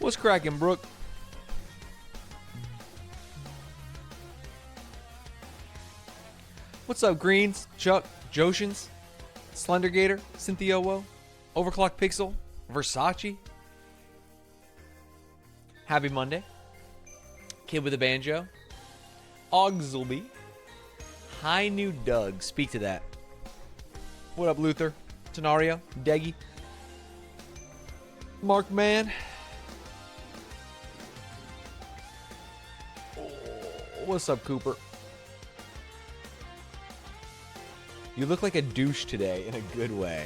What's cracking, Brooke? What's up, Greens, Chuck, Joshins, Slender Gator, Cynthia Wo, Overclock Pixel, Versace. Happy Monday. Kid with a Banjo. Ogsleby. High New Doug. Speak to that. What up, Luther? Tenario. Deggy. Mark Man. Oh, what's up, Cooper? You look like a douche today in a good way.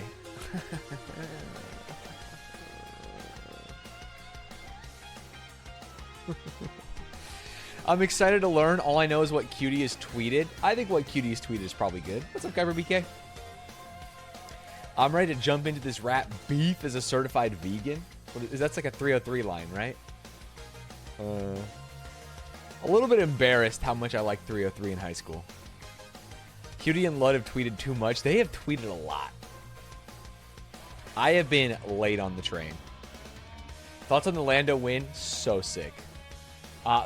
I'm excited to learn. All I know is what Cutie has tweeted. I think what Cutie has tweeted is probably good. What's up, Kyber BK? I'm ready to jump into this rat beef as a certified vegan. That's like a 303 line, right? A little bit embarrassed how much I liked 303 in high school. Cutie and Lud have tweeted too much. They have tweeted a lot. I have been late on the train. Thoughts on the Lando win? So sick.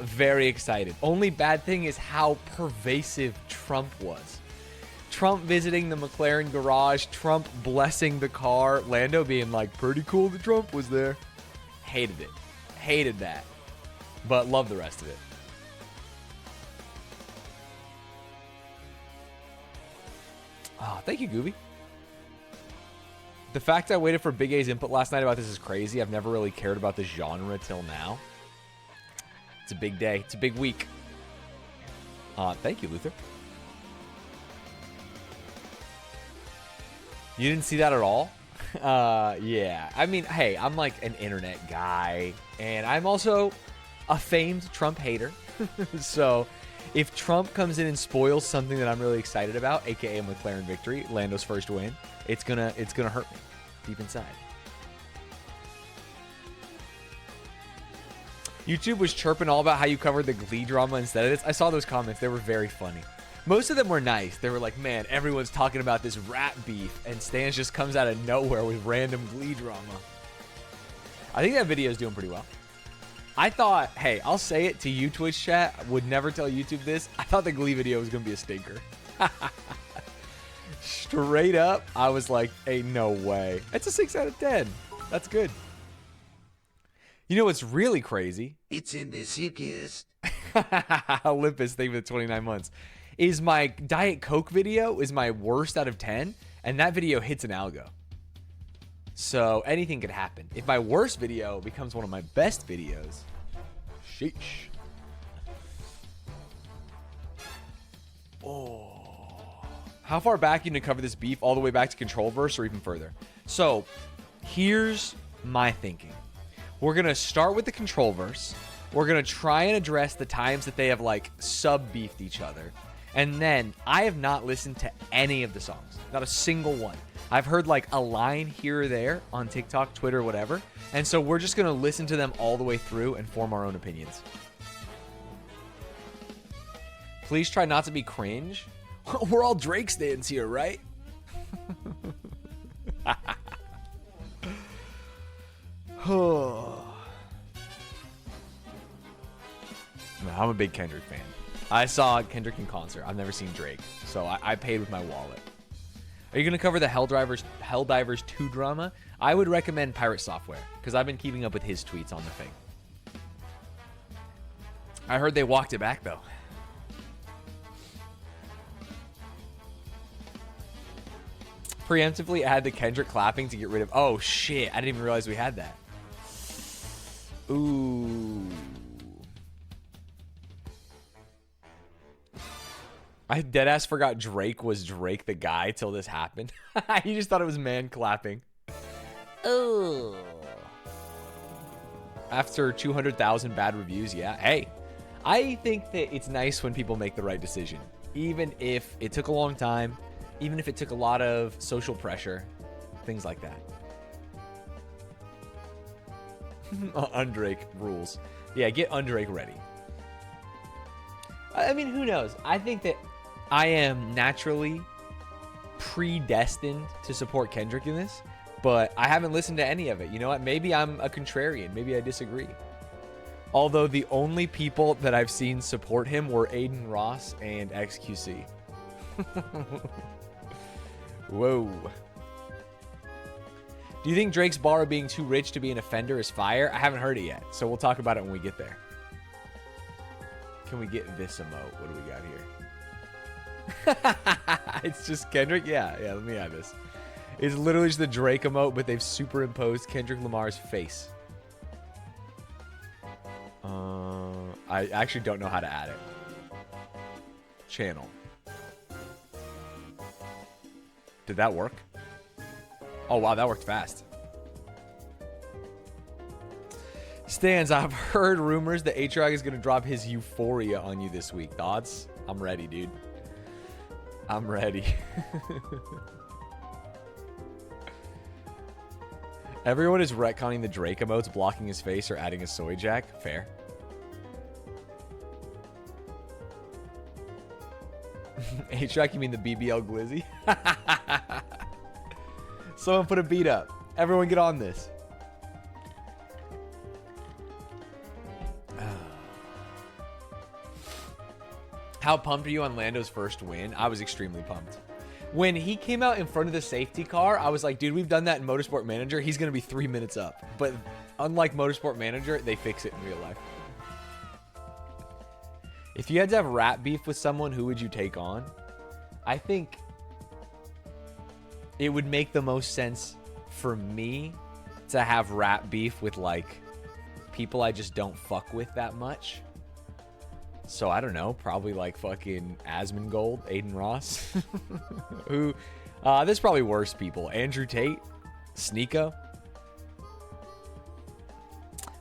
Very excited. Only bad thing is how pervasive Trump was. Trump visiting the McLaren garage. Trump blessing the car. Lando being like, pretty cool that Trump was there. Hated it. Hated that. But love the rest of it. Oh, thank you, Gooby. The fact I waited for Big A's input last night about this is crazy. I've never really cared about this genre till now. It's a big day. It's a big week. Thank you, Luther. You didn't see that at all? Yeah. I mean, hey, I'm like an internet guy. And I'm also a famed Trump hater. So if Trump comes in and spoils something that I'm really excited about, aka McLaren victory, Lando's first win, it's gonna hurt me deep inside. YouTube was chirping all about how you covered the Glee drama instead of this. I saw those comments. They were very funny. Most of them were nice. They were like, man, everyone's talking about this rat beef, and Stanz just comes out of nowhere with random Glee drama. I think that video is doing pretty well. I thought, hey, I'll say it to you, Twitch chat. I would never tell YouTube this. I thought the Glee video was going to be a stinker. Straight up, I was like, hey, no way. It's a 6 out of 10. That's good. You know what's really crazy? It's in the sickest. Olympus, thank you for the 29 months. Is my Diet Coke video is my worst out of 10, and that video hits an algo. So anything could happen. If my worst video becomes one of my best videos, sheesh. Oh. How far back you can cover this beef? All the way back to Controlverse or even further? So here's my thinking. We're going to start with the Controlverse. We're going to try and address the times that they have like sub-beefed each other. And then I have not listened to any of the songs. Not a single one. I've heard like a line here or there on TikTok, Twitter, whatever. And so we're just going to listen to them all the way through and form our own opinions. Please try not to be cringe. We're all Drake stands here, right? I'm a big Kendrick fan. I saw Kendrick in concert. I've never seen Drake, so I paid with my wallet. Are you going to cover the Helldivers 2 drama? I would recommend Pirate Software, because I've been keeping up with his tweets on the thing. I heard they walked it back, though. Preemptively add the Kendrick clapping to get rid of... Oh, shit. I didn't even realize we had that. Ooh. I deadass forgot Drake was Drake the guy till this happened. You just thought it was man clapping. Oh. After 200,000 bad reviews, yeah. Hey, I think that it's nice when people make the right decision. Even if it took a long time, even if it took a lot of social pressure, things like that. Undrake rules. Yeah, get Undrake ready. I mean, who knows? I think that I am naturally predestined to support Kendrick in this. But I haven't listened to any of it. You know what? Maybe I'm a contrarian. Maybe I disagree. Although the only people that I've seen support him were Aiden Ross and XQC. Whoa. Do you think Drake's bar being too rich to be an offender is fire? I haven't heard it yet, so we'll talk about it when we get there. Can we get this emote? What do we got here? It's just Kendrick? Yeah, let me have this. It's literally just the Drake emote, but they've superimposed Kendrick Lamar's face. I actually don't know how to add it. Channel. Did that work? Oh, wow, that worked fast. Stanz, I've heard rumors that A-Trog is going to drop his Euphoria on you this week. Thoughts? I'm ready, dude. I'm ready. Everyone is retconning the Drake emotes, blocking his face or adding a soy jack. Fair. A-Track, you mean the BBL Glizzy? Someone put a beat up. Everyone get on this. How pumped are you on Lando's first win? I was extremely pumped. When he came out in front of the safety car, I was like, dude, we've done that in Motorsport Manager. He's going to be 3 minutes up. But unlike Motorsport Manager, they fix it in real life. If you had to have rap beef with someone, who would you take on? I think it would make the most sense for me to have rap beef with, like, people I just don't fuck with that much. So, I don't know. Probably, like, fucking Asmongold, Aiden Ross. Who, there's probably worse people. Andrew Tate, Sneeko.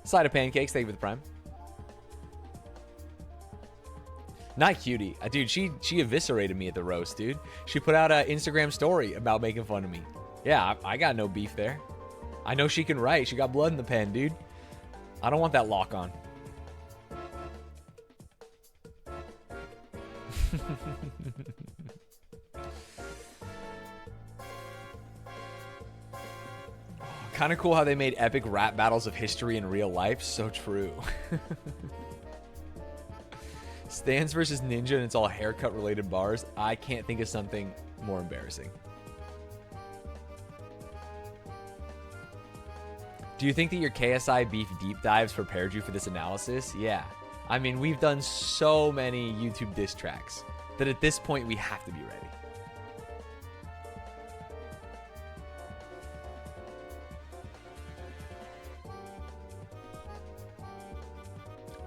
Side of pancakes, thank you for the prime. Not Cutie. Dude, she eviscerated me at the roast, dude. She put out an Instagram story about making fun of me. Yeah, I got no beef there. I know she can write. She got blood in the pen, dude. I don't want that lock on. Kind of cool how they made epic rap battles of history in real life. So true. Stanz versus Ninja, and it's all haircut related bars. I can't think of something more embarrassing. Do you think that your KSI beef deep dives prepared you for this analysis? Yeah. I mean, we've done so many YouTube diss tracks that at this point we have to be ready.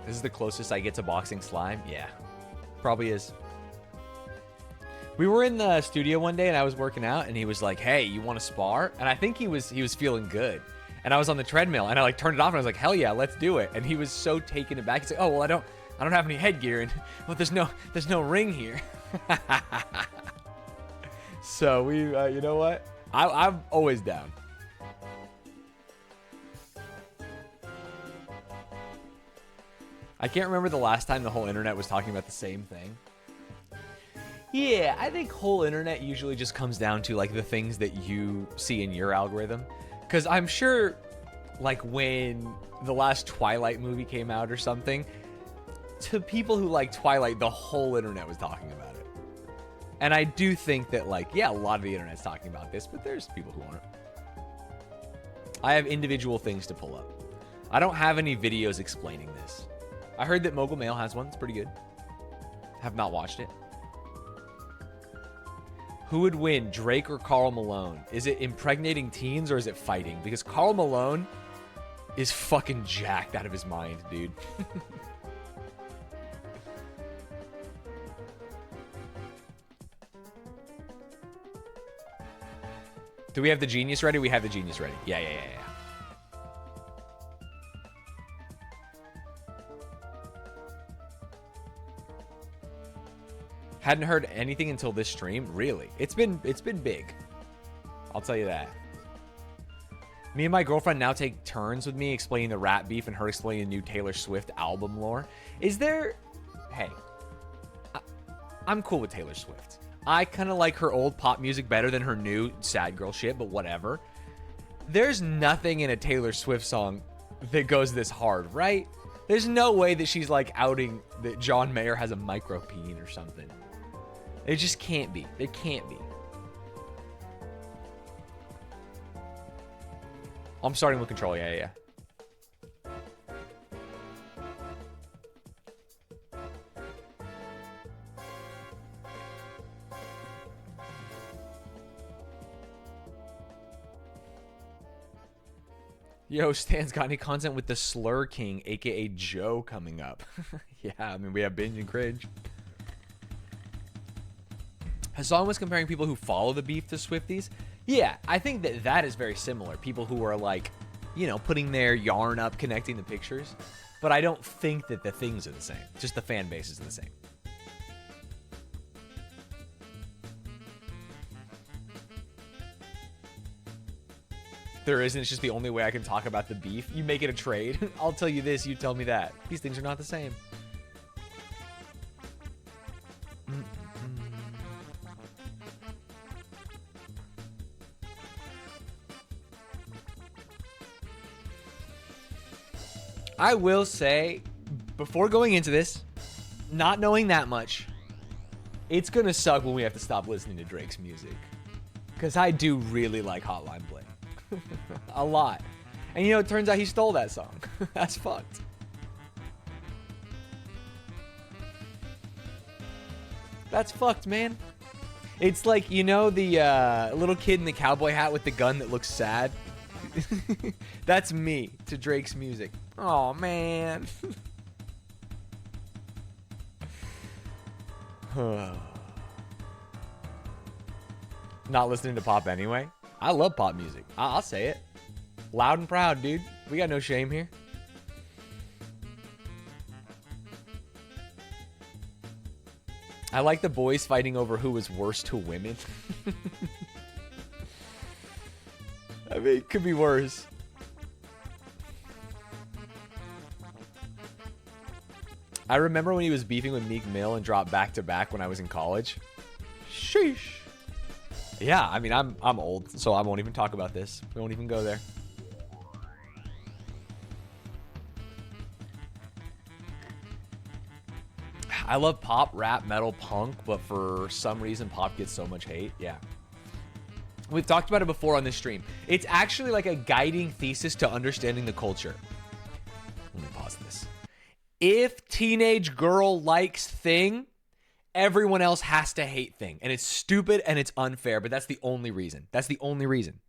This is the closest I get to boxing slime? Yeah, probably is. We were in the studio one day and I was working out and he was like, hey, you want to spar? And I think he was feeling good. And I was on the treadmill and I like turned it off and I was like, hell yeah, let's do it. And he was so taken aback. He's like, oh, well, I don't have any headgear and well, there's no ring here. So we, you know what? I'm always down. I can't remember the last time the whole internet was talking about the same thing. Yeah, I think whole internet usually just comes down to like the things that you see in your algorithm. Because I'm sure like when the last Twilight movie came out or something, to people who like Twilight, the whole internet was talking about it. And I do think that like, yeah, a lot of the internet's talking about this, but there's people who aren't. I have individual things to pull up. I don't have any videos explaining this. I heard that Mogul Mail has one. It's pretty good. Have not watched it. Who would win, Drake or Karl Malone? Is it impregnating teens or is it fighting? Because Karl Malone is fucking jacked out of his mind, dude. Do we have the genius ready? We have the genius ready. Yeah. Hadn't heard anything until this stream. Really? It's been big. I'll tell you that. Me and my girlfriend now take turns with me explaining the rap beef and her explaining the new Taylor Swift album lore. Is there... Hey. I'm cool with Taylor Swift. I kind of like her old pop music better than her new sad girl shit, but whatever. There's nothing in a Taylor Swift song that goes this hard, right? There's no way that she's like outing that John Mayer has a micro-peen or something. It just can't be. It can't be. I'm starting with Control. Yeah. Yo, Stan's got any content with the Slur King, aka Joe, coming up? Yeah, I mean, we have Binge and Cringe. Hassan was comparing people who follow the beef to Swifties. Yeah, I think that is very similar. People who are like, you know, putting their yarn up, connecting the pictures. But I don't think that the things are the same. Just the fan bases are the same. There isn't. It's just the only way I can talk about the beef. You make it a trade. I'll tell you this, you tell me that. These things are not the same. I will say, before going into this, not knowing that much, it's going to suck when we have to stop listening to Drake's music. Because I do really like Hotline Bling. A lot. And you know, it turns out he stole that song. That's fucked. That's fucked, man. It's like, you know, the little kid in the cowboy hat with the gun that looks sad? That's me to Drake's music. Oh, man. Not listening to pop anyway. I love pop music. I'll say it. Loud and proud, dude. We got no shame here. I like the boys fighting over who was worse to women. I mean, it could be worse. I remember when he was beefing with Meek Mill and dropped back to back when I was in college. Sheesh. Yeah, I mean, I'm old, so I won't even talk about this. We won't even go there. I love pop, rap, metal, punk, but for some reason, pop gets so much hate. Yeah. We've talked about it before on this stream. It's actually like a guiding thesis to understanding the culture. Let me pause this. If teenage girl likes thing, everyone else has to hate thing. And it's stupid and it's unfair, but that's the only reason. That's the only reason.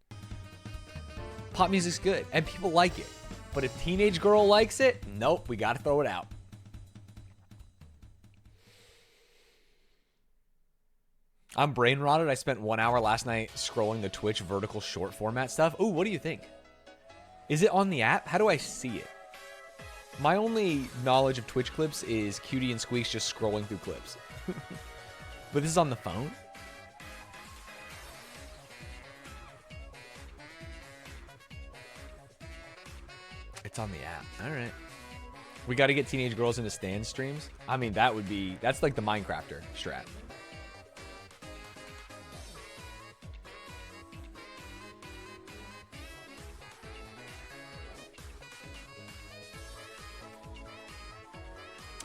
Pop music's good and people like it. But if teenage girl likes it, nope, we gotta throw it out. I'm brain rotted. I spent 1 hour last night scrolling the Twitch vertical short format stuff. Ooh, what do you think? Is it on the app? How do I see it? My only knowledge of Twitch clips is Cutie and Squeaks just scrolling through clips. But this is on the phone? It's on the app. All right. We got to get teenage girls into Stanz streams. I mean, that's like the Minecrafter strat.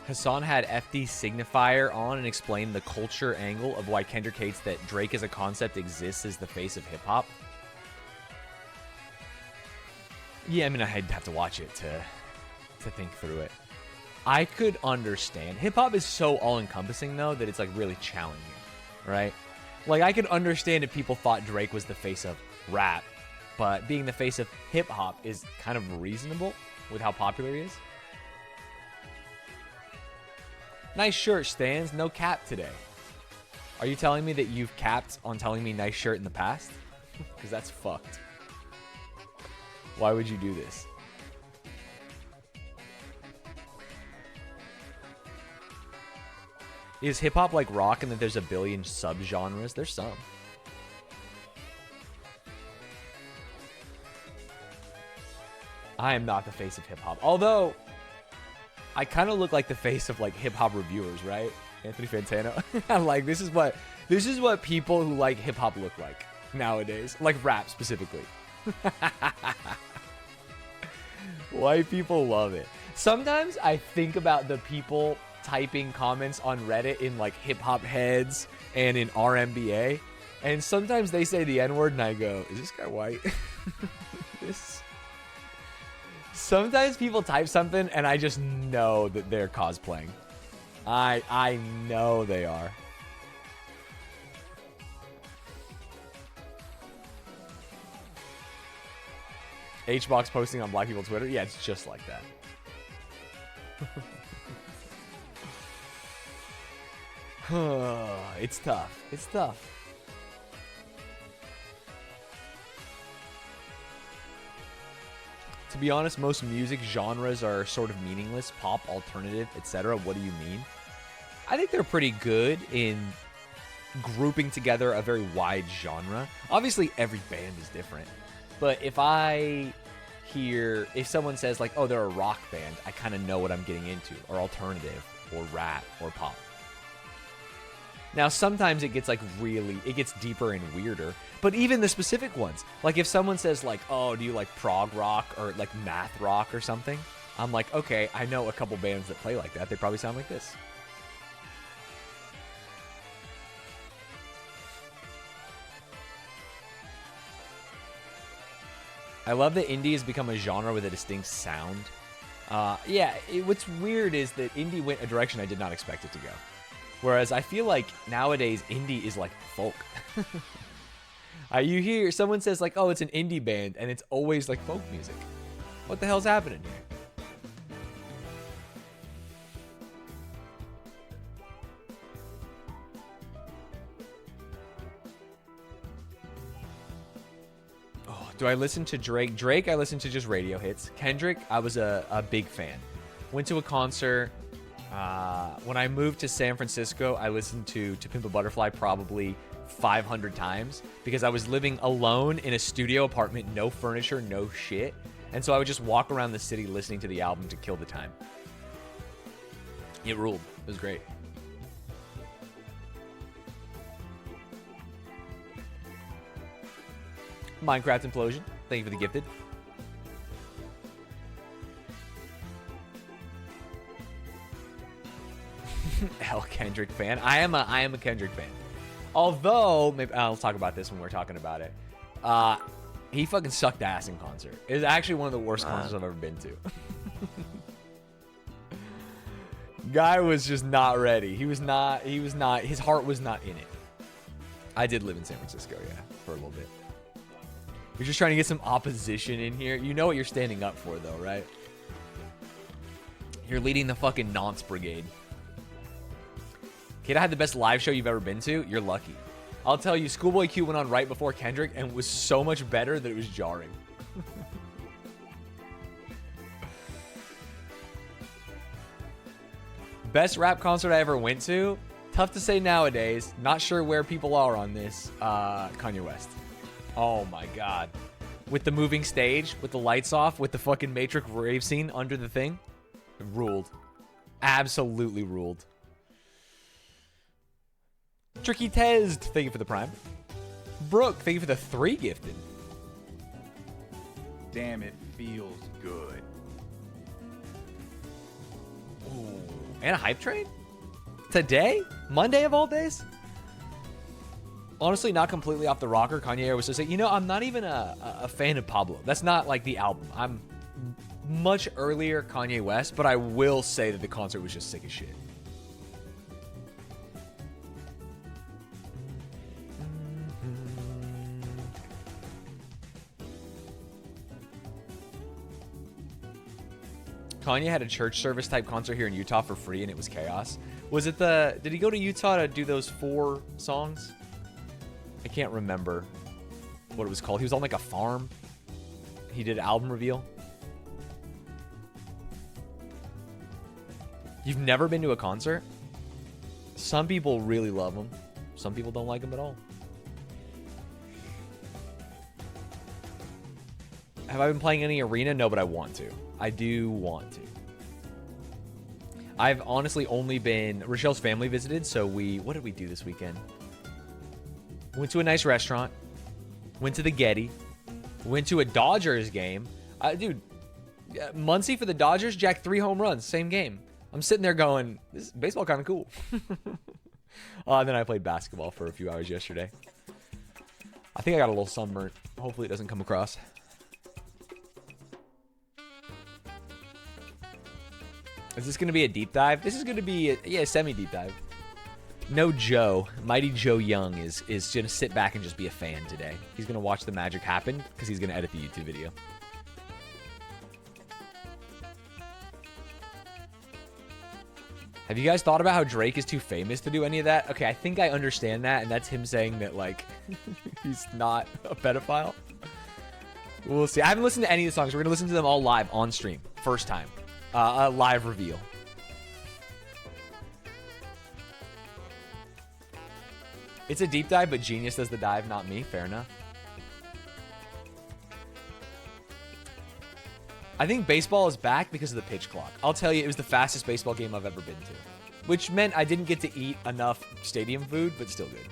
Hassan had FD Signifier on and explained the culture angle of why Kendrick hates that Drake as a concept exists as the face of hip-hop. Yeah, I mean, I'd have to watch it to think through it. I could understand. Hip-hop is so all-encompassing, though, that it's, like, really challenging, right? Like, I could understand if people thought Drake was the face of rap, but being the face of hip-hop is kind of reasonable with how popular he is. Nice shirt, Stanz. No cap today. Are you telling me that you've capped on telling me nice shirt in the past? Because that's fucked. Why would you do this? Is hip-hop like rock and that there's a billion subgenres? There's some. I am not the face of hip-hop. Although, I kind of look like the face of like hip-hop reviewers, right? Anthony Fantano. Like, this is what people who like hip-hop look like nowadays. Like rap specifically. White people love it. Sometimes I think about the people typing comments on Reddit in like hip hop heads and in RMBA, and sometimes they say the N-word and I go, is this guy white? Sometimes people type something and I just know that they're cosplaying. I know they are. Hbox posting on black people Twitter? Yeah, it's just like that. It's tough. It's tough. To be honest, most music genres are sort of meaningless. Pop, alternative, etc. What do you mean? I think they're pretty good in grouping together a very wide genre. Obviously, every band is different. But if someone says like, oh, they're a rock band, I kind of know what I'm getting into, or alternative, or rap, or pop. Now, sometimes it gets deeper and weirder, but even the specific ones, like if someone says like, oh, do you like prog rock or like math rock or something? I'm like, okay, I know a couple bands that play like that. They probably sound like this. I love that indie has become a genre with a distinct sound. What's weird is that indie went a direction I did not expect it to go. Whereas I feel like nowadays indie is like folk. You hear someone says like, oh, it's an indie band, and it's always like folk music. What the hell's happening here? Do I listen to Drake? Drake, I listen to just radio hits. Kendrick, I was a big fan. Went to a concert. When I moved to San Francisco, I listened to Pimp a Butterfly probably 500 times because I was living alone in a studio apartment, no furniture, no shit. And so I would just walk around the city listening to the album to kill the time. It ruled. It was great. Minecraft Implosion. Thank you for the gifted. Hell, Kendrick fan. I am a Kendrick fan. Although, maybe I'll talk about this when we're talking about it. He fucking sucked ass in concert. It was actually one of the worst concerts I've ever been to. Guy was just not ready. He was not, his heart was not in it. I did live in San Francisco, yeah, for a little bit. You're just trying to get some opposition in here. You know what you're standing up for, though, right? You're leading the fucking nonce brigade. Kid, I had the best live show you've ever been to. You're lucky. I'll tell you, Schoolboy Q went on right before Kendrick and was so much better that it was jarring. Best rap concert I ever went to? Tough to say nowadays. Not sure where people are on this. Kanye West. Oh my god. With the moving stage, with the lights off, with the fucking Matrix rave scene under the thing. It ruled. Absolutely ruled. Tricky Tezd, thank you for the prime. Brooke, thank you for the 3 gifted. Damn, it feels good. Ooh. And a hype train? Today? Monday of all days? Honestly, not completely off the rocker. Kanye was just like, you know, I'm not even a fan of Pablo. That's not like the album. I'm much earlier Kanye West, but I will say that the concert was just sick as shit. Kanye had a church service type concert here in Utah for free and it was chaos. Was it did he go to Utah to do those 4 songs? I can't remember what it was called. He was on like a farm. He did an album reveal. You've never been to a concert? Some people really love them. Some people don't like them at all. Have I been playing any arena? No, but I want to. I do want to. I've honestly only been... Rochelle's family visited, so what did we do this weekend? Went to a nice restaurant. Went to the Getty. Went to a Dodgers game. Dude, Muncy for the Dodgers jacked 3 home runs, same game. I'm sitting there going, this is baseball kind of cool. And then I played basketball for a few hours yesterday. I think I got a little sunburnt. Hopefully it doesn't come across. Is this going to be a deep dive? This is going to be a semi-deep dive. No Joe, Mighty Joe Young is going to sit back and just be a fan today. He's going to watch the magic happen because he's going to edit the YouTube video. Have you guys thought about how Drake is too famous to do any of that? Okay, I think I understand that, and that's him saying that, like, he's not a pedophile. We'll see. I haven't listened to any of the songs. We're going to listen to them all live on stream. First time. A live reveal. It's a deep dive, but Genius does the dive, not me. Fair enough. I think baseball is back because of the pitch clock. I'll tell you, it was the fastest baseball game I've ever been to. Which meant I didn't get to eat enough stadium food, but still good.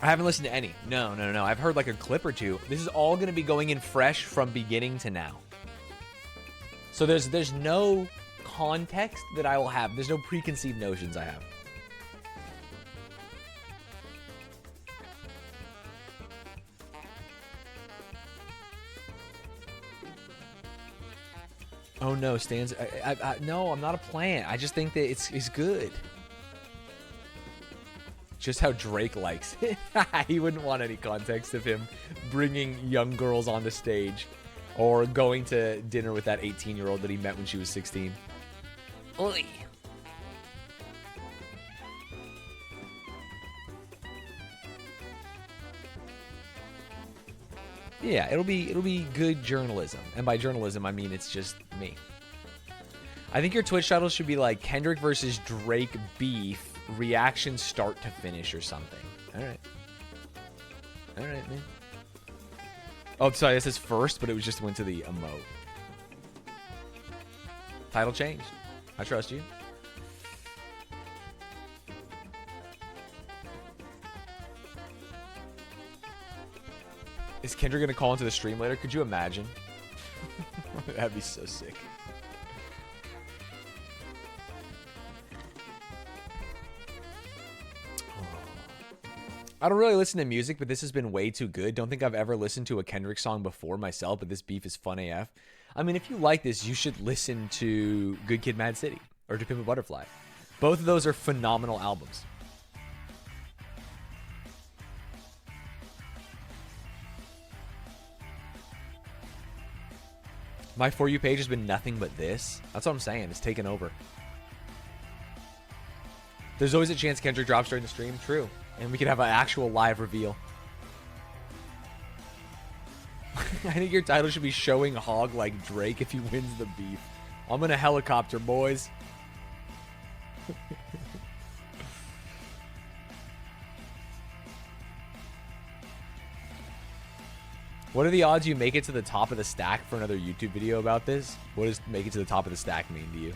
I haven't listened to any. No. I've heard like a clip or two. This is all going to be going in fresh from beginning to now. So there's no context that I will have. There's no preconceived notions I have. Oh no, Stanz. No, I'm not a plant. I just think that it's good. Just how Drake likes it. He wouldn't want any context of him bringing young girls onto stage or going to dinner with that 18-year-old that he met when she was 16. Oi. Yeah, it'll be good journalism. And by journalism, I mean it's just me. I think your Twitch title should be like Kendrick versus Drake beef. Reaction start to finish or something. All right, man. Oh, sorry, this is first, but it was just went to the emote. Title changed. I trust you. Is Kendrick gonna call into the stream later? Could you imagine? That'd be so sick. I don't really listen to music, but this has been way too good. Don't think I've ever listened to a Kendrick song before myself, but this beef is fun AF. I mean, if you like this, you should listen to Good Kid, Mad City or To Pimp a Butterfly. Both of those are phenomenal albums. My For You page has been nothing but this. That's what I'm saying. It's taken over. There's always a chance Kendrick drops during the stream. True. And we could have an actual live reveal. I think your title should be Showing Hog Like Drake if he wins the beef. I'm in a helicopter, boys. What are the odds you make it to the top of the stack for another YouTube video about this? What does make it to the top of the stack mean to you?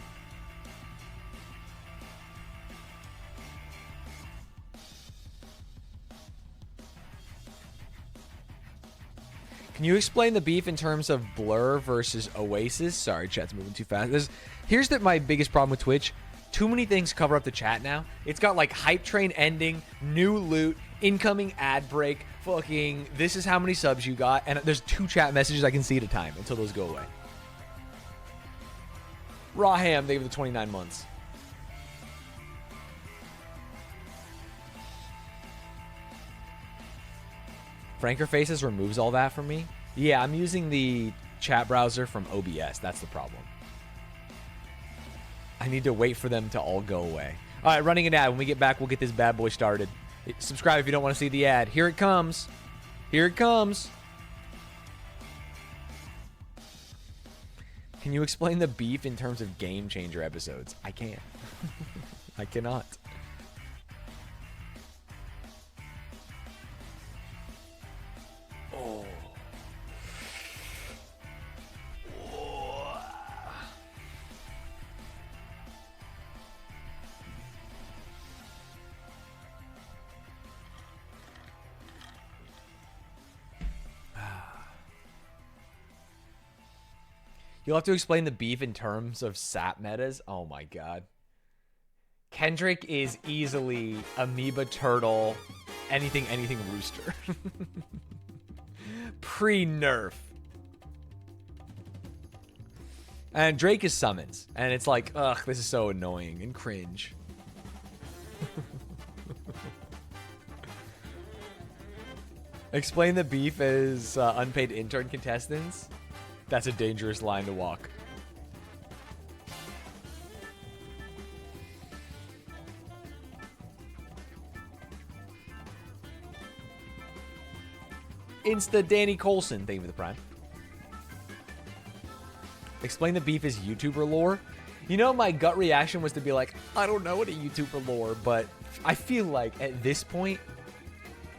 Can you explain the beef in terms of Blur versus Oasis? Sorry, chat's moving too fast. Here's my biggest problem with Twitch. Too many things cover up the chat now. It's got like hype train ending, new loot, incoming ad break, fucking this is how many subs you got, and there's 2 chat messages I can see at a time until those go away. Raw Ham, they give the 29 months. Franker Faces removes all that from me. Yeah, I'm using the chat browser from OBS. That's the problem. I need to wait for them to all go away. All right, running an ad. When we get back, we'll get this bad boy started. Subscribe if you don't want to see the ad. Here it comes. Here it comes. Can you explain the beef in terms of Game Changer episodes? I can't. I cannot. Oh. You'll have to explain the beef in terms of sap metas. Oh my god. Kendrick is easily amoeba turtle, anything rooster. Pre-nerf. And Drake is summons. And it's like, ugh, this is so annoying and cringe. Explain the beef as unpaid intern contestants. That's a dangerous line to walk. Insta Danny Colson, thank you for the prime. Explain the beef as YouTuber lore. You know, my gut reaction was to be like, I don't know what a YouTuber lore, but I feel like at this point,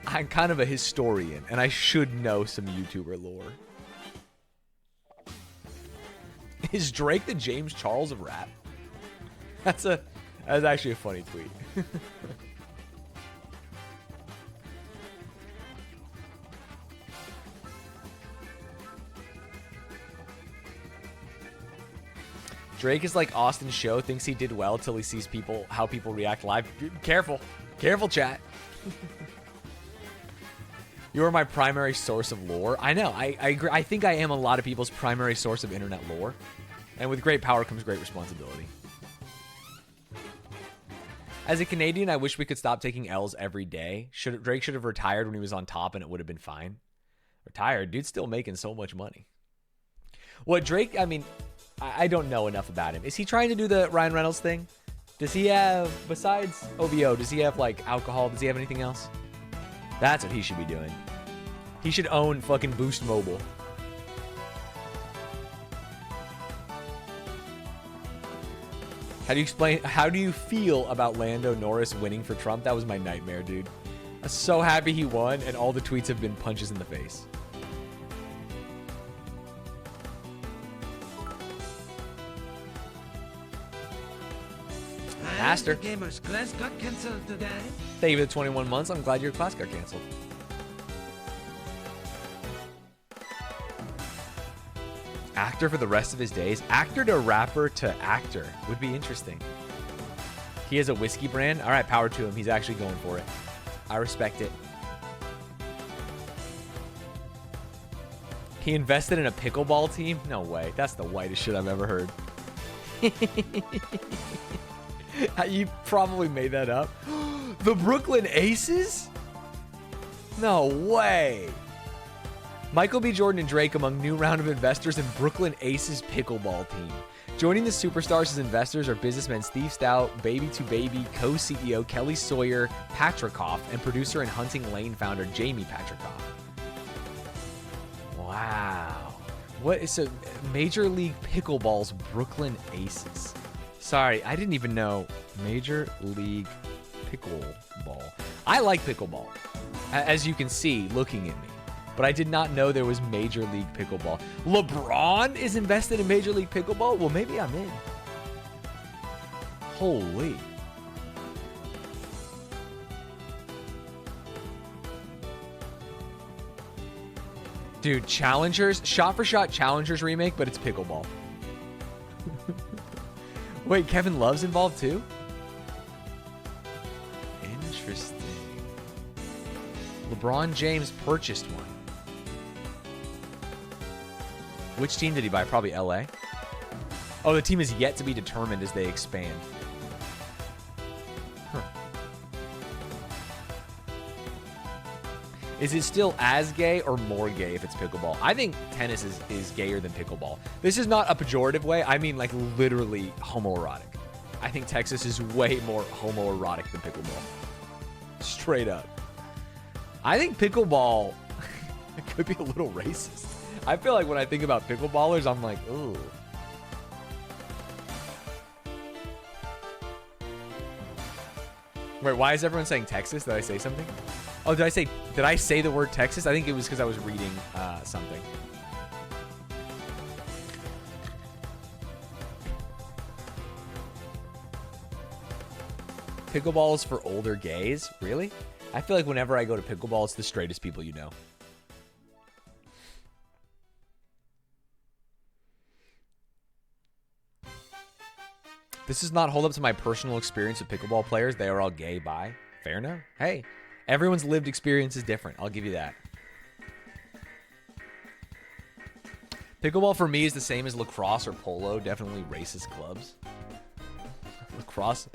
I'm kind of a historian, and I should know some YouTuber lore. Is Drake the James Charles of rap? That's actually a funny tweet. Drake is like Austin's show, thinks he did well till he sees how people react live. Careful. Careful, chat. You are my primary source of lore. I know. I agree. I think I am a lot of people's primary source of internet lore. And with great power comes great responsibility. As a Canadian, I wish we could stop taking L's every day. Drake should have retired when he was on top and it would have been fine. Retired? Dude's still making so much money. What Drake, I mean, I don't know enough about him. Is he trying to do the Ryan Reynolds thing? Does he have, besides OVO, does he have like alcohol? Does he have anything else? That's what he should be doing. He should own fucking Boost Mobile. How do you feel about Lando Norris winning for Trump? That was my nightmare, dude. I'm so happy he won, and all the tweets have been punches in the face. Master. Gamers class got cancelled today. Thank you for the 21 months. I'm glad your class got canceled. Actor for the rest of his days? Actor to rapper to actor would be interesting. He has a whiskey brand. All right, power to him. He's actually going for it. I respect it. He invested in a pickleball team? No way. That's the whitest shit I've ever heard. You probably made that up. The Brooklyn Aces? No way. Michael B. Jordan and Drake among new round of investors in Brooklyn Aces pickleball team. Joining the superstars as investors are businessmen Steve Stout, Baby to Baby co-CEO Kelly Sawyer Patrikoff, and producer and Hunting Lane founder Jamie Patrikoff. Wow. What is a Major League Pickleball's Brooklyn Aces? Sorry, I didn't even know Major League Pickleball. I like pickleball, as you can see looking at me. But I did not know there was Major League Pickleball. LeBron is invested in Major League Pickleball? Well, maybe I'm in. Holy. Dude, Challengers, shot for shot Challengers remake, but it's pickleball. Wait, Kevin Love's involved too? Interesting. LeBron James purchased one. Which team did he buy? Probably LA. Oh, the team is yet to be determined as they expand. Huh. Is it still as gay or more gay if it's pickleball? I think tennis is gayer than pickleball. This is not a pejorative way. I mean like literally homoerotic. I think Texas is way more homoerotic than pickleball. Straight up. I think pickleball could be a little racist. I feel like when I think about pickleballers, I'm like, ooh. Wait, why is everyone saying Texas? Did I say something? Oh, did I say the word Texas? I think it was because I was reading something. Pickleball is for older gays? Really? I feel like whenever I go to pickleball, it's the straightest people you know. This does not hold up to my personal experience with pickleball players. They are all gay. Bye. Fair enough. Hey, everyone's lived experience is different. I'll give you that. Pickleball for me is the same as lacrosse or polo. Definitely racist clubs. Lacrosse.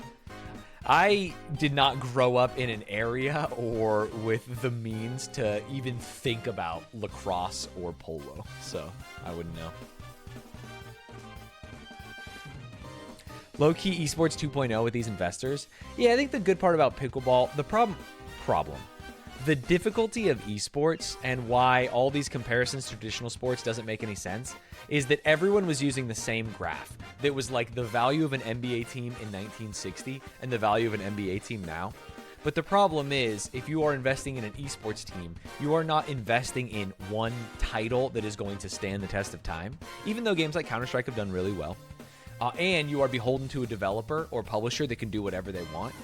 I did not grow up in an area or with the means to even think about lacrosse or polo, so I wouldn't know. Low-key esports 2.0 with these investors. Yeah, I think the good part about pickleball, the the difficulty of esports and why all these comparisons to traditional sports doesn't make any sense is that everyone was using the same graph. That was like the value of an NBA team in 1960 and the value of an NBA team now. But the problem is, if you are investing in an esports team, you are not investing in one title that is going to stand the test of time, even though games like Counter-Strike have done really well. And you are beholden to a developer or publisher that can do whatever they want.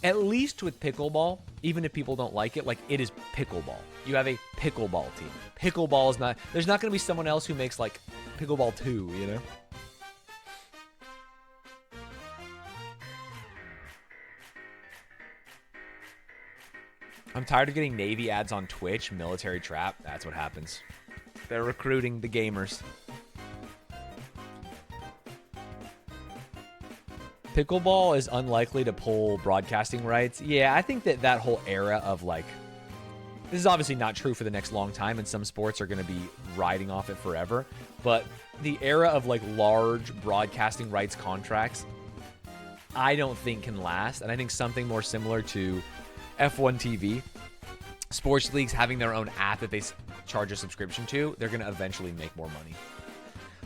At least with pickleball, even if people don't like it, like, it is pickleball. You have a pickleball team. Pickleball is not... There's not going to be someone else who makes, like, pickleball 2, you know? I'm tired of getting Navy ads on Twitch. Military trap. That's what happens. They're recruiting the gamers. Pickleball is unlikely to pull broadcasting rights. Yeah, I think that whole era of, like... This is obviously not true for the next long time, and some sports are going to be riding off it forever. But the era of, like, large broadcasting rights contracts, I don't think can last. And I think something more similar to F1 TV, sports leagues having their own app that they charge a subscription to, they're going to eventually make more money.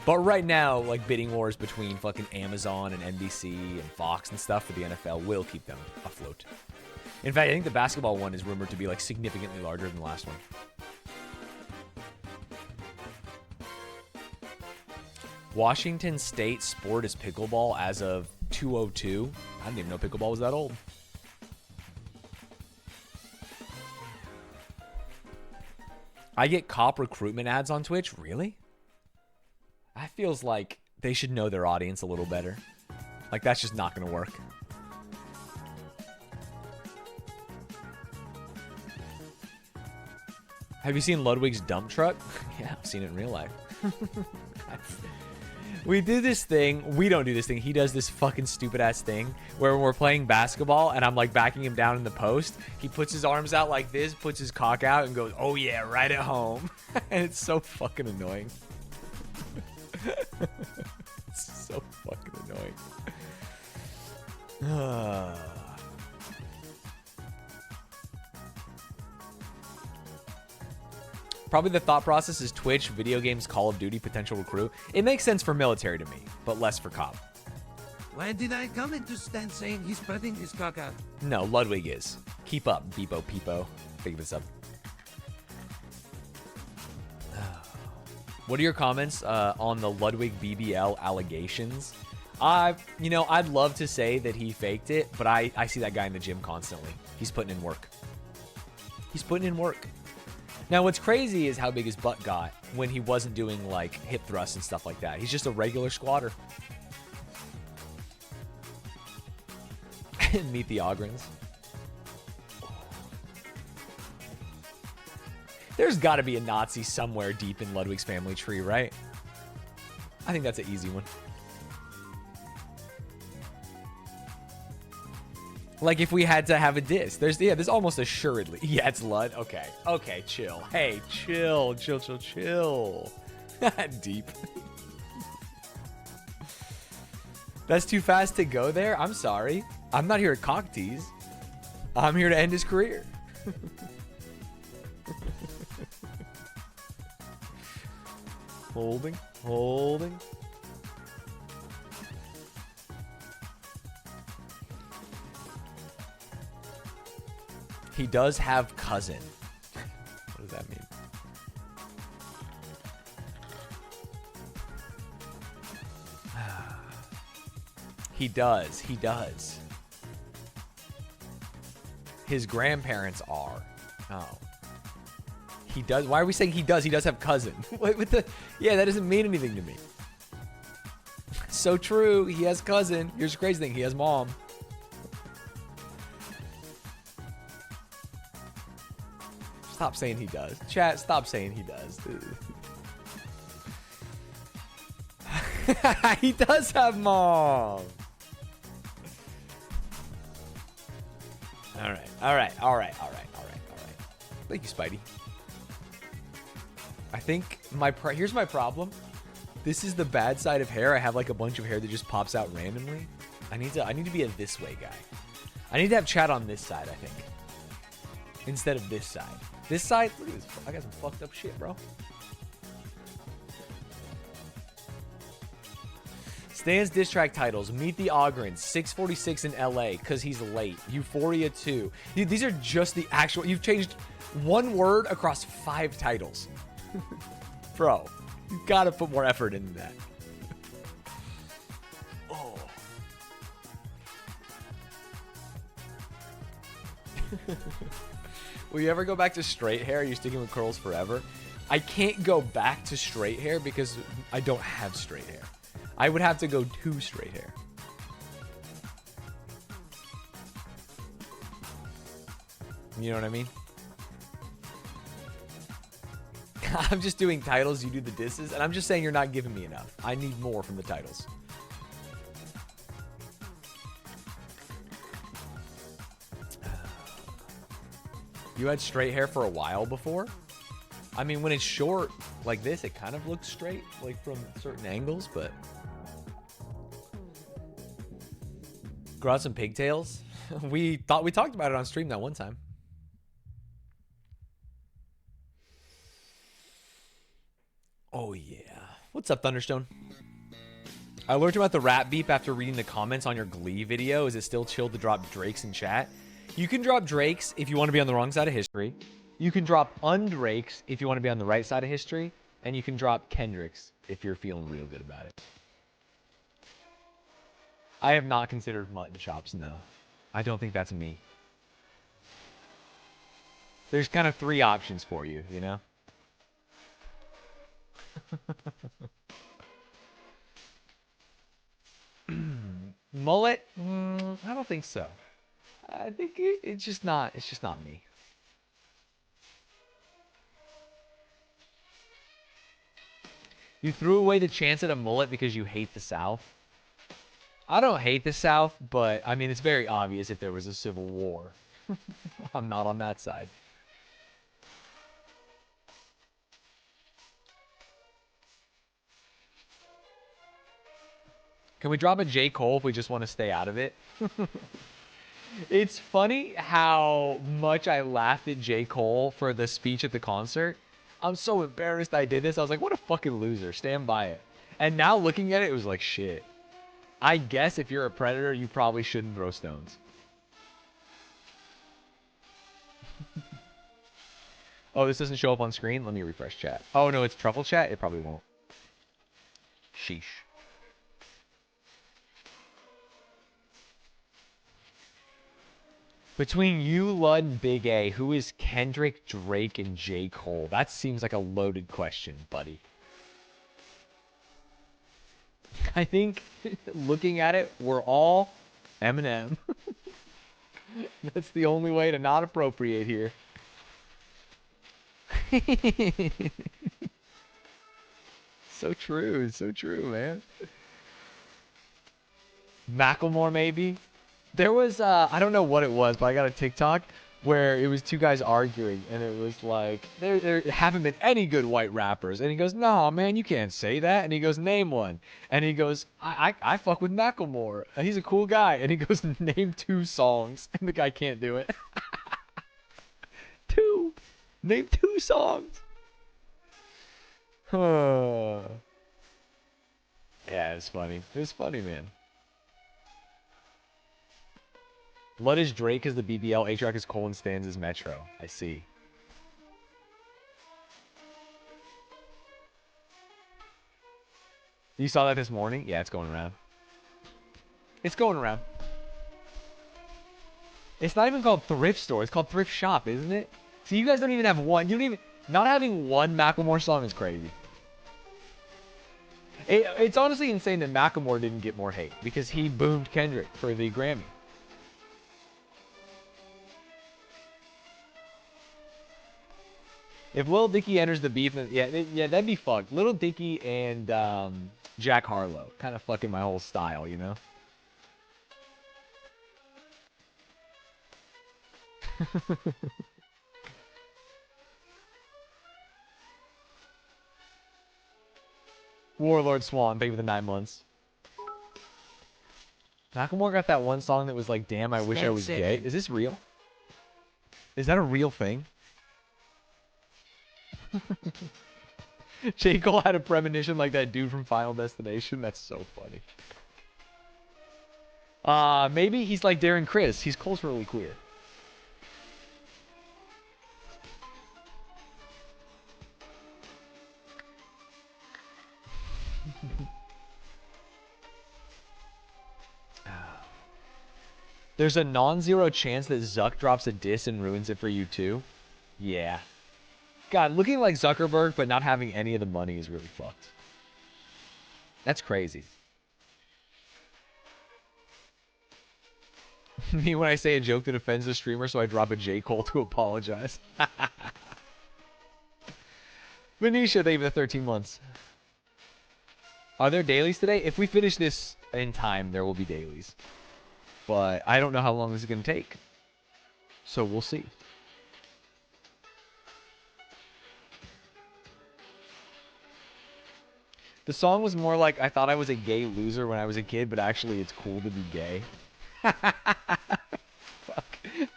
But right now, like, bidding wars between fucking Amazon and NBC and Fox and stuff for the NFL will keep them afloat. In fact, I think the basketball one is rumored to be, like, significantly larger than the last one. Washington State sport is pickleball as of 2002. I didn't even know pickleball was that old. I get cop recruitment ads on Twitch? Really? That feels like they should know their audience a little better. Like, that's just not going to work. Have you seen Ludwig's dump truck? Yeah, I've seen it in real life. We do this thing. We don't do this thing. He does this fucking stupid ass thing where when we're playing basketball and I'm like backing him down in the post, he puts his arms out like this, puts his cock out and goes, "Oh yeah, right at home." And it's so fucking annoying. It's so fucking annoying. Probably the thought process is Twitch, video games, Call of Duty, potential recruit. It makes sense for military to me, but less for cop. Why did I come into Stanz saying he's putting his cock out? No, Ludwig is. Keep up, Beepo Peepo. Figure this up. What are your comments on the Ludwig BBL allegations? You know, I'd love to say that he faked it, but I see that guy in the gym constantly. He's putting in work. He's putting in work. Now, what's crazy is how big his butt got when he wasn't doing, like, hip thrusts and stuff like that. He's just a regular squatter. Meet the Ogrins. There's got to be a Nazi somewhere deep in Ludwig's family tree, right? I think that's an easy one. Like, if we had to have a diss. There's almost assuredly. Yeah, it's Lud. Okay. Okay, chill. Hey, chill. Deep. That's too fast to go there? I'm sorry. I'm not here to cock tease. I'm here to end his career. Holding. He does have cousin. What does that mean? He does. His grandparents are. Oh. He does. Why are we saying he does? He does have cousin. Yeah, that doesn't mean anything to me. So true. He has cousin. Here's the crazy thing. He has mom. Stop saying he does. Chat, stop saying he does. He does have mom. All right. Thank you, Spidey. I think here's my problem. This is the bad side of hair. I have like a bunch of hair that just pops out randomly. I need to be a this way guy. I need to have chat on this side, I think. Instead of this side. This side, look at this. I got some fucked up shit, bro. Stan's diss track titles: Meet the Ogrins, 646 in LA, cause he's late. Euphoria 2. Dude, these are just the actual. You've changed one word across 5 titles. Bro, you gotta put more effort into that. Oh. Will you ever go back to straight hair? Are you sticking with curls forever? I can't go back to straight hair because I don't have straight hair. I would have to go to straight hair. You know what I mean? I'm just doing titles, you do the disses, and I'm just saying you're not giving me enough. I need more from the titles. You had straight hair for a while before? I mean, when it's short like this, it kind of looks straight, like from certain angles, but... Grow out some pigtails? We talked about it on stream that one time. Oh, yeah. What's up, Thunderstone? I learned about the rap beep after reading the comments on your Glee video. Is it still chill to drop Drakes in chat? You can drop Drakes if you want to be on the wrong side of history. You can drop undrakes if you want to be on the right side of history. And you can drop Kendricks if you're feeling real good about it. I have not considered mutton chops, no. I don't think that's me. There's kind of 3 options for you, you know? Mullet? I don't think so. I think it's just not me. You threw away the chance at a mullet because you hate the South? I don't hate the South, but I mean, it's very obvious if there was a civil war. I'm not on that side. Can we drop a J. Cole if we just want to stay out of it? It's funny how much I laughed at J. Cole for the speech at the concert. I'm so embarrassed I did this. I was like, what a fucking loser. Stand by it. And now looking at it, it was like, shit. I guess if you're a predator, you probably shouldn't throw stones. Oh, this doesn't show up on screen? Let me refresh chat. Oh, no, it's truffle chat? It probably won't. Sheesh. Between you, Lud, and Big A, who is Kendrick, Drake, and J. Cole? That seems like a loaded question, buddy. I think, looking at it, we're all Eminem. That's the only way to not appropriate here. So true, man. Macklemore, maybe? There was, I don't know what it was, but I got a TikTok where it was 2 guys arguing, and it was like, there haven't been any good white rappers. And he goes, no, man, you can't say that. And he goes, name one. And he goes, I fuck with Macklemore. He's a cool guy. And he goes, name 2 songs. And the guy can't do it. 2. Name 2 songs. Yeah, it's funny. It was funny, man. Blood is Drake is the BBL, A-Track is Cole, and Stanz is Metro. I see. You saw that this morning? Yeah, it's going around. It's going around. It's not even called Thrift Store. It's called Thrift Shop, isn't it? So you guys don't even have one. You don't even... Not having one Macklemore song is crazy. It's honestly insane that Macklemore didn't get more hate because he boomed Kendrick for the Grammy. If Lil Dicky enters the beef, yeah, that'd be fucked. Lil Dicky and Jack Harlow, kind of fucking my whole style, you know. Warlord Swan, thank you for the 9 months. Macklemore got that one song that was like, "Damn, I wish I was gay." Is this real? Is that a real thing? J. Cole had a premonition like that dude from Final Destination. That's so funny. Maybe he's like Darren Criss. He's culturally queer. There's a non-zero chance that Zuck drops a diss and ruins it for you too. Yeah. God, looking like Zuckerberg but not having any of the money is really fucked. That's crazy. Me when I say a joke that offends the streamer, so I drop a J. Cole to apologize. Venetia, thank you for the 13 months. Are there dailies today? If we finish this in time, there will be dailies. But I don't know how long this is going to take. So we'll see. The song was more like, I thought I was a gay loser when I was a kid, but actually it's cool to be gay. Fuck.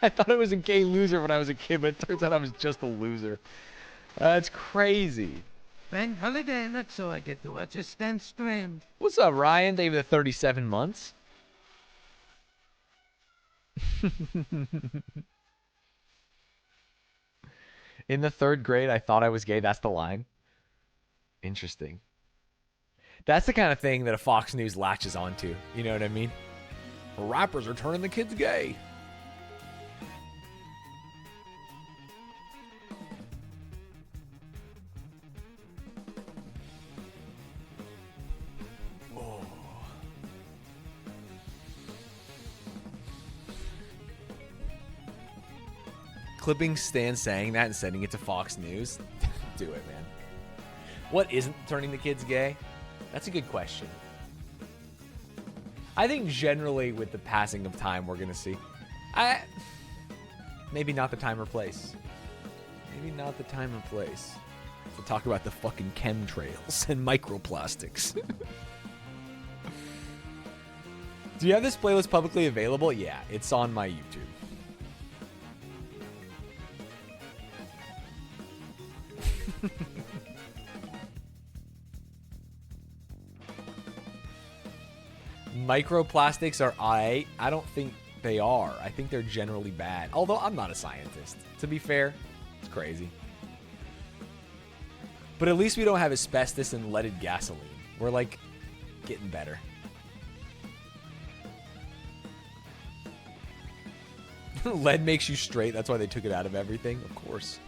I thought I was a gay loser when I was a kid, but it turns out I was just a loser. That's crazy. Bank holiday, not so I get to watch a Stanz stream. What's up, Ryan? Thank you for the 37 months. In the 3rd grade, I thought I was gay. That's the line. Interesting. That's the kind of thing that a Fox News latches onto. You know what I mean? Rappers are turning the kids gay. Oh. Clipping Stan saying that and sending it to Fox News. Do it, man. What isn't turning the kids gay? That's a good question. I think generally with the passing of time, we're going to see. Maybe not the time or place. Maybe not the time or place to talk about the fucking chemtrails and microplastics. Do you have this playlist publicly available? Yeah, it's on my YouTube. Microplastics are I don't think they are. I think they're generally bad. Although I'm not a scientist. To be fair, it's crazy. But at least we don't have asbestos and leaded gasoline. We're like getting better. Lead makes you straight. That's why they took it out of everything. Of course.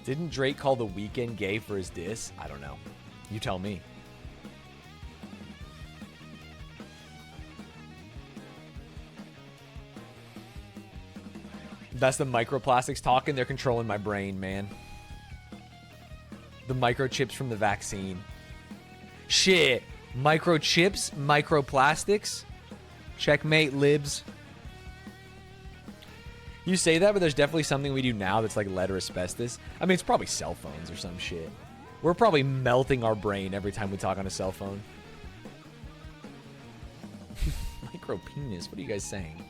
Didn't Drake call The Weeknd gay for his diss? I don't know. You tell me. That's the microplastics talking. They're controlling my brain, man. The microchips from the vaccine. Shit. Microchips? Microplastics? Checkmate, libs. You say that, but there's definitely something we do now that's like lead or asbestos. I mean, it's probably cell phones or some shit. We're probably melting our brain every time we talk on a cell phone. Micro penis. What are you guys saying?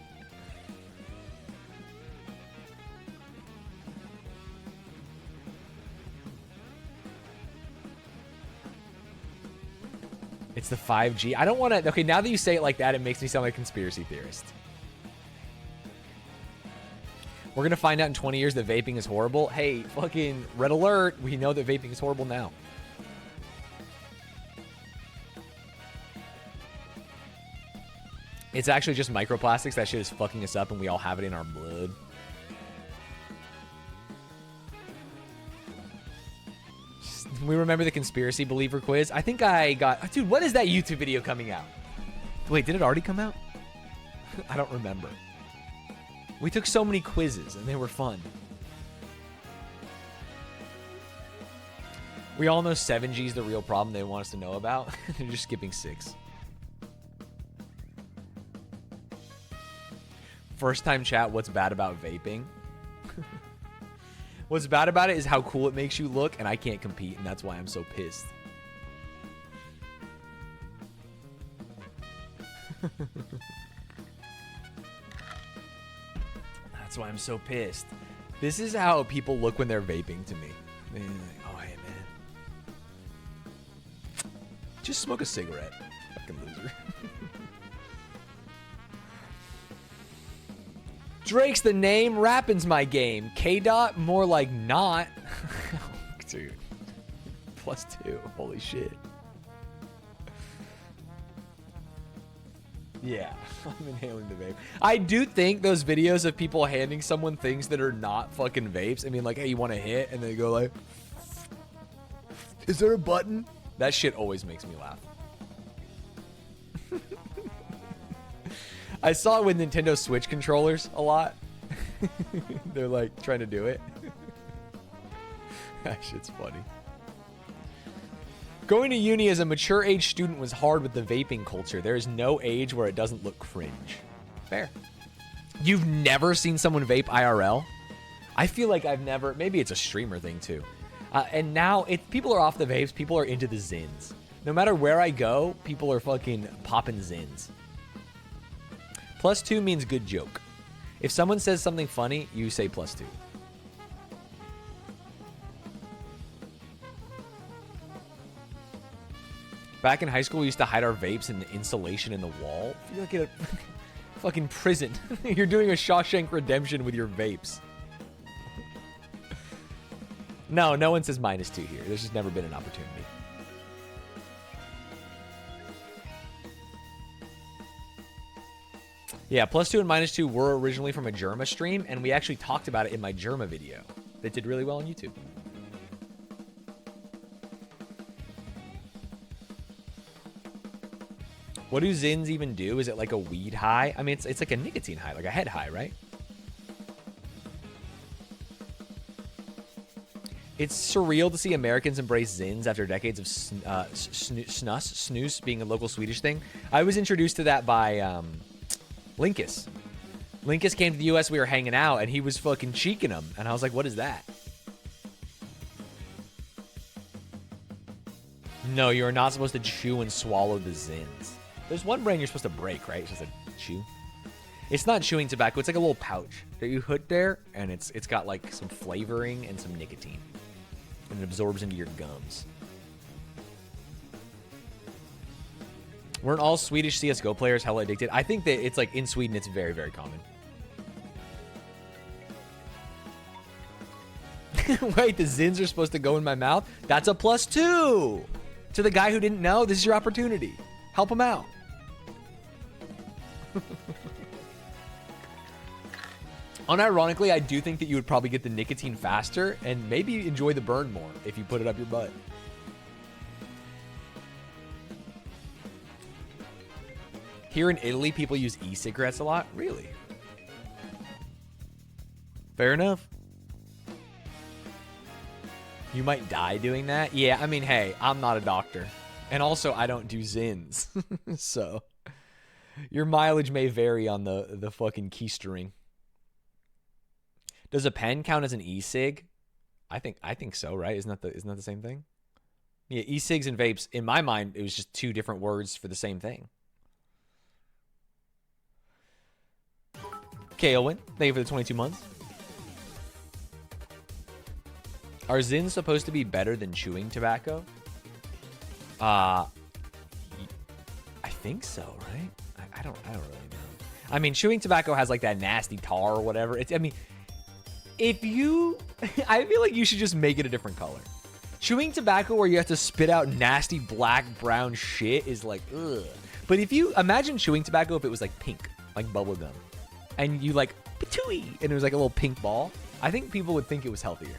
It's the 5G. I don't want to... Okay, now that you say it like that, it makes me sound like a conspiracy theorist. We're going to find out in 20 years that vaping is horrible. Hey, fucking red alert. We know that vaping is horrible now. It's actually just microplastics. That shit is fucking us up and we all have it in our blood. We remember the conspiracy believer quiz. I think I got... Dude, what is that YouTube video coming out? Wait, did it already come out? I don't remember. We took so many quizzes, and they were fun. We all know 7G is the real problem they want us to know about. They're just skipping 6. First time chat, what's bad about vaping? What's bad about it is how cool it makes you look, and I can't compete, and that's why I'm so pissed. That's why I'm so pissed. This is how people look when they're vaping to me. They're like, oh, hey, man. Just smoke a cigarette. Fucking loser. Drake's the name. Rappin's my game. K-Dot, more like not. Dude. +2. Holy shit. Yeah, I'm inhaling the vape. I do think those videos of people handing someone things that are not fucking vapes. I mean, like, hey, you want to hit? And they go like, is there a button? That shit always makes me laugh. I saw it with Nintendo Switch controllers a lot. They're like trying to do it. That shit's funny. Going to uni as a mature age student was hard with the vaping culture. There is no age where it doesn't look cringe. Fair. You've never seen someone vape IRL? I feel like I've never. Maybe it's a streamer thing too. And now people are off the vapes. People are into the Zins. No matter where I go, people are fucking popping Zins. +2 means good joke. If someone says something funny, you say +2. Back in high school, we used to hide our vapes in the insulation in the wall. I feel like in a fucking prison. You're doing a Shawshank Redemption with your vapes. No, no one says -2 here. There's just never been an opportunity. Yeah, +2 and -2 were originally from a Germa stream, and we actually talked about it in my Germa video that did really well on YouTube. What do Zins even do? Is it like a weed high? I mean, it's like a nicotine high, like a head high, right? It's surreal to see Americans embrace Zins after decades of snus being a local Swedish thing. I was introduced to that by Linkus. Linkus came to the US, we were hanging out, and he was fucking cheeking them. And I was like, what is that? No, you're not supposed to chew and swallow the Zins. There's one brand you're supposed to break, right? It's just a chew. It's not chewing tobacco. It's like a little pouch that you put there, and it's got like some flavoring and some nicotine. And it absorbs into your gums. Weren't all Swedish CSGO players hella addicted? I think that it's like in Sweden, it's very, very common. Wait, the Zins are supposed to go in my mouth? That's a +2. To the guy who didn't know, this is your opportunity. Help him out. Unironically, I do think that you would probably get the nicotine faster and maybe enjoy the burn more if you put it up your butt. Here in Italy, people use e-cigarettes a lot. Really? Fair enough. You might die doing that. Yeah, I mean, hey, I'm not a doctor. And also, I don't do Zins. So, your mileage may vary on the fucking keystering. Does a pen count as an e-cig? I think so, right? Isn't that the same thing? Yeah, e-cigs and vapes, in my mind, it was just two different words for the same thing. Kaelwin, thank you for the 22 months. Are Zins supposed to be better than chewing tobacco? I think so, right? I don't really know. I mean, chewing tobacco has like that nasty tar or whatever. I mean, if you, I feel like you should just make it a different color. Chewing tobacco where you have to spit out nasty black, brown shit is like, ugh. But if you imagine chewing tobacco if it was like pink, like bubble gum, and you like patooey, and it was like a little pink ball, I think people would think it was healthier.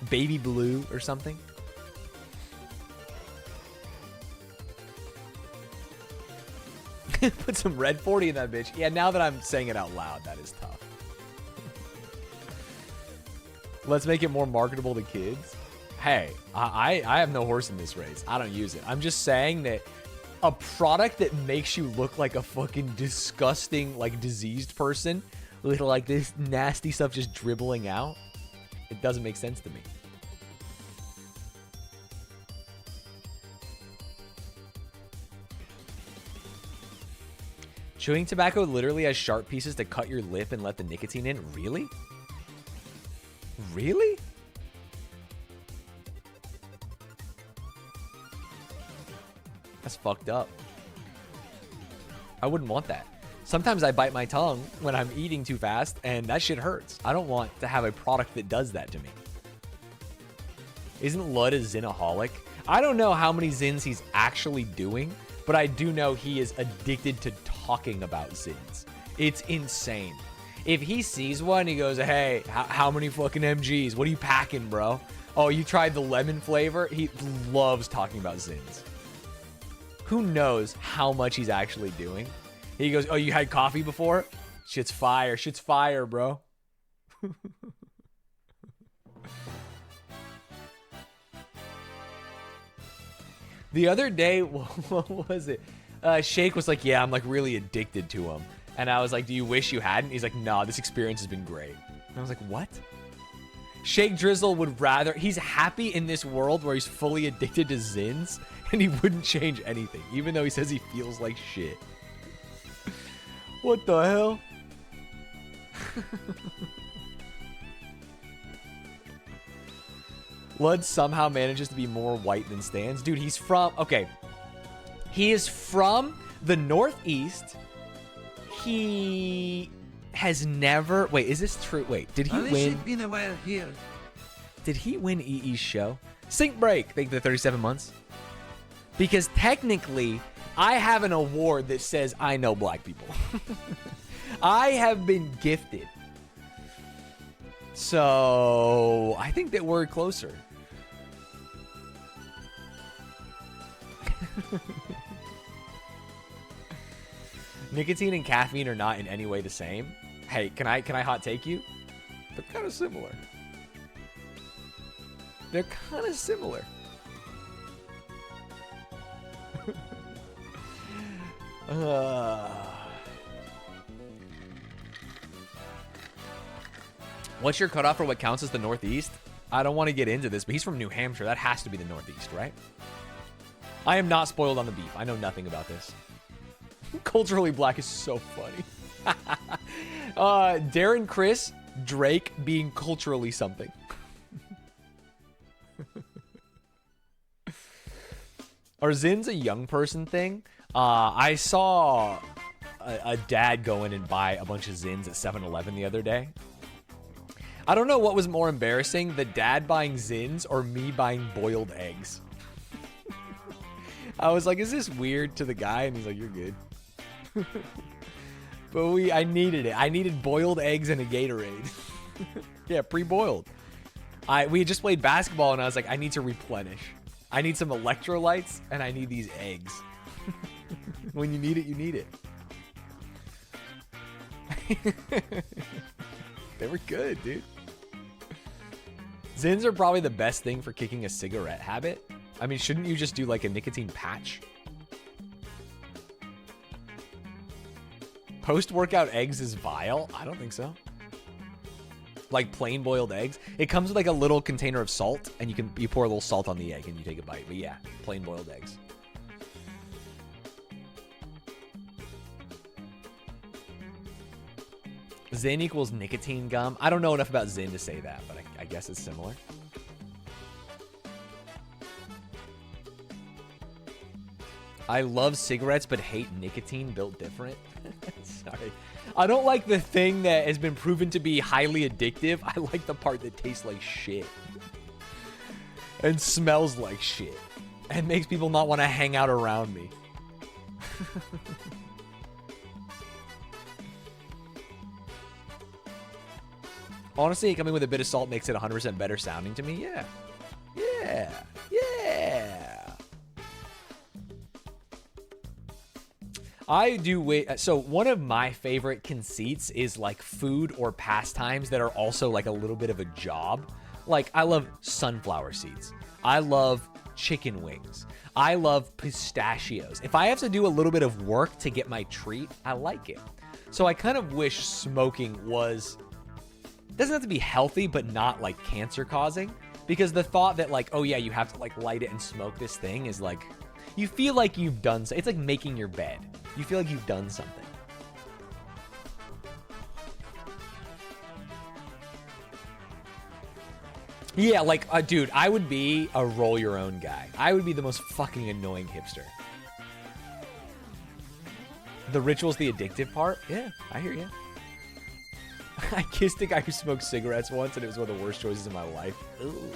Baby blue or something. Put some red 40 in that bitch. Yeah, now that I'm saying it out loud, that is tough. Let's make it more marketable to kids. Hey, I have no horse in this race. I don't use it. I'm just saying that a product that makes you look like a fucking disgusting, like, diseased person with, like, this nasty stuff just dribbling out, it doesn't make sense to me. Chewing tobacco literally has sharp pieces to cut your lip and let the nicotine in? Really? Really? That's fucked up. I wouldn't want that. Sometimes I bite my tongue when I'm eating too fast, and that shit hurts. I don't want to have a product that does that to me. Isn't Lud a Zinaholic? I don't know how many Zins he's actually doing, but I do know he is addicted to talking about Zins. It's insane. If he sees one, he goes, hey, how many fucking MGs? What are you packing, bro? Oh, you tried the lemon flavor? He loves talking about Zins. Who knows how much he's actually doing? He goes, oh, you had coffee before? Shit's fire. Shit's fire, bro. The other day, what was it? Shake was like, yeah, I'm like really addicted to him. And I was like, do you wish you hadn't? He's like, nah, this experience has been great. And I was like, what? Shake Drizzle would rather, he's happy in this world where he's fully addicted to Zins, and he wouldn't change anything, even though he says he feels like shit. What the hell? Lud somehow manages to be more white than Stanz. Dude, he's from, okay. He is from the Northeast. He has never, wait, is this true? Wait, did he win? Been a while here. Did he win EE's show? Sync break, thank you for the 37 months. Because technically, I have an award that says I know black people. I have been gifted. So, I think that we're closer. Nicotine and caffeine are not in any way the same. Hey, can I hot take you? They're kind of similar. They're kind of similar. What's your cutoff for what counts as the Northeast? I don't want to get into this, but he's from New Hampshire. That has to be the Northeast, right? I am not spoiled on the beef. I know nothing about this. Culturally black is so funny. Darren Chris, Drake being culturally something. Are Zins a young person thing? I saw a dad go in and buy a bunch of Zins at 7-Eleven the other day. I don't know what was more embarrassing, the dad buying Zins or me buying boiled eggs. I was like, is this weird to the guy? And he's like, you're good. But I needed it. I needed boiled eggs and a Gatorade. Yeah, pre-boiled. We had just played basketball and I was like, I need to replenish. I need some electrolytes and I need these eggs. When you need it, you need it. They were good, dude. Zins are probably the best thing for kicking a cigarette habit. I mean, shouldn't you just do like a nicotine patch? Post-workout eggs is vile? I don't think so. Like plain boiled eggs. It comes with like a little container of salt, and you pour a little salt on the egg and you take a bite. But yeah, plain boiled eggs. Zin equals nicotine gum. I don't know enough about Zin to say that, but I guess it's similar. I love cigarettes, but hate nicotine built different. Sorry. I don't like the thing that has been proven to be highly addictive. I like the part that tastes like shit. And smells like shit. And makes people not want to hang out around me. Honestly, coming with a bit of salt makes it 100% better sounding to me. Yeah. Yeah. Yeah. I do wait. So one of my favorite conceits is like food or pastimes that are also like a little bit of a job. Like I love sunflower seeds. I love chicken wings. I love pistachios. If I have to do a little bit of work to get my treat, I like it. So I kind of wish smoking doesn't have to be healthy, but not like cancer causing. Because the thought that like, oh yeah, you have to like light it and smoke this thing is like, you feel like you've done so. It's like making your bed. You feel like you've done something. Yeah, like, dude, I would be a roll your own guy. I would be the most fucking annoying hipster. The ritual's the addictive part? Yeah, I hear you. I kissed a guy who smoked cigarettes once, and it was one of the worst choices of my life. Ooh.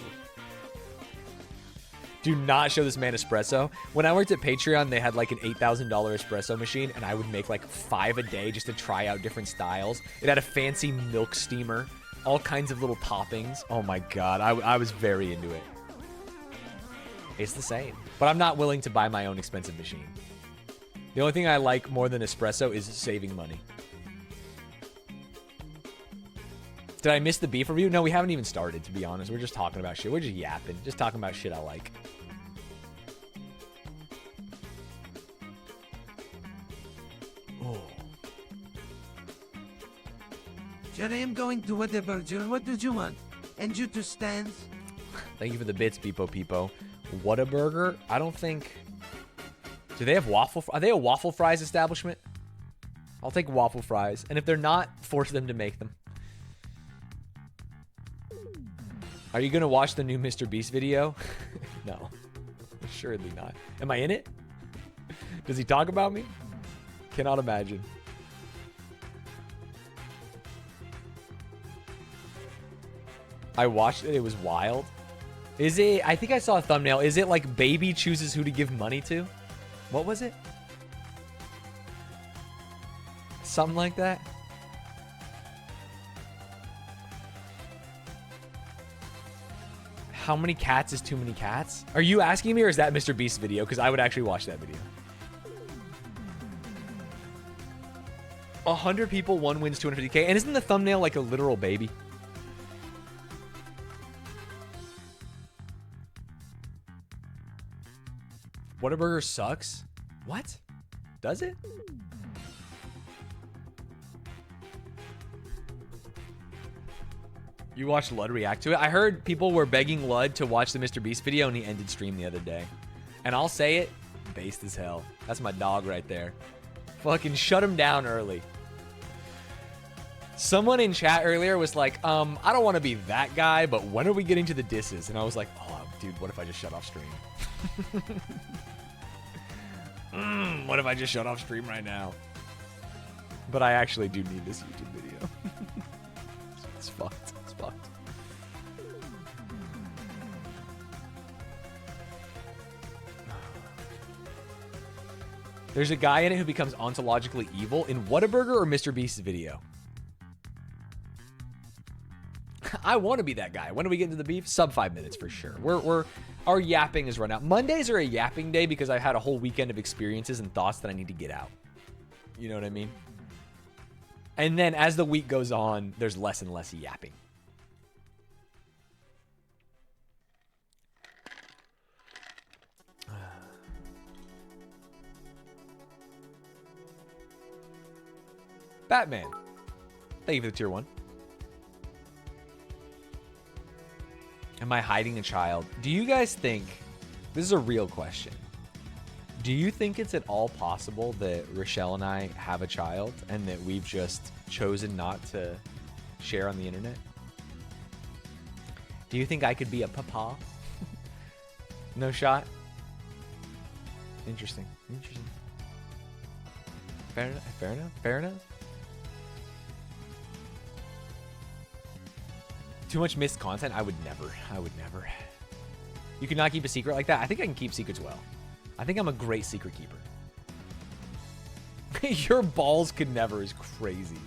Do not show this man espresso. When I worked at Patreon, they had like an $8,000 espresso machine, and I would make like 5 a day just to try out different styles. It had a fancy milk steamer, all kinds of little toppings. Oh my God, I was very into it. It's the same, but I'm not willing to buy my own expensive machine. The only thing I like more than espresso is saving money. Did I miss the beef review? No, we haven't even started, to be honest. We're just talking about shit. We're just yapping. Just talking about shit I like. Oh. Jerry, I'm going to Whataburger. What did you want? And you to Stanz? Thank you for the bits, Beepo Peepo. Whataburger? I don't think... Do they have waffle... Are they a waffle fries establishment? I'll take waffle fries. And if they're not, force them to make them. Are you going to watch the new Mr. Beast video? No. Assuredly not. Am I in it? Does he talk about me? Cannot imagine. I watched it. It was wild. Is it... I think I saw a thumbnail. Is it like baby chooses who to give money to? What was it? Something like that? How many cats is too many cats? Are you asking me, or is that Mr. Beast's video? Because I would actually watch that video. 100 people, one wins 250K. And isn't the thumbnail like a literal baby? Whataburger sucks? What? Does it? You watched Lud react to it? I heard people were begging Lud to watch the Mr. Beast video, and he ended stream the other day. And I'll say it, based as hell. That's my dog right there. Fucking shut him down early. Someone in chat earlier was like, I don't want to be that guy, but when are we getting to the disses? And I was like, oh, dude, what if I just shut off stream? What if I just shut off stream right now? But I actually do need this YouTube video. It's fucked. It's fucked. There's a guy in it who becomes ontologically evil in Whataburger or Mr. Beast's video. I want to be that guy. When do we get into the beef? Sub 5 minutes for sure. Our yapping is run out. Mondays are a yapping day because I've had a whole weekend of experiences and thoughts that I need to get out. You know what I mean? And then as the week goes on, there's less and less yapping. Batman. Thank you for the tier 1. Am I hiding a child? Do you guys think, this is a real question, do you think it's at all possible that Rochelle and I have a child and that we've just chosen not to share on the internet? Do you think I could be a papa? No shot? Interesting. Interesting. Fair enough. Fair enough. Fair enough. Too much missed content? I would never. I would never. You cannot keep a secret like that? I think I can keep secrets well. I think I'm a great secret keeper. Your balls could never is crazy.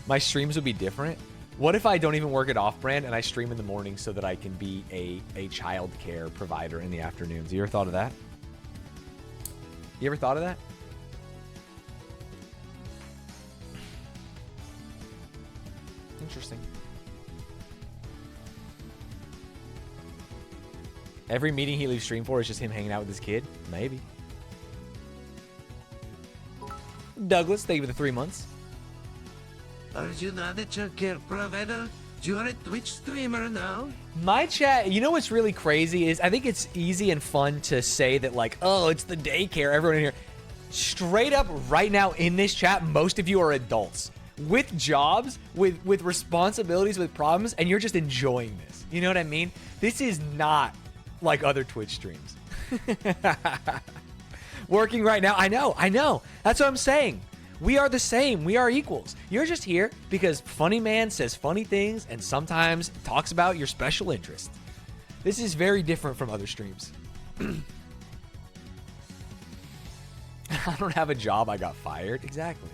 My streams would be different. What if I don't even work at Off-Brand and I stream in the morning so that I can be a child care provider in the afternoons? You ever thought of that? You ever thought of that? Interesting. Every meeting he leaves stream for is just him hanging out with his kid? Maybe. Douglas, thank you for the 3 months. Are you not a child care provider? You're a Twitch streamer now? My chat, you know what's really crazy is I think it's easy and fun to say that like, oh, it's the daycare, everyone in here. Straight up right now in this chat, most of you are adults with jobs, with responsibilities, with problems, and you're just enjoying this. You know what I mean? This is not like other Twitch streams. Working right now, I know. That's what I'm saying. We are the same. We are equals. You're just here because Funny Man says funny things and sometimes talks about your special interest. This is very different from other streams. I don't have a job. I got fired. Exactly.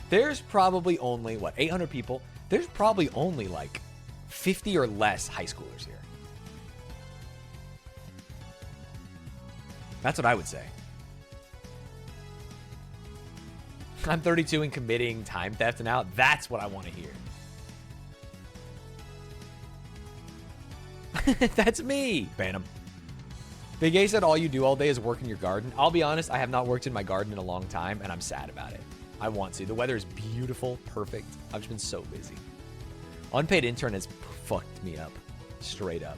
There's probably only, 800 people? There's probably only like 50 or less high schoolers here. That's what I would say. I'm 32 and committing time theft now. That's what I want to hear. That's me. Ban him. Big A said all you do all day is work in your garden. I'll be honest, I have not worked in my garden in a long time, and I'm sad about it. I want to. The weather is beautiful, perfect. I've just been so busy. Unpaid intern has fucked me up. Straight up.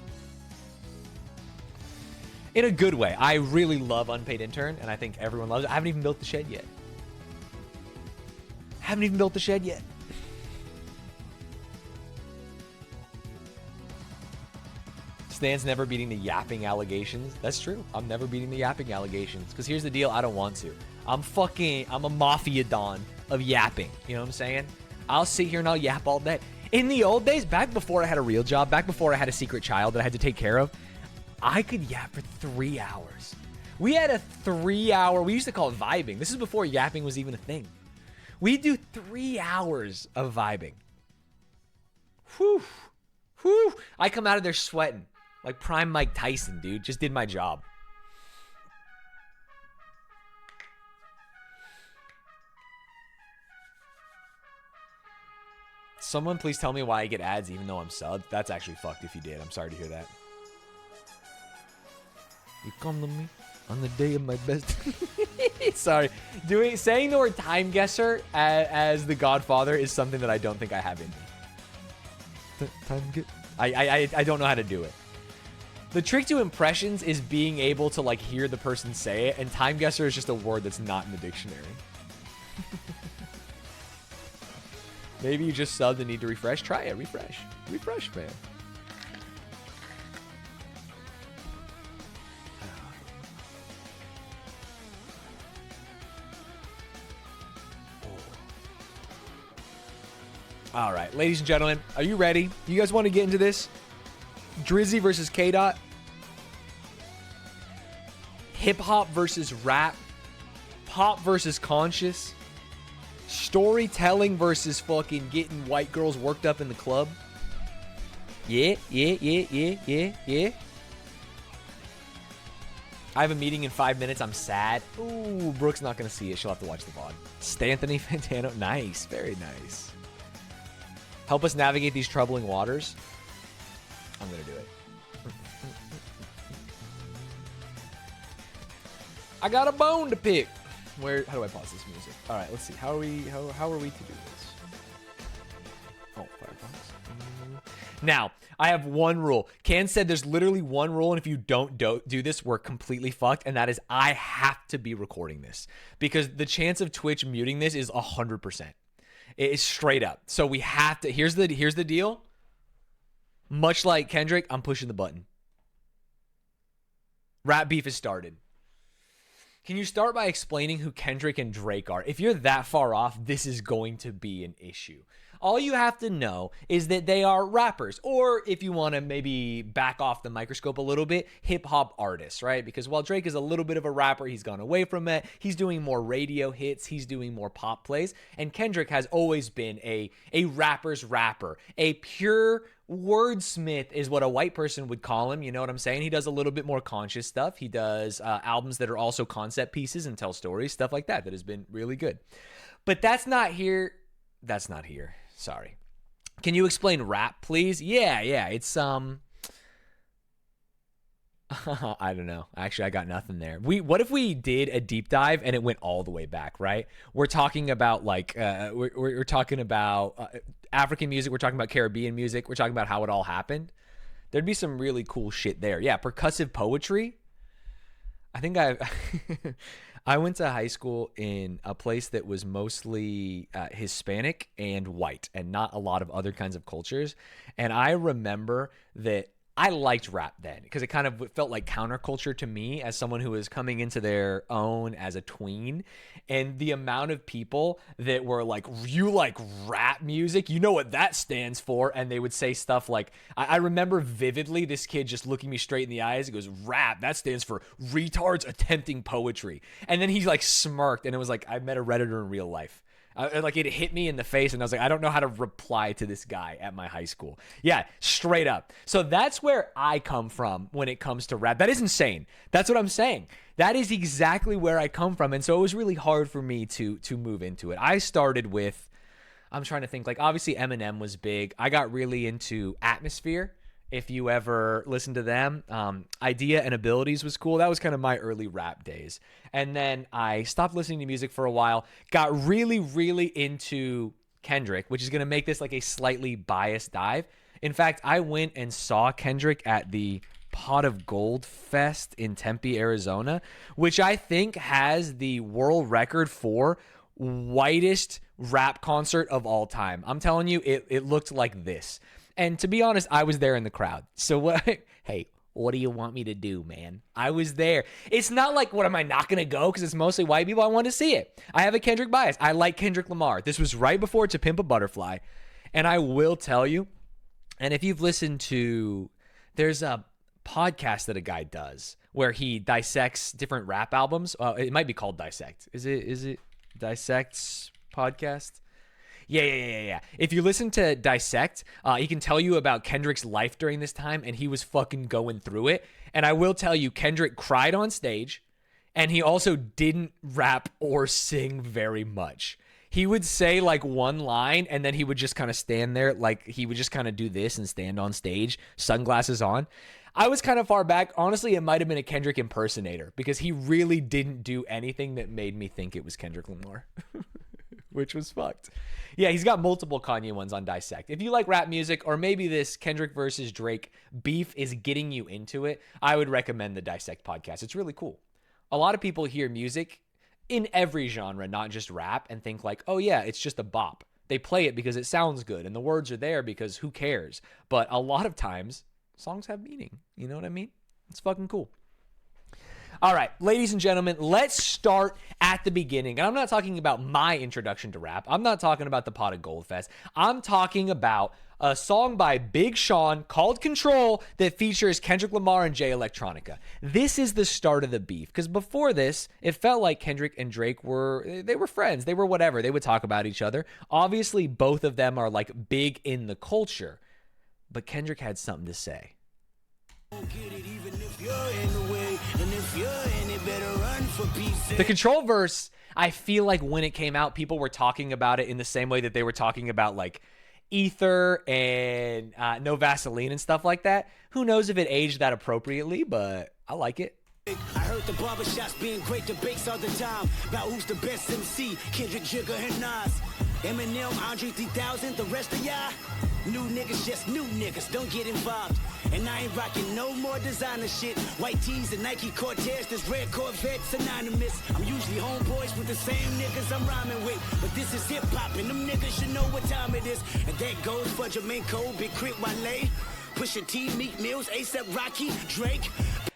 In a good way. I really love unpaid intern, and I think everyone loves it. I haven't even built the shed yet. Stan's never beating the yapping allegations. That's true. I'm never beating the yapping allegations. Because here's the deal. I don't want to. I'm a mafia don of yapping. You know what I'm saying? I'll sit here and I'll yap all day. In the old days, back before I had a real job, back before I had a secret child that I had to take care of, I could yap for 3 hours. We had a 3-hour, we used to call it vibing. This is before yapping was even a thing. We do 3 hours of vibing. Whew. Whew. I come out of there sweating. Like prime Mike Tyson, dude. Just did my job. Someone please tell me why I get ads even though I'm subbed. That's actually fucked if you did. I'm sorry to hear that. You come to me on the day of my best. Sorry. Saying the word time guesser as the Godfather is something that I don't think I have in me. I don't know how to do it. The trick to impressions is being able to like hear the person say it, and time guesser is just a word that's not in the dictionary. Maybe you just subbed and need to refresh. Try it. Refresh. Refresh, man. All right, ladies and gentlemen, are you ready? You guys want to get into this? Drizzy versus K-Dot. Hip-hop versus rap. Pop versus conscious. Storytelling versus fucking getting white girls worked up in the club. Yeah. I have a meeting in 5 minutes. I'm sad. Ooh, Brooke's not going to see it. She'll have to watch the VOD. Stanthony Fantano. Nice. Very nice. Help us navigate these troubling waters. I'm going to do it. I got a bone to pick. How do I pause this music? All right, let's see. How are we to do this? Oh, Firefox. Now, I have one rule. Can said there's literally one rule, and if you don't do this, we're completely fucked, and that is I have to be recording this because the chance of Twitch muting this is 100%. It is straight up. So we have to. Here's the deal. Much like Kendrick, I'm pushing the button. Rap beef has started. Can you start by explaining who Kendrick and Drake are? If you're that far off, this is going to be an issue. All you have to know is that they are rappers, or if you want to maybe back off the microscope a little bit, hip hop artists, right? Because while Drake is a little bit of a rapper, he's gone away from it. He's doing more radio hits. He's doing more pop plays. And Kendrick has always been a rapper's rapper, a pure wordsmith is what a white person would call him. You know what I'm saying? He does a little bit more conscious stuff. He does albums that are also concept pieces and tell stories, stuff like that has been really good. But that's not here. That's not here. Sorry. Can you explain rap, please? Yeah. It's I don't know. Actually, I got nothing there. What if we did a deep dive and it went all the way back, right? We're talking about we're talking about African music. We're talking about Caribbean music. We're talking about how it all happened. There'd be some really cool shit there. Yeah, percussive poetry. I think I went to high school in a place that was mostly Hispanic and white and not a lot of other kinds of cultures. And I remember that I liked rap then because it kind of felt like counterculture to me as someone who was coming into their own as a tween. And the amount of people that were like, you like rap music? You know what that stands for? And they would say stuff like, I remember vividly this kid just looking me straight in the eyes. He goes, rap, that stands for retards attempting poetry. And then he like smirked and it was like, I met a Redditor in real life. Like it hit me in the face and I was like, I don't know how to reply to this guy at my high school. Yeah, straight up. So that's where I come from when it comes to rap. That is insane. That's what I'm saying. That is exactly where I come from. And so it was really hard for me to move into it. I started with, I'm trying to think, like obviously Eminem was big. I got really into Atmosphere. If you ever listen to them, Idea and Abilities was cool. That was kind of my early rap days. And then I stopped listening to music for a while, got really, really into Kendrick, which is going to make this like a slightly biased dive. In fact, I went and saw Kendrick at the Pot of Gold Fest in Tempe, Arizona, which I think has the world record for whitest rap concert of all time. I'm telling you, it looked like this. And to be honest, I was there in the crowd. So what? Hey, what do you want me to do, man? I was there. It's not like, what am I not going to go? Because it's mostly white people. I want to see it. I have a Kendrick bias. I like Kendrick Lamar. This was right before To Pimp a Butterfly. And I will tell you, and if you've listened to, there's a podcast that a guy does where he dissects different rap albums. It might be called Dissect. Is it Dissect's podcast? Yeah. If you listen to Dissect, he can tell you about Kendrick's life during this time, and he was fucking going through it. And I will tell you, Kendrick cried on stage, and he also didn't rap or sing very much. He would say like one line, and then he would just kind of stand there, like he would just kind of do this and stand on stage, sunglasses on. I was kind of far back. Honestly, it might have been a Kendrick impersonator because he really didn't do anything that made me think it was Kendrick Lamar. Which was fucked. Yeah, he's got multiple Kanye ones on Dissect. If you like rap music, or maybe this Kendrick versus Drake beef is getting you into it, I would recommend the Dissect podcast. It's really cool. A lot of people hear music in every genre, not just rap, and think like, oh yeah, it's just a bop. They play it because it sounds good, and the words are there because who cares? But a lot of times, songs have meaning. You know what I mean? It's fucking cool. All right, ladies and gentlemen, let's start at the beginning. And I'm not talking about my introduction to rap. I'm not talking about the Pot of Gold Fest. I'm talking about a song by Big Sean called Control that features Kendrick Lamar and Jay Electronica. This is the start of the beef, because before this, it felt like Kendrick and Drake were friends. They were whatever. They would talk about each other. Obviously, both of them are like big in the culture, but Kendrick had something to say. The Control verse, I feel like when it came out, people were talking about it in the same way that they were talking about like Ether and No Vaseline and stuff like that. Who knows if it aged that appropriately, but I like it. I heard the barbershops being great debates all the time about who's the best MC, Kendrick, Jigga, and Nas. Eminem, Andre 3000, the rest of y'all new niggas, just new niggas, don't get involved. And I ain't rocking no more designer shit. White tees and Nike Cortez, this red Corvette synonymous. I'm usually homeboys with the same niggas I'm rhyming with, but this is hip hop and them niggas should know what time it is. And that goes for Jermaine Cole, Big Crit, Wale, Pusha T, Meek Mills, A$AP Rocky, Drake.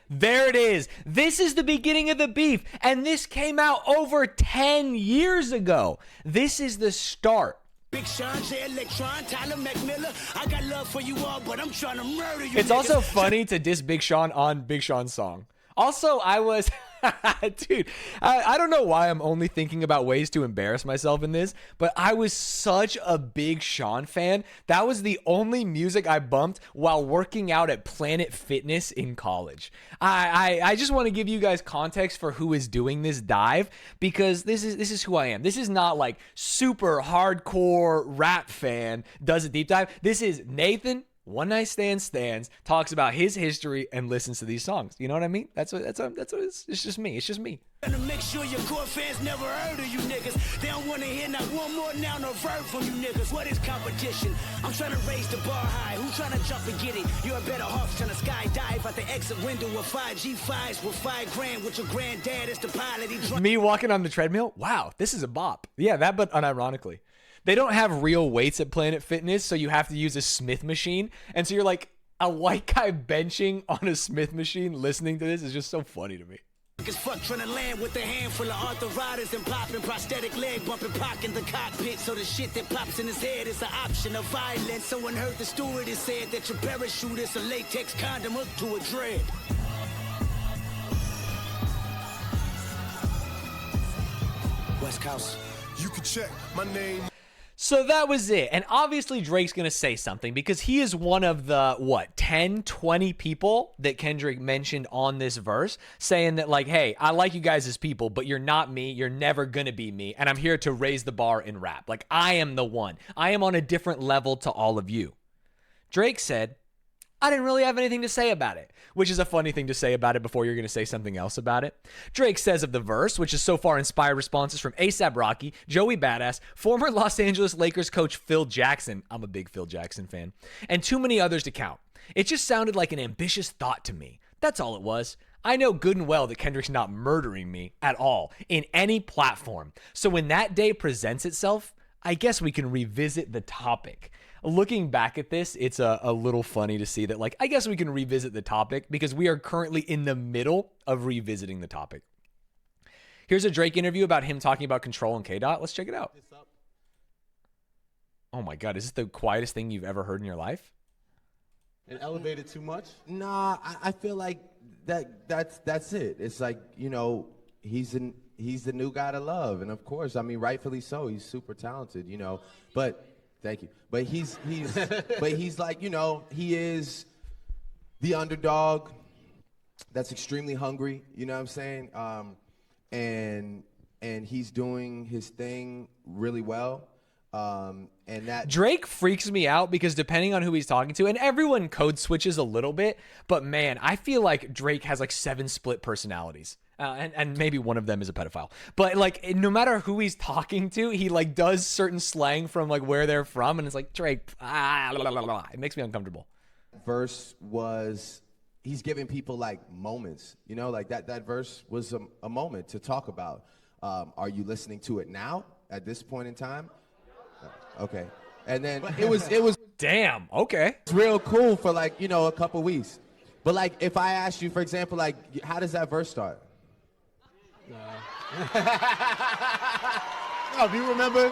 There it is. This is the beginning of the beef, and this came out over 10 years ago. This is the start Big Sean, J Electron, Tyler McMillan. I got love for you all, but I'm trying to murder you. It's niggas. also funny to diss Big Sean on Big Sean's song. Also, I was, dude, I don't know why I'm only thinking about ways to embarrass myself in this, but I was such a Big Sean fan. That was the only music I bumped while working out at Planet Fitness in college. I just want to give you guys context for who is doing this dive, because this is who I am. This is not like super hardcore rap fan does a deep dive. This is Nathan, One Night Stand Stanz, talks about his history and listens to these songs. You know what I mean? That's what it's just me. It's just me. And to make sure your core fans never heard of you niggas. They don't want to hear not one more noun or verb from you niggas. What is competition? I'm trying to raise the bar high. Who trying to jump and get it? You're a better off trying to skydive out the exit window with 5 G5s with $5 grand with your granddad as the pilot. He drunk. Me walking on the treadmill? Wow, this is a bop. Yeah, that, but unironically. They don't have real weights at Planet Fitness, so you have to use a Smith machine. And so you're like a white guy benching on a Smith machine listening to this is just so funny to me. As fuck trying to land with a handful of arthritis and popping prosthetic leg bumping Pac in the cockpit. So the shit that pops in his head is the option of violence. Someone heard the stewardess said that your parachute is a latex condom hooked to a dread. West Coast. You can check my name. So that was it. And obviously Drake's going to say something because he is one of the, 10, 20 people that Kendrick mentioned on this verse saying that like, hey, I like you guys as people, but you're not me. You're never going to be me. And I'm here to raise the bar in rap. Like I am the one. I am on a different level to all of you. Drake said, I didn't really have anything to say about it, which is a funny thing to say about it before you're going to say something else about it. Drake says of the verse, which has so far inspired responses from A$AP Rocky, Joey Badass, former Los Angeles Lakers coach Phil Jackson, I'm a big Phil Jackson fan, and too many others to count. It just sounded like an ambitious thought to me. That's all it was. I know good and well that Kendrick's not murdering me at all in any platform. So when that day presents itself, I guess we can revisit the topic. Looking back at this, it's a little funny to see that, like, I guess we can revisit the topic because we are currently in the middle of revisiting the topic. Here's a Drake interview about him talking about Control and K-Dot. Let's check it out. Oh my God, is this the quietest thing you've ever heard in your life? It elevated too much? Nah, I feel like that's it. It's like, you know, he's the new guy to love, and of course, I mean, rightfully so. He's super talented, you know. But thank you. But he's like, you know, he is the underdog that's extremely hungry. You know what I'm saying? And he's doing his thing really well. And that Drake freaks me out because depending on who he's talking to, and everyone code switches a little bit, but man, I feel like Drake has like 7 split personalities. And maybe one of them is a pedophile. But like, no matter who he's talking to, he like does certain slang from like where they're from. And it's like, Drake, blah, blah, blah, blah. It makes me uncomfortable. verse was, he's giving people like moments, you know, like that verse was a moment to talk about. Are you listening to it now at this point in time? Okay. And then it was Damn. Okay. it's real cool for like, you know, a couple weeks. But like, if I asked you, for example, like, how does that verse start? No, do you remember?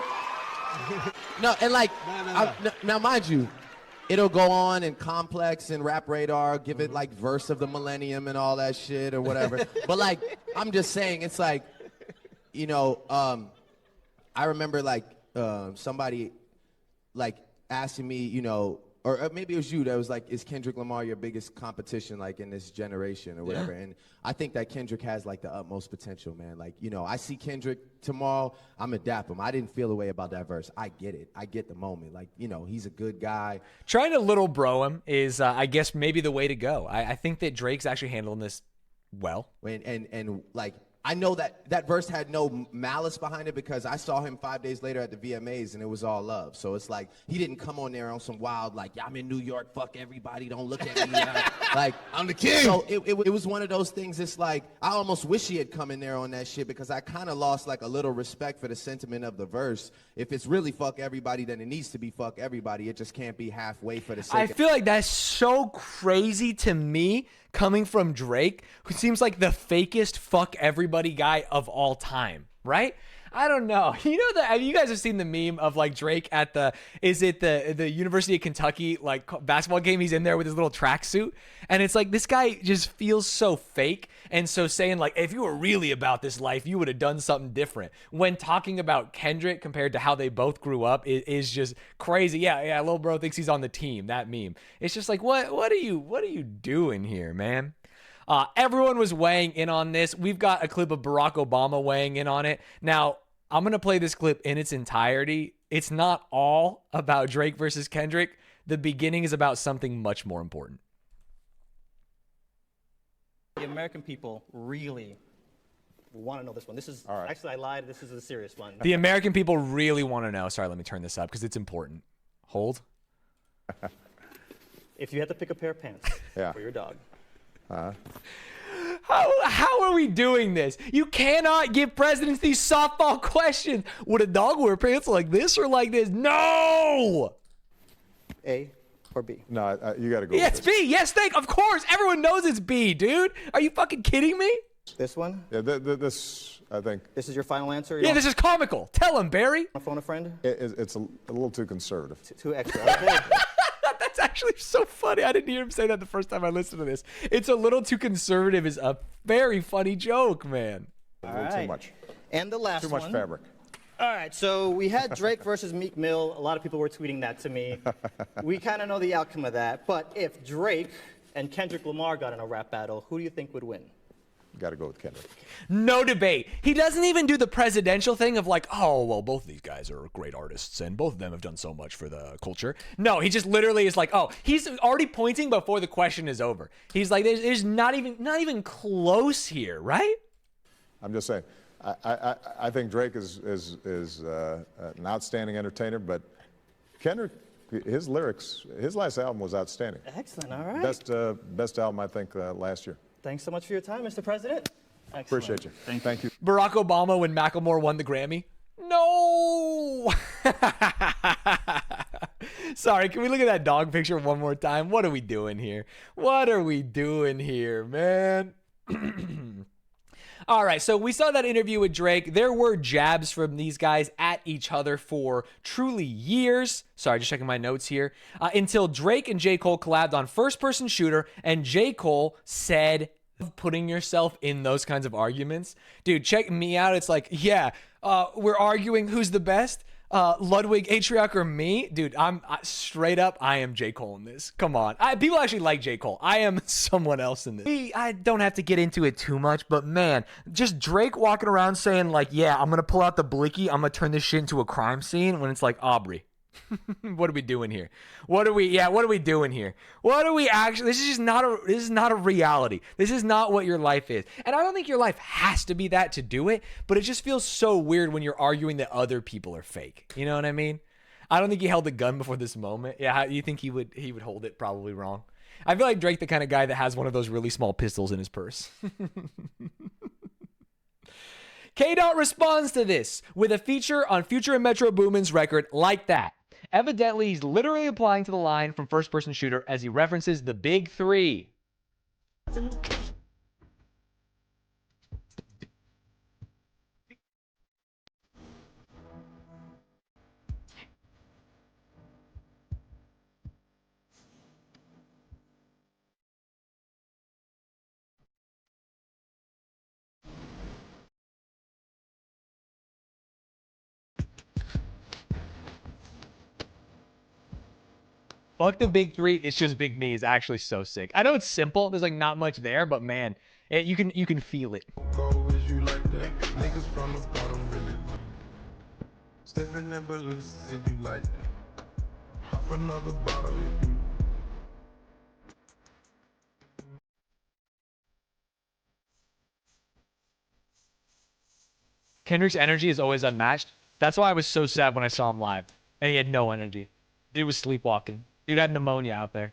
No, and like, No. now mind you, it'll go on and Complex and Rap Radar, give it like verse of the millennium and all that shit or whatever. But like, I'm just saying, it's like, you know, I remember like somebody like asking me, you know, or maybe it was you that was like, is Kendrick Lamar your biggest competition like in this generation or whatever? Yeah. And I think that Kendrick has like the utmost potential, man. Like, you know, I see Kendrick tomorrow, I'm gonna dap him. I didn't feel the way about that verse. I get it. I get the moment. Like, you know, he's a good guy. Trying to little bro him is, I guess, maybe the way to go. I think that Drake's actually handling this well. And like, I know that verse had no malice behind it because I saw him 5 days later at the VMAs and it was all love. So it's like, he didn't come on there on some wild, like, yeah, I'm in New York, fuck everybody, don't look at me. Like, I'm the king. So it was one of those things, it's like, I almost wish he had come in there on that shit because I kind of lost like a little respect for the sentiment of the verse. If it's really fuck everybody, then it needs to be fuck everybody. It just can't be halfway for the sake I of feel like that's so crazy to me coming from Drake, who seems like the fakest fuck everybody guy of all time, right? I don't know. You know that you guys have seen the meme of like Drake at the the University of Kentucky like basketball game? He's in there with his little tracksuit, and it's like this guy just feels so fake, and so saying like if you were really about this life, you would have done something different. When talking about Kendrick compared to how they both grew up is just crazy. Yeah, little bro thinks he's on the team. That meme. It's just like what are you doing here, man? Everyone was weighing in on this. We've got a clip of Barack Obama weighing in on it. Now, I'm going to play this clip in its entirety. It's not all about Drake versus Kendrick. The beginning is about something much more important. The American people really want to know this one. This is, actually I lied, this is a serious one. The American people really want to know. Sorry, let me turn this up because it's important. Hold. If you had to pick a pair of pants for your dog. How are we doing this? You cannot give presidents these softball questions. Would a dog wear pants like this or like this? No! A or B? No, you got to go. Yeah, it's B. Yes, of course. Everyone knows it's B, dude. Are you fucking kidding me? This one? Yeah, this, I think. This is your final answer? Yeah, this is comical. Tell him, Barry. Want to phone a friend? It's a little too conservative. Too extra. Okay. That's actually so funny. I didn't hear him say that the first time I listened to this. It's a little too conservative is a very funny joke, man. A little too much. And the last one. Too much fabric. All right, so we had Drake versus Meek Mill. A lot of people were tweeting that to me. We kind of know the outcome of that. But if Drake and Kendrick Lamar got in a rap battle, who do you think would win? Got to go with Kendrick. No debate. He doesn't even do the presidential thing of like, oh, well, both of these guys are great artists and both of them have done so much for the culture. No, he just literally is like, oh, he's already pointing before the question is over. He's like, there's not even close here, right? I'm just saying. I think Drake is an outstanding entertainer, but Kendrick, his lyrics, his last album was outstanding. Excellent. All right. Best album I think last year. Thanks so much for your time, Mr. President. Excellent. Appreciate you. Thank you. Barack Obama when Macklemore won the Grammy. No. Sorry, can we look at that dog picture one more time? What are we doing here? What are we doing here, man? All right, so we saw that interview with Drake. There were jabs from these guys at each other for truly years. Sorry, just checking my notes here. Until Drake and J. Cole collabed on First Person Shooter, and J. Cole said, putting yourself in those kinds of arguments. Dude, check me out. It's like, yeah, we're arguing who's the best. Ludwig, Atriarch, or me? Dude, I'm straight up, I am J. Cole in this. Come on. People actually like J. Cole. I am someone else in this. I don't have to get into it too much, but man, just Drake walking around saying like, yeah, I'm going to pull out the blicky. I'm going to turn this shit into a crime scene when it's like, Aubrey. What are we doing here? What are we doing here? What are we actually, this is not a reality. This is not what your life is. And I don't think your life has to be that to do it, but it just feels so weird when you're arguing that other people are fake. You know what I mean? I don't think he held a gun before this moment. Yeah, you think he would hold it probably wrong. I feel like Drake the kind of guy that has one of those really small pistols in his purse. K-Dot responds to this with a feature on Future and Metro Boomin's record, Like That. Evidently, he's literally applying to the line from First Person Shooter as he references the Big Three. Fuck the Big Three. It's just Big Me is actually so sick. I know it's simple. There's like not much there, but man, you can feel it. Kendrick's energy is always unmatched. That's why I was so sad when I saw him live, and he had no energy. Dude was sleepwalking. Dude had pneumonia out there.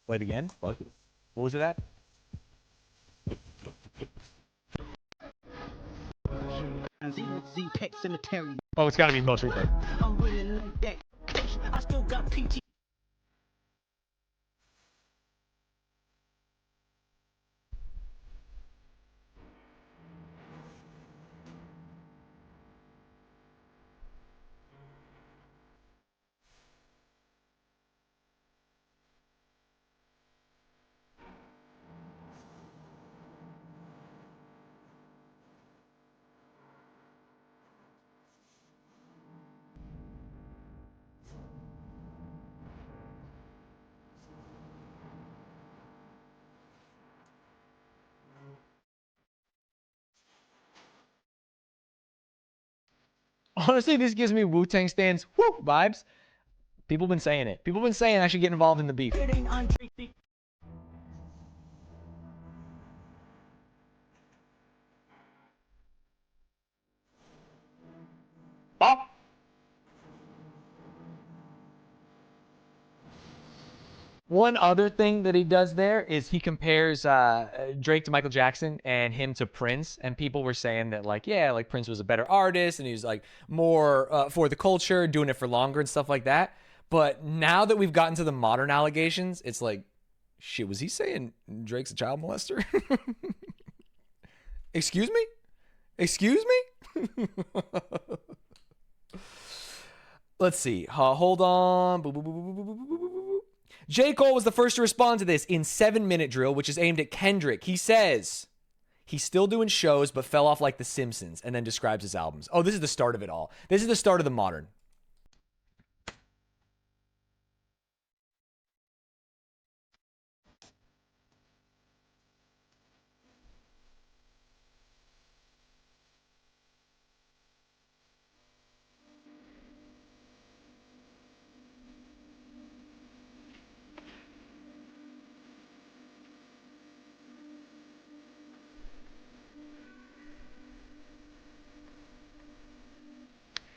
Wait again? What was it at? Oh, it's gotta be most recent. Honestly, this gives me Wu-Tang Stan's whoop vibes. People been saying it. People been saying I should get involved in the beef. Bop. One other thing that he does there is he compares Drake to Michael Jackson and him to Prince. And people were saying that, like, yeah, like Prince was a better artist and he was like more for the culture, doing it for longer and stuff like that. But now that we've gotten to the modern allegations, it's like, shit, was he saying Drake's a child molester? Excuse me? Excuse me? Let's see. Hold on. J. Cole was the first to respond to this in 7-Minute Drill, which is aimed at Kendrick. He says he's still doing shows, but fell off like The Simpsons, and then describes his albums. Oh, this is the start of it all. This is the start of the modern.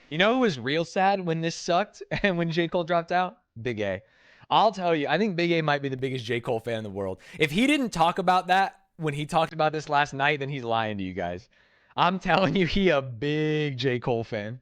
You know who was real sad when this sucked and when J. Cole dropped out? Big A. I'll tell you, I think Big A might be the biggest J. Cole fan in the world. If he didn't talk about that when he talked about this last night, then he's lying to you guys. I'm telling you, he a big J. Cole fan.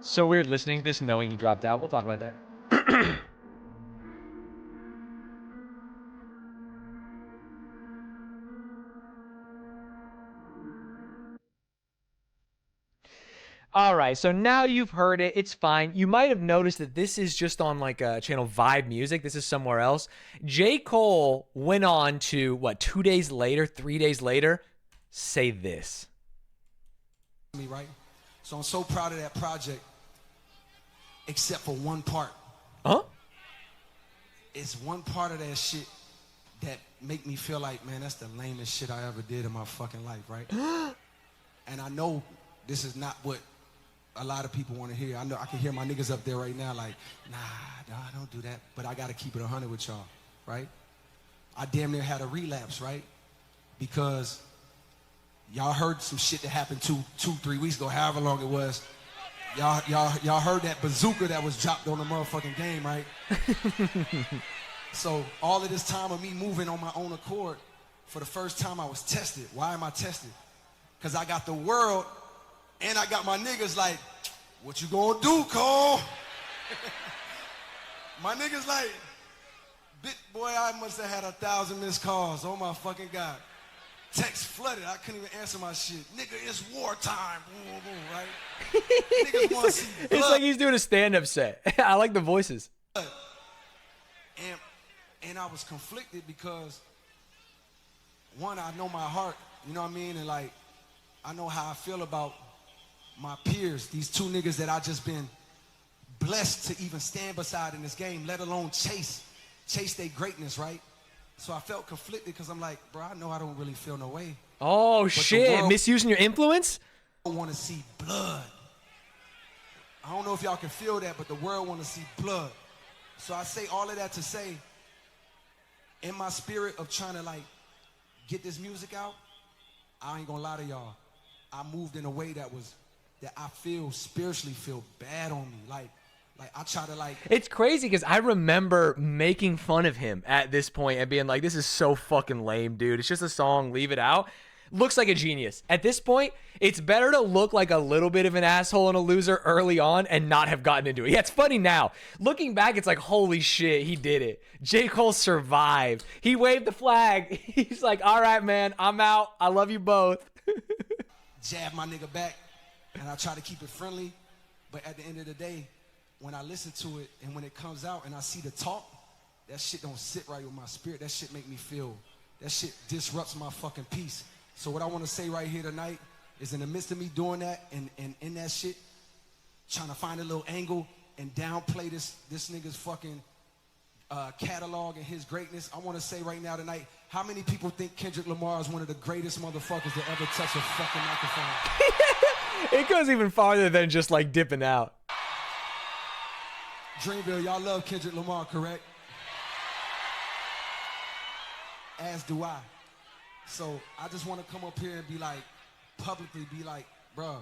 So weird listening to this and knowing he dropped out. We'll talk about that. All right, so now you've heard it. It's fine. You might have noticed that this is just on like a channel Vibe Music. This is somewhere else. J. Cole went on to, what, 2 days later, 3 days later, say this. Me, right? So I'm so proud of that project, except for one part. Huh? It's one part of that shit that make me feel like, man, that's the lamest shit I ever did in my fucking life, right? And I know this is not what a lot of people want to hear. I know I can hear my niggas up there right now like, nah, don't do that. But I got to keep it 100 with y'all, right? I damn near had a relapse, right? Because y'all heard some shit that happened 3 weeks ago, however long it was. Y'all heard that bazooka that was dropped on the motherfucking game, right? So all of this time of me moving on my own accord, for the first time I was tested. Why am I tested? Because I got the world and I got my niggas like, what you gonna do, Cole? My niggas like, boy, I must have had 1,000 missed calls. Oh my fucking God. Text flooded. I couldn't even answer my shit. Nigga, it's wartime. Boom, boom, right? Niggas want to see blood. It's like he's doing a stand-up set. I like the voices. And I was conflicted because, one, I know my heart, you know what I mean? And like, I know how I feel about my peers, these two niggas that I just been blessed to even stand beside in this game, let alone chase their greatness, right? So I felt conflicted because I'm like, bro, I know I don't really feel no way. Oh, but shit. Misusing your influence? I want to see blood. I don't know if y'all can feel that, but the world want to see blood. So I say all of that to say, in my spirit of trying to like get this music out, I ain't gonna lie to y'all. I moved in a way that I feel spiritually feel bad on me. Like I try to like. It's crazy because I remember making fun of him at this point and being like, this is so fucking lame, dude. It's just a song, leave it out. Looks like a genius. At this point, it's better to look like a little bit of an asshole and a loser early on and not have gotten into it. Yeah, it's funny now. Looking back, it's like, holy shit, he did it. J. Cole survived. He waved the flag. He's like, all right, man, I'm out. I love you both. Jab my nigga back, and I try to keep it friendly. But at the end of the day, when I listen to it and when it comes out and I see the talk, that shit don't sit right with my spirit. That shit make me feel, that shit disrupts my fucking peace. So what I want to say right here tonight is in the midst of me doing that and in that shit, trying to find a little angle and downplay this nigga's fucking catalog and his greatness, I want to say right now tonight, how many people think Kendrick Lamar is one of the greatest motherfuckers to ever touch a fucking microphone? It goes even farther than just like dipping out. Dreamville, y'all love Kendrick Lamar, correct? As do I. So I just want to come up here and be like, publicly be like, bruh,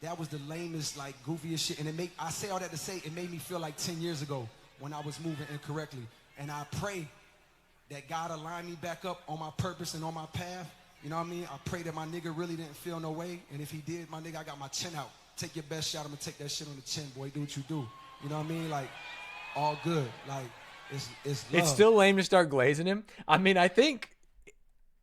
that was the lamest, like, goofiest shit. And I say all that to say, it made me feel like 10 years ago when I was moving incorrectly. And I pray that God align me back up on my purpose and on my path. You know what I mean? I pray that my nigga really didn't feel no way. And if he did, my nigga, I got my chin out. Take your best shot. I'm gonna take that shit on the chin, boy. Do what you do. You know what I mean? Like, all good. Like, it's love. It's still lame to start glazing him. I mean, I think,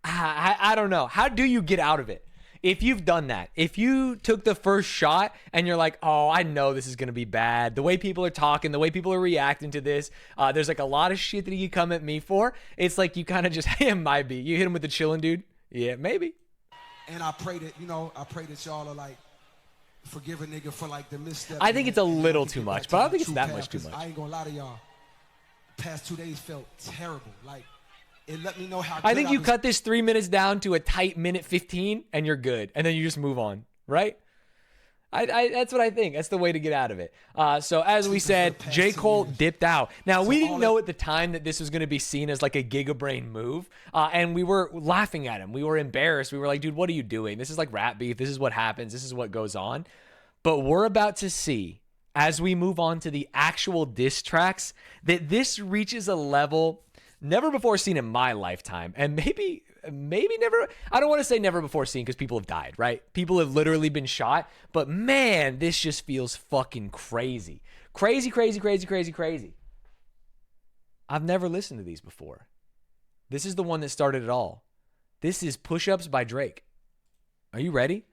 I don't know. How do you get out of it? If you've done that, if you took the first shot and you're like, oh, I know this is going to be bad. The way people are talking, the way people are reacting to this, there's like a lot of shit that you come at me for. It's like you kind of just, it might be. You hit him with the chillin' dude. Yeah, maybe. And I pray that, I pray that y'all are like, forgive a nigga for like the misstep. I think it's a little too much, but I don't think it's that much too much. I ain't going to lie to y'all. The past 2 days felt terrible. Like, it let me know how I think you cut this 3 minutes down to a tight minute 15 and you're good. And then you just move on, right? That's what I think. That's the way to get out of it. So as we said, J. Cole dipped out. Now, we didn't know at the time that this was going to be seen as like a gigabrain move. And we were laughing at him. We were embarrassed. We were like, dude, what are you doing? This is like rap beef. This is what happens. This is what goes on. But we're about to see, as we move on to the actual diss tracks, that this reaches a level never before seen in my lifetime, and maybe maybe never. I don't want to say never before seen because people have died, right? People have literally been shot. But man, this just feels fucking crazy. Crazy, crazy, crazy, crazy, crazy. I've never listened to these before. This is the one that started it all. This is Push Ups by Drake. Are you ready?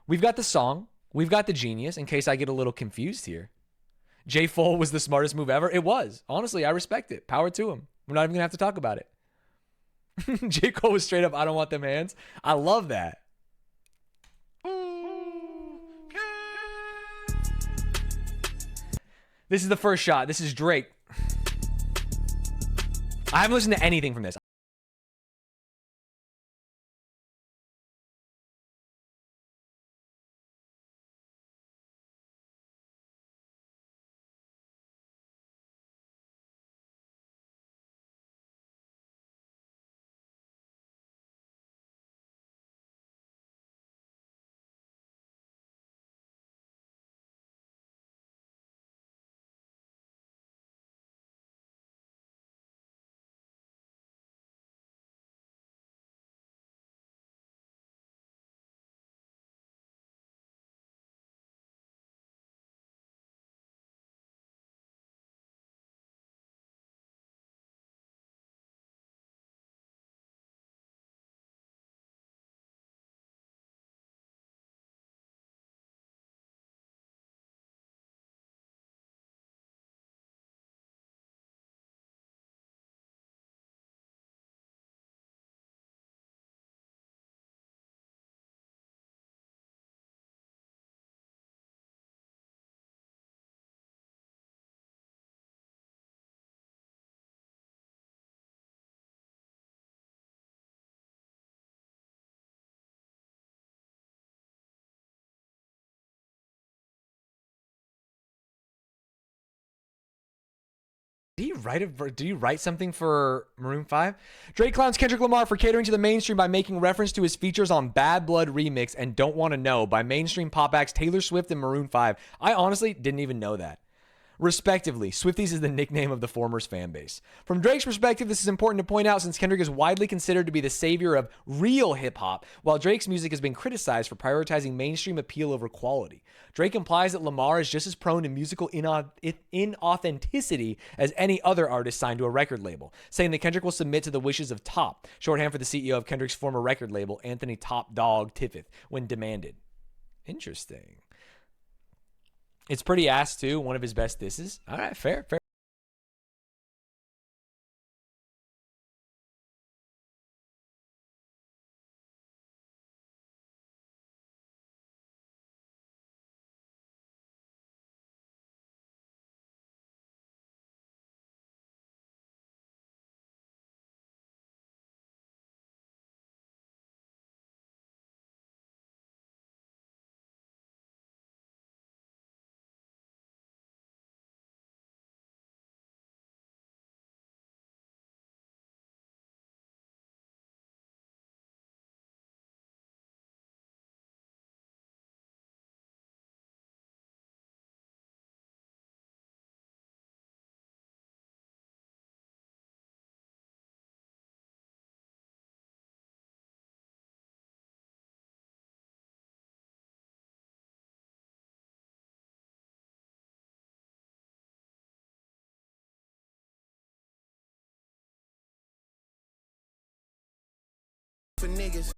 We've got the song. We've got the genius, in case I get a little confused here. J. Fole was the smartest move ever. It was. Honestly, I respect it. Power to him. We're not even going to have to talk about it. J. Cole was straight up, I don't want them hands. I love that. This is the first shot. This is Drake. I haven't listened to anything from this. Did you write something for Maroon 5? Drake clowns Kendrick Lamar for catering to the mainstream by making reference to his features on Bad Blood Remix and Don't Wanna Know by mainstream pop acts Taylor Swift and Maroon 5. I honestly didn't even know that. Respectively, Swifties is the nickname of the former's fan base. From Drake's perspective, this is important to point out since Kendrick is widely considered to be the savior of real hip-hop, while Drake's music has been criticized for prioritizing mainstream appeal over quality. Drake implies that Lamar is just as prone to musical inauthenticity as any other artist signed to a record label, saying that Kendrick will submit to the wishes of Top, shorthand for the CEO of Kendrick's former record label, Anthony Top Dog Tiffith, when demanded. Interesting. It's pretty ass too. One of his best disses. All right, fair, fair. For niggas.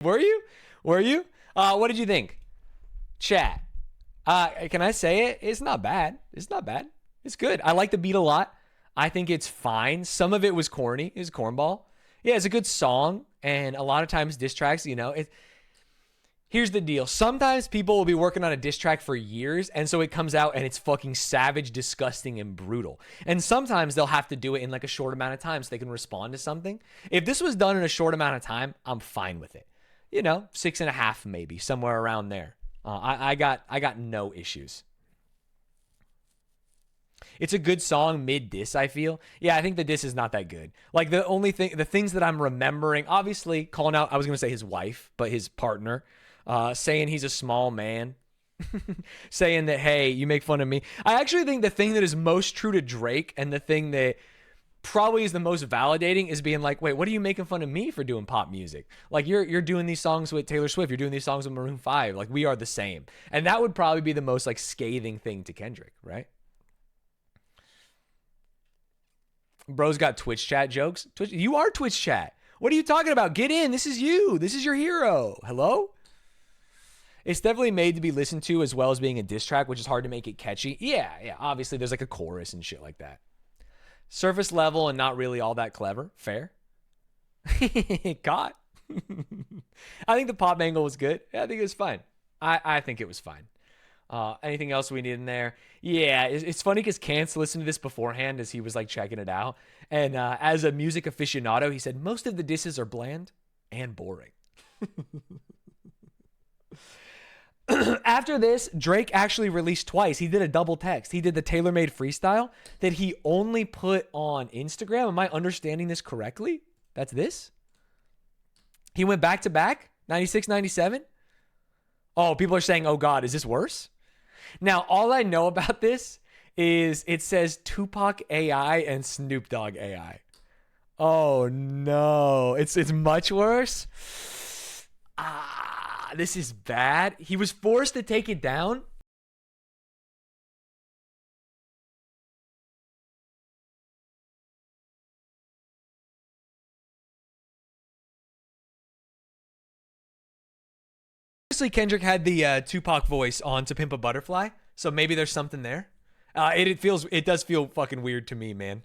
Were you? Were you? What did you think? Chat. Can I say it? It's not bad. It's not bad. It's good. I like the beat a lot. I think it's fine. Some of it was corny. It was cornball. Yeah, it's a good song. And a lot of times diss tracks, you know, here's the deal. Sometimes people will be working on a diss track for years, and so it comes out and it's fucking savage, disgusting, and brutal. And sometimes they'll have to do it in like a short amount of time so they can respond to something. If this was done in a short amount of time, I'm fine with it. You know, 6.5 maybe, somewhere around there. I got no issues. It's a good song mid-diss, I feel. Yeah, I think the diss is not that good. Like, the things that I'm remembering, obviously calling out, I was going to say his wife, but his partner, saying he's a small man, saying that, hey, you make fun of me. I actually think the thing that is most true to Drake and the thing that probably is the most validating is being like, wait, what are you making fun of me for doing pop music? Like, you're doing these songs with Taylor Swift. You're doing these songs with Maroon 5. Like, we are the same. And that would probably be the most, like, scathing thing to Kendrick, right? Bro's got Twitch chat jokes. You are Twitch chat. What are you talking about? Get in. This is you. This is your hero. Hello? It's definitely made to be listened to as well as being a diss track, which is hard to make it catchy. Yeah. Obviously, there's like a chorus and shit like that. Surface level and not really all that clever. Fair. Caught. I think the pop angle was good. Yeah, I think it was fine. I think it was fine. Anything else we need in there? Yeah, it's funny because Kance listened to this beforehand as he was like checking it out. And as a music aficionado, he said, most of the disses are bland and boring. After this, Drake actually released twice. He did a double text. He did the tailor-made freestyle that he only put on Instagram. Am I understanding this correctly? That's this? He went back to back? 96, 97? Oh, people are saying, oh God, is this worse? Now, all I know about this is it says Tupac AI and Snoop Dogg AI. Oh no, it's much worse. This is bad. He was forced to take it down. Obviously, Kendrick had the Tupac voice on To Pimp a Butterfly, so maybe there's something there. It does feel fucking weird to me, man.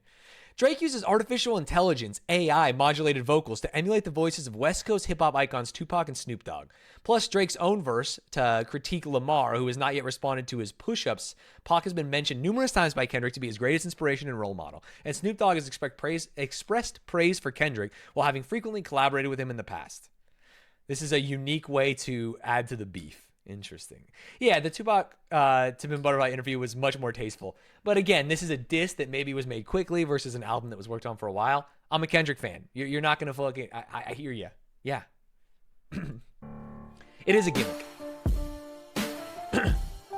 Drake uses artificial intelligence, AI, modulated vocals to emulate the voices of West Coast hip-hop icons Tupac and Snoop Dogg. Plus, Drake's own verse to critique Lamar, who has not yet responded to his push-ups. Pac has been mentioned numerous times by Kendrick to be his greatest inspiration and role model. And Snoop Dogg has expressed praise for Kendrick while having frequently collaborated with him in the past. This is a unique way to add to the beef. Interesting. Yeah, the Tupac Tim and Butterfly interview was much more tasteful. But again, this is a diss that maybe was made quickly versus an album that was worked on for a while. I'm a Kendrick fan. You're not going to fucking... I hear you. Yeah. It is a gimmick.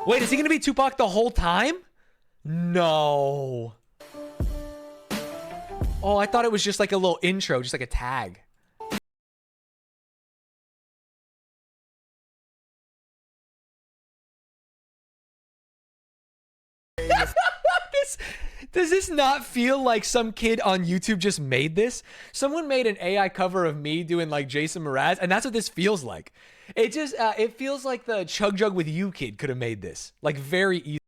Wait, is he going to be Tupac the whole time? No. Oh, I thought it was just like a little intro, just like a tag. Does this not feel like some kid on YouTube just made this? Someone made an AI cover of me doing like Jason Mraz, and that's what this feels like. It just, it feels like the Chug Jug with You kid could have made this. Like very easy.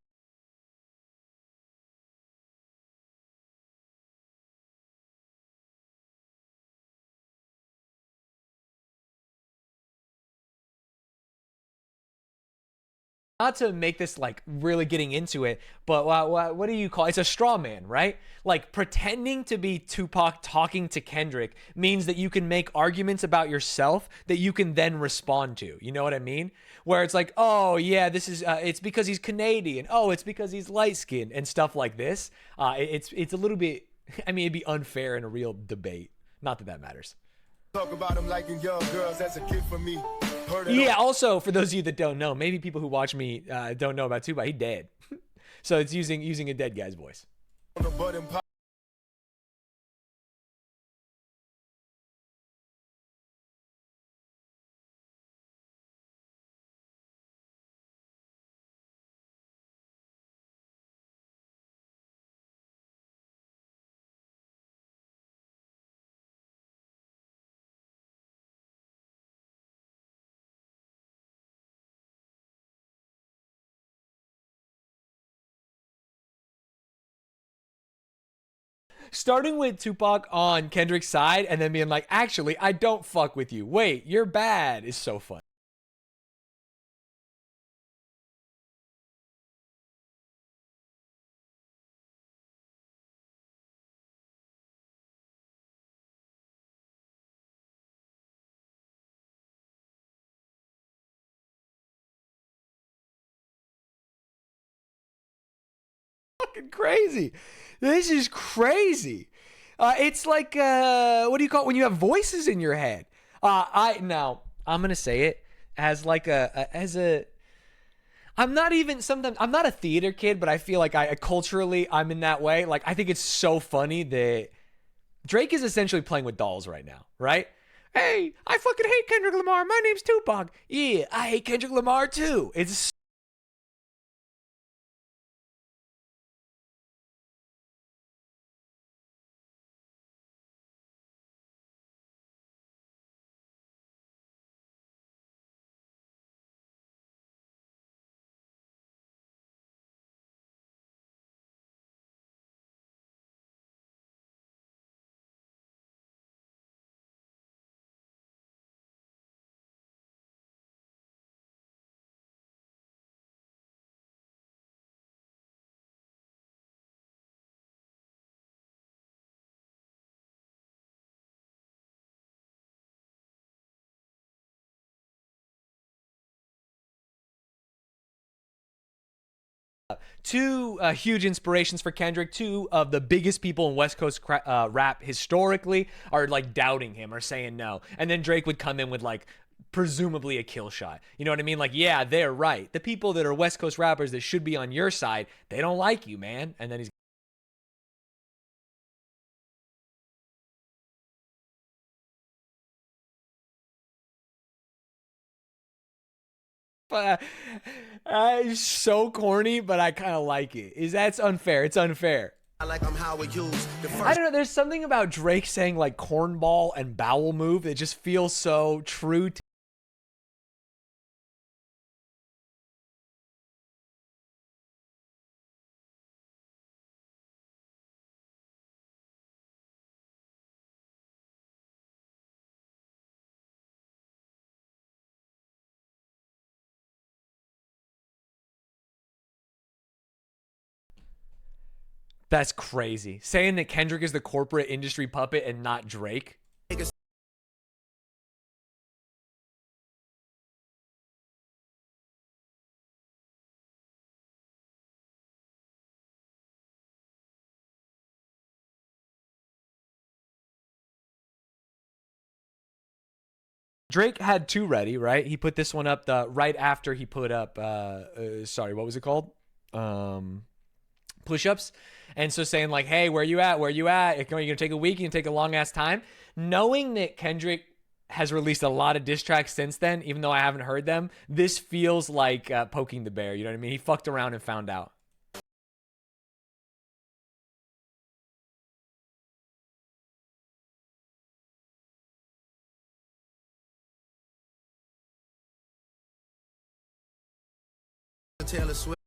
Not to make this like really getting into it, but what do you call it? It's a straw man, right? Like pretending to be Tupac talking to Kendrick means that you can make arguments about yourself that you can then respond to. You know what I mean? Where it's like, oh yeah, this is it's because he's Canadian. Oh, it's because he's light skinned and stuff like this. It's a little bit. I mean, it'd be unfair in a real debate. Not that that matters. Talk about him liking young girls. That's a kid for me. Yeah, also, for those of you that don't know, maybe people who watch me don't know about Tupac, he dead. So it's using a dead guy's voice. starting with Tupac on Kendrick's side and then being like, actually, I don't fuck with you. Wait, you're bad is so fun. Fucking crazy. This is crazy. It's like what do you call it when you have voices in your head? I'm gonna say it as like I'm not a theater kid, but I feel like culturally I'm in that way. Like I think it's so funny that Drake is essentially playing with dolls right now, right? Hey, I fucking hate Kendrick Lamar. My name's Tupac. Yeah, I hate Kendrick Lamar too. It's two huge inspirations for Kendrick. Two of the biggest people in West Coast rap historically are like doubting him or saying no. And then Drake would come in with like presumably a kill shot. You know what I mean? Like, yeah, they're right. The people that are West Coast rappers that should be on your side, they don't like you, man. And then he's it's so corny, but I kind of like it. That's unfair. It's unfair. Like I'm Howard Hughes. I don't know. There's something about Drake saying like cornball and bowel move that just feels so true to That's crazy. Saying that Kendrick is the corporate industry puppet and not Drake. Drake had two ready, right? He put this one up right after he put up sorry, what was it called? Push-ups. And so saying like, hey, where you at? Where you at? Are you going to take a week? You can take a long ass time. Knowing that Kendrick has released a lot of diss tracks since then, even though I haven't heard them, this feels like poking the bear. You know what I mean? He fucked around and found out. Taylor Swift.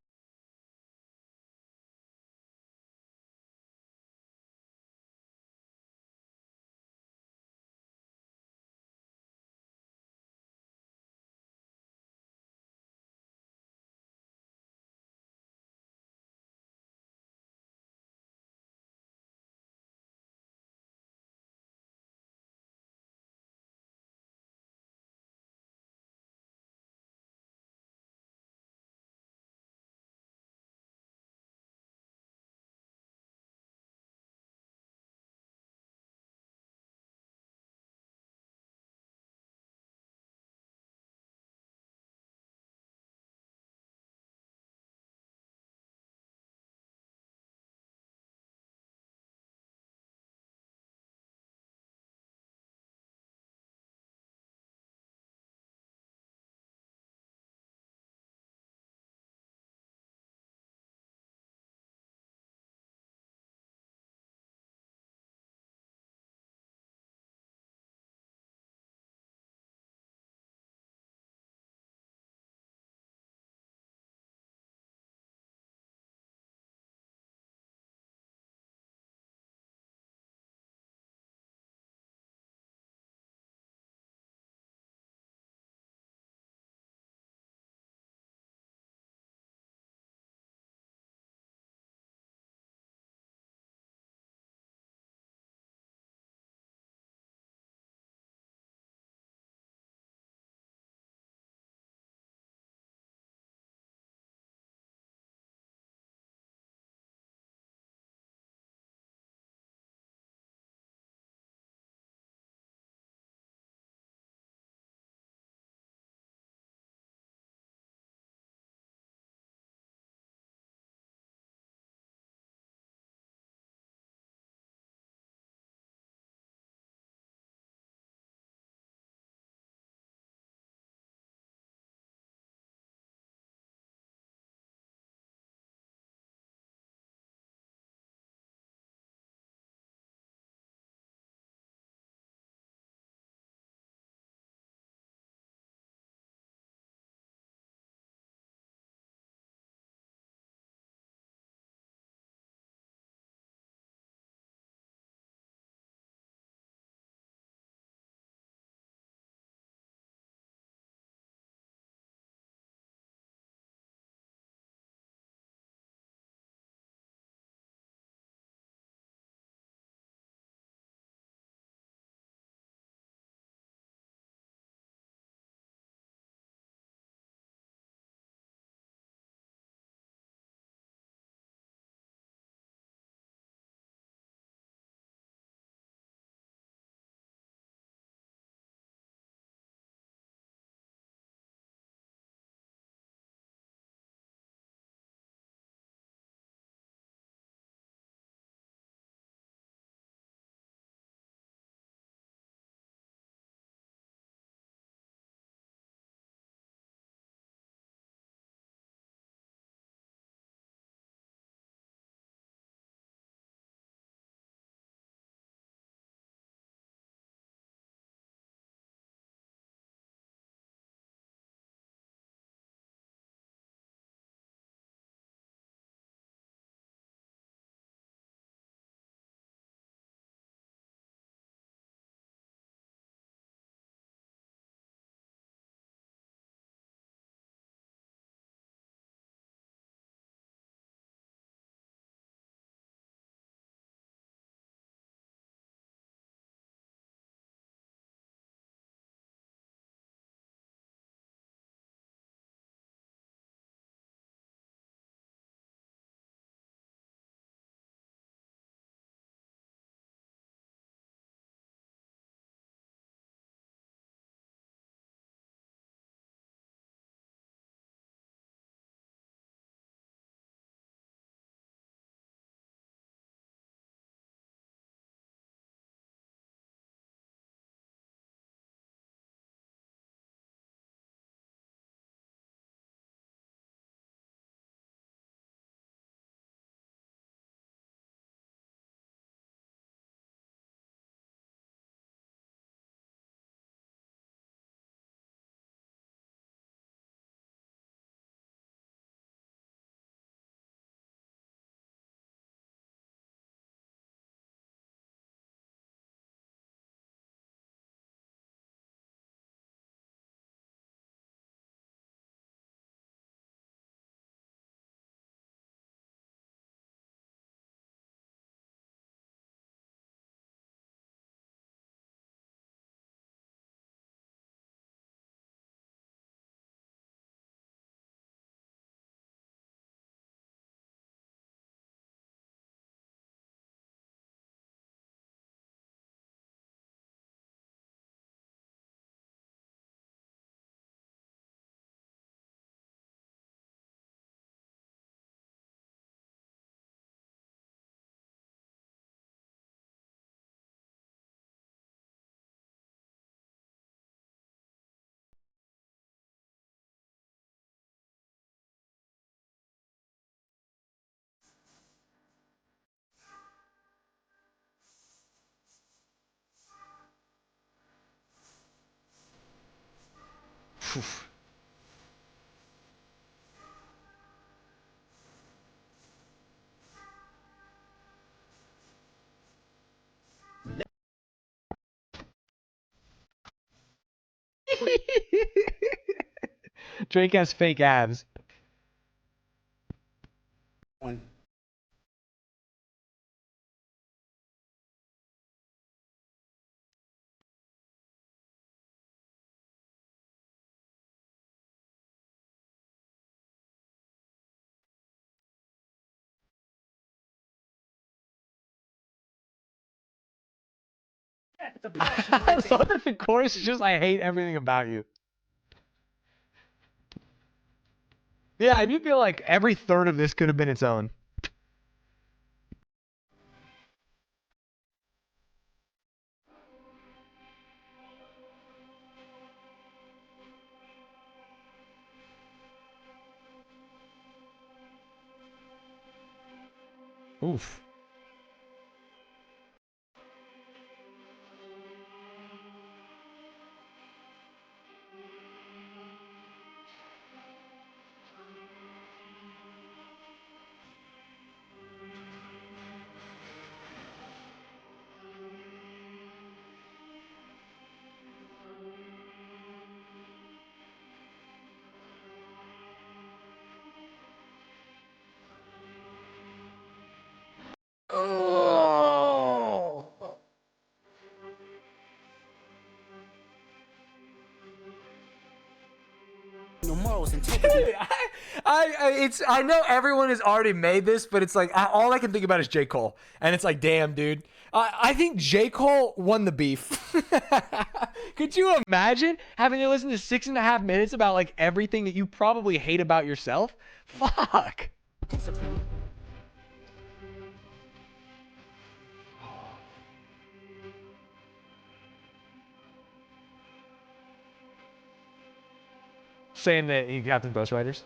Drake has fake abs. One. I love that the chorus is just I hate everything about you. Yeah, I do feel like every third of this could have been its own. Oof. Oh. No morals, integrity. I know everyone has already made this, but it's like all I can think about is J. Cole, and it's like, damn, dude. I think J. Cole won the beef. Could you imagine having to listen to 6.5 minutes about like everything that you probably hate about yourself? Fuck. Saying that he got the ghostwriters.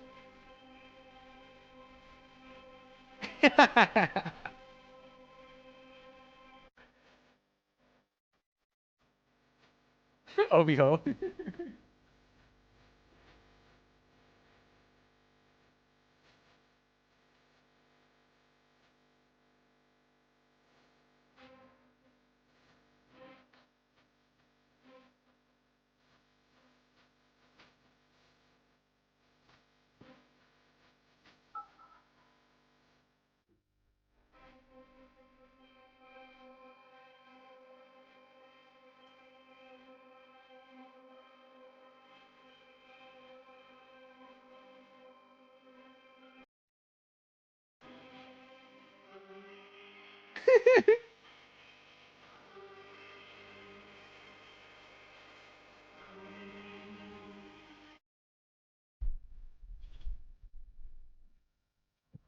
Obi-Ho.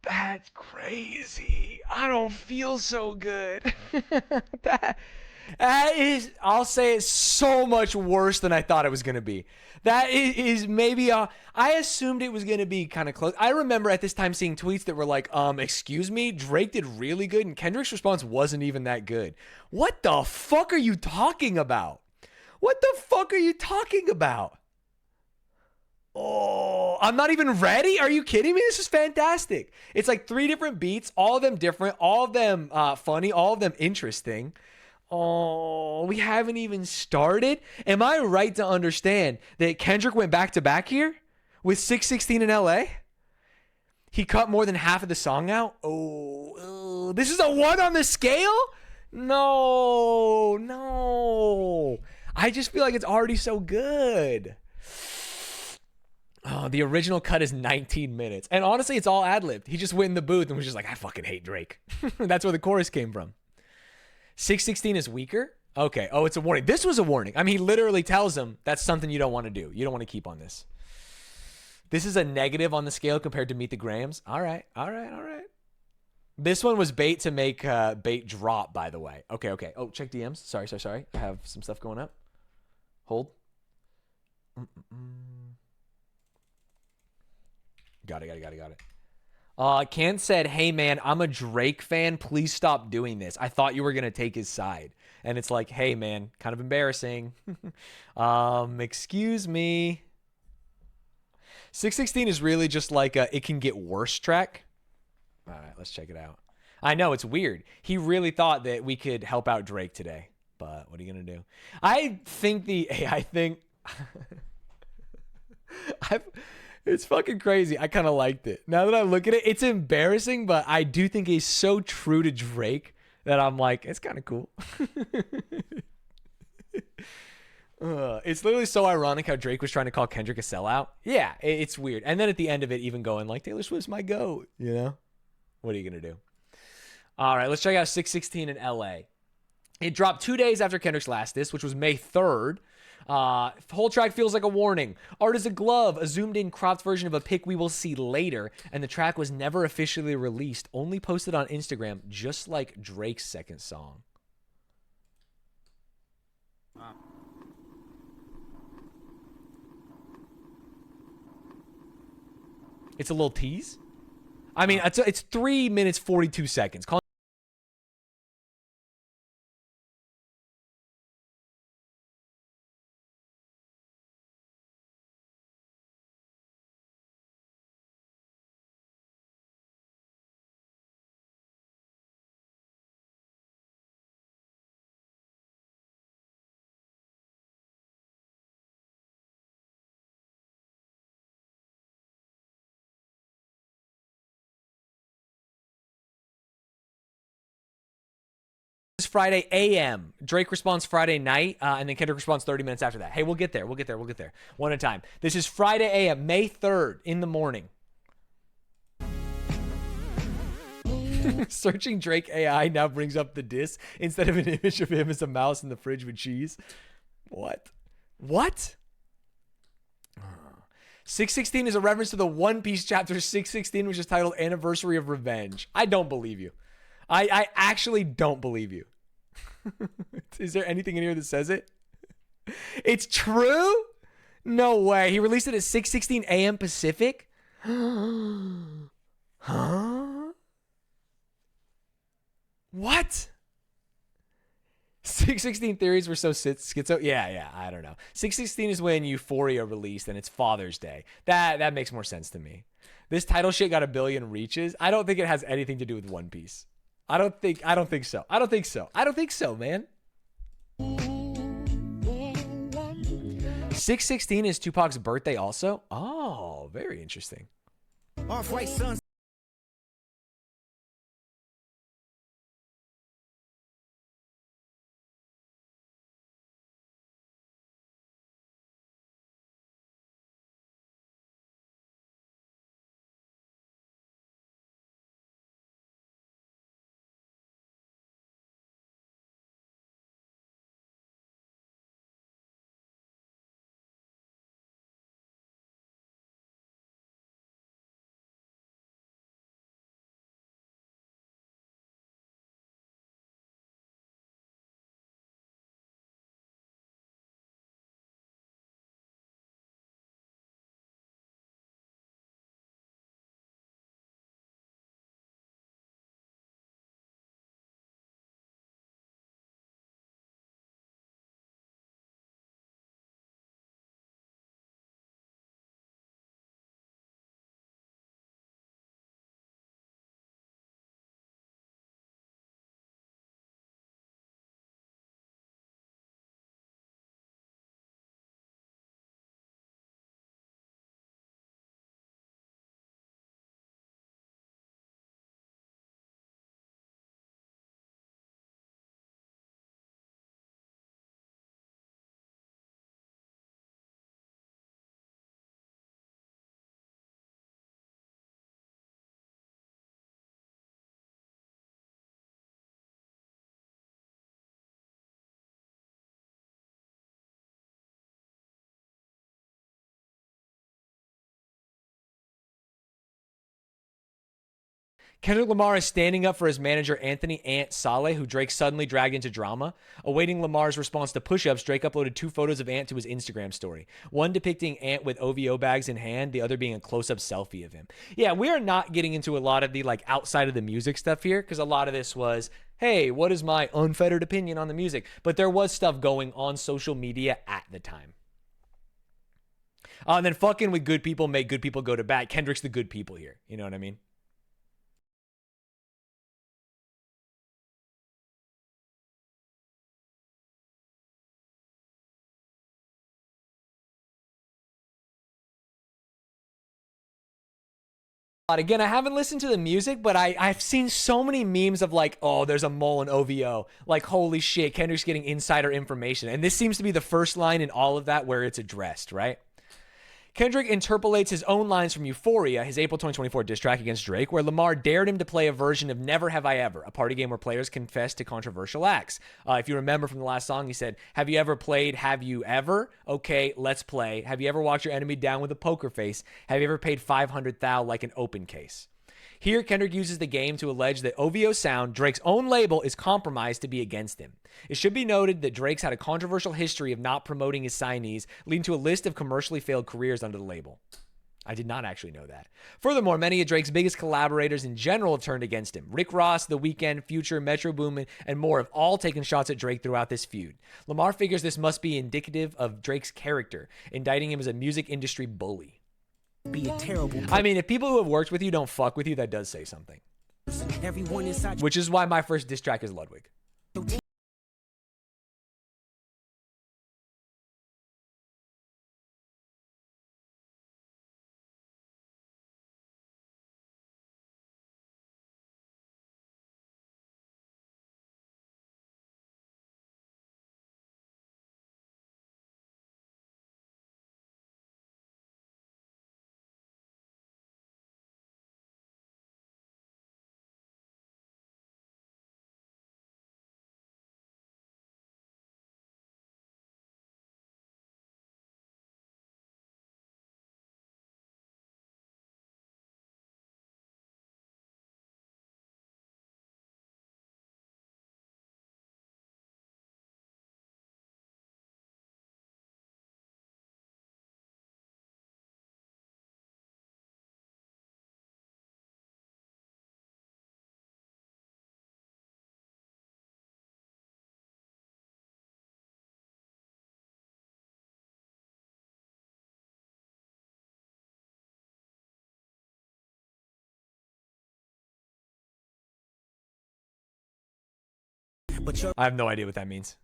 That's crazy. I don't feel so good. that is, I'll say it's so much worse than I thought it was going to be. That is maybe I assumed it was going to be kind of close. I remember at this time seeing tweets that were like, excuse me, Drake did really good and Kendrick's response wasn't even that good. What the fuck are you talking about? What the fuck are you talking about? Oh, I'm not even ready. Are you kidding me? This is fantastic. It's like 3 different beats, all of them different, all of them funny, all of them interesting. Oh, we haven't even started. Am I right to understand that Kendrick went back to back here with 616 in LA? He cut more than half of the song out. Oh, this is a 1 on the scale? No. I just feel like it's already so good. Oh, the original cut is 19 minutes. And honestly, it's all ad-libbed. He just went in the booth and was just like, I fucking hate Drake. That's where the chorus came from. 616 is weaker? Okay. Oh, it's a warning. This was a warning. I mean, he literally tells him that's something you don't want to do. You don't want to keep on this. This is a negative on the scale compared to Meet the Grahams. All right. This one was bait to make bait drop, by the way. Okay. Oh, check DMs. Sorry. I have some stuff going up. Hold. Got it. Ken said, hey, man, I'm a Drake fan. Please stop doing this. I thought you were going to take his side. And it's like, hey, man, kind of embarrassing. Excuse me. 616 is really just like a it can get worse track. All right, let's check it out. I know, it's weird. He really thought that we could help out Drake today, but what are you going to do? I think the AI thing, it's fucking crazy. I kind of liked it. Now that I look at it, it's embarrassing, but I do think he's so true to Drake that I'm like, it's kind of cool. It's literally so ironic how Drake was trying to call Kendrick a sellout. Yeah, it's weird. And then at the end of it, even going like, Taylor Swift's my GOAT, you know? What are you going to do? All right, let's check out 616 in LA. It dropped 2 days after Kendrick's last diss, which was May 3rd. Whole track feels like a warning. Art is a glove, a zoomed-in cropped version of a pic we will see later, and the track was never officially released, only posted on Instagram, just like Drake's second song. It's a little tease. I mean, it's 3 minutes 42 seconds. Friday AM. Drake responds Friday night, and then Kendrick responds 30 minutes after that. Hey, we'll get there. We'll get there. We'll get there. One at a time. This is Friday AM, May 3rd in the morning. Searching Drake AI now brings up the diss instead of an image of him as a mouse in the fridge with cheese. What? 616 is a reference to the One Piece chapter 616, which is titled Anniversary of Revenge. I don't believe you. I actually don't believe you. Is there anything in here that says it? It's true? No way. He released it at 6:16 a.m. Pacific? Huh? What? 616 theories were so schizo. Yeah, I don't know. 616 is when Euphoria released and it's Father's Day. That makes more sense to me. This title shit got 1 billion reaches. I don't think it has anything to do with One Piece. I don't think so. I don't think so, man. 616 is Tupac's birthday also? Oh, very interesting. Off-white sons. Kendrick Lamar is standing up for his manager, Anthony Ant Saleh, who Drake suddenly dragged into drama. Awaiting Lamar's response to push-ups, Drake uploaded 2 photos of Ant to his Instagram story. One depicting Ant with OVO bags in hand, the other being a close-up selfie of him. Yeah, we are not getting into a lot of the like outside of the music stuff here, because a lot of this was, hey, what is my unfettered opinion on the music? But there was stuff going on social media at the time. And then fucking with good people make good people go to bat. Kendrick's the good people here. You know what I mean? Again, I haven't listened to the music, but I've seen so many memes of like, oh, there's a mole in OVO. Like, holy shit, Kendrick's getting insider information. And this seems to be the first line in all of that where it's addressed, right? Kendrick interpolates his own lines from Euphoria, his April 2024 diss track against Drake, where Lamar dared him to play a version of Never Have I Ever, a party game where players confess to controversial acts. If you remember from the last song, he said, have you ever played Have You Ever? Okay, let's play. Have you ever walked your enemy down with a poker face? Have you ever paid 500 thou like an open case? Here, Kendrick uses the game to allege that OVO Sound, Drake's own label, is compromised to be against him. It should be noted that Drake's had a controversial history of not promoting his signees, leading to a list of commercially failed careers under the label. I did not actually know that. Furthermore, many of Drake's biggest collaborators in general have turned against him. Rick Ross, The Weeknd, Future, Metro Boomin, and more have all taken shots at Drake throughout this feud. Lamar figures this must be indicative of Drake's character, indicting him as a music industry bully. Be a terrible I mean, if people who have worked with you don't fuck with you, that does say something. Everyone inside Which is why my first diss track is Ludwig. I have no idea what that means.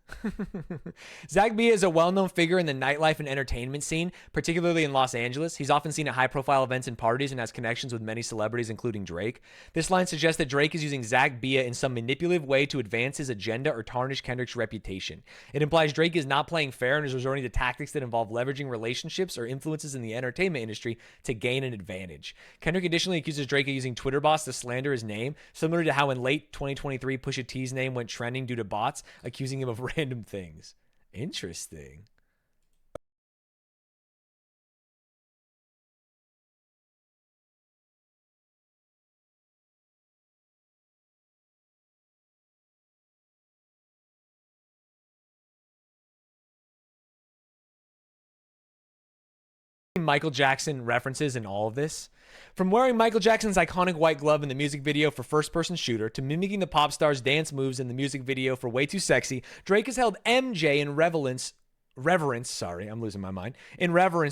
Zach Bia is a well-known figure in the nightlife and entertainment scene, particularly in Los Angeles. He's often seen at high-profile events and parties and has connections with many celebrities, including Drake. This line suggests that Drake is using Zach Bia in some manipulative way to advance his agenda or tarnish Kendrick's reputation. It implies Drake is not playing fair and is resorting to tactics that involve leveraging relationships or influences in the entertainment industry to gain an advantage. Kendrick additionally accuses Drake of using Twitter bots to slander his name, similar to how in late 2023 Pusha T's name went trending due to bots accusing him of random things. Interesting. Michael Jackson references in all of this. From wearing Michael Jackson's iconic white glove in the music video for First Person Shooter to mimicking the pop star's dance moves in the music video for Way Too Sexy, Drake has held MJ in reverence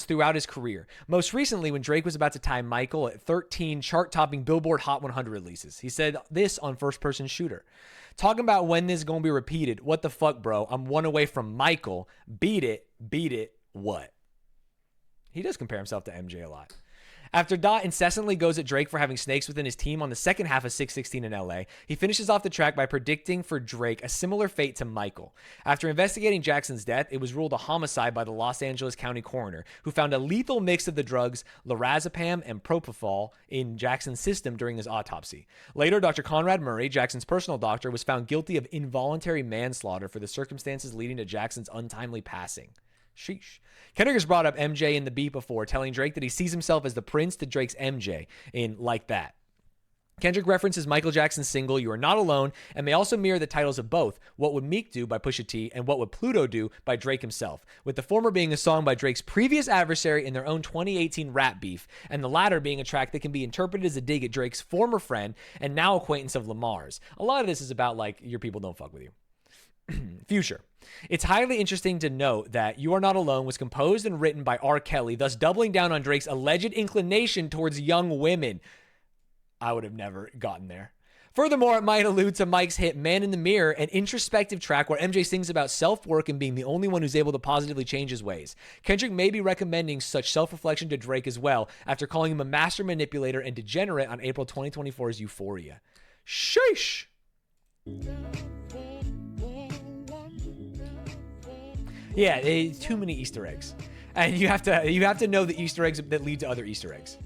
throughout his career. Most recently, when Drake was about to tie Michael at 13 chart-topping Billboard Hot 100 releases. He said this on First Person Shooter. Talking about when this is going to be repeated. What the fuck, bro? I'm one away from Michael. Beat it, what? He does compare himself to MJ a lot. After Dot incessantly goes at Drake for having snakes within his team on the second half of 616 in LA, he finishes off the track by predicting for Drake a similar fate to Michael. After investigating Jackson's death, it was ruled a homicide by the Los Angeles County coroner, who found a lethal mix of the drugs lorazepam and propofol in Jackson's system during his autopsy. Later, Dr. Conrad Murray, Jackson's personal doctor, was found guilty of involuntary manslaughter for the circumstances leading to Jackson's untimely passing. Sheesh. Kendrick has brought up MJ in the beat before, telling Drake that he sees himself as the prince to Drake's MJ in Like That. Kendrick references Michael Jackson's single You Are Not Alone and may also mirror the titles of both What Would Meek Do by Pusha T and What Would Pluto Do by Drake himself, with the former being a song by Drake's previous adversary in their own 2018 rap beef, and the latter being a track that can be interpreted as a dig at Drake's former friend and now acquaintance of Lamar's. A lot of this is about, like, your people don't fuck with you. Future. It's highly interesting to note that You Are Not Alone was composed and written by R. Kelly, thus doubling down on Drake's alleged inclination towards young women. I would have never gotten there. Furthermore, it might allude to Mike's hit Man in the Mirror, an introspective track where MJ sings about self-work and being the only one who's able to positively change his ways. Kendrick may be recommending such self-reflection to Drake as well, after calling him a master manipulator and degenerate on April 2024's Euphoria. Sheesh! Yeah, too many Easter eggs. And you have to know the Easter eggs that lead to other Easter eggs.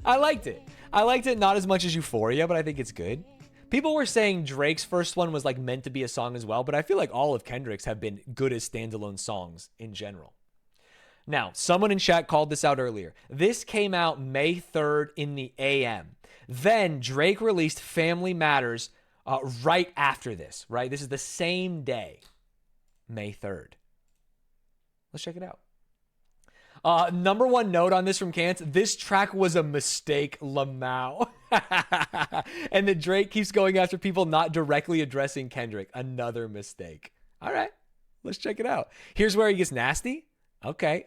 I liked it. I liked it not as much as Euphoria, but I think it's good. People were saying Drake's first one was like meant to be a song as well, but I feel like all of Kendrick's have been good as standalone songs in general. Now, someone in chat called this out earlier. This came out May 3rd in the AM. Then Drake released Family Matters right after this, right? This is the same day, May 3rd. Let's check it out. Number one note on this from Cance, this track was a mistake, Lamau. And the Drake keeps going after people not directly addressing Kendrick. Another mistake. All right, let's check it out. Here's where he gets nasty. Okay.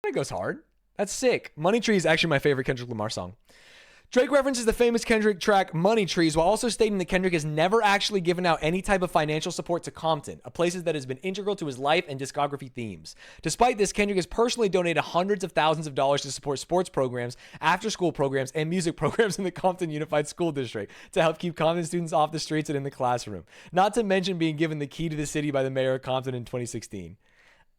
That goes hard. That's sick. Money Tree is actually my favorite Kendrick Lamar song. Drake references the famous Kendrick track Money Trees while also stating that Kendrick has never actually given out any type of financial support to Compton, a place that has been integral to his life and discography themes. Despite this, Kendrick has personally donated hundreds of thousands of dollars to support sports programs, after-school programs, and music programs in the Compton Unified School District to help keep Compton students off the streets and in the classroom. Not to mention being given the key to the city by the mayor of Compton in 2016.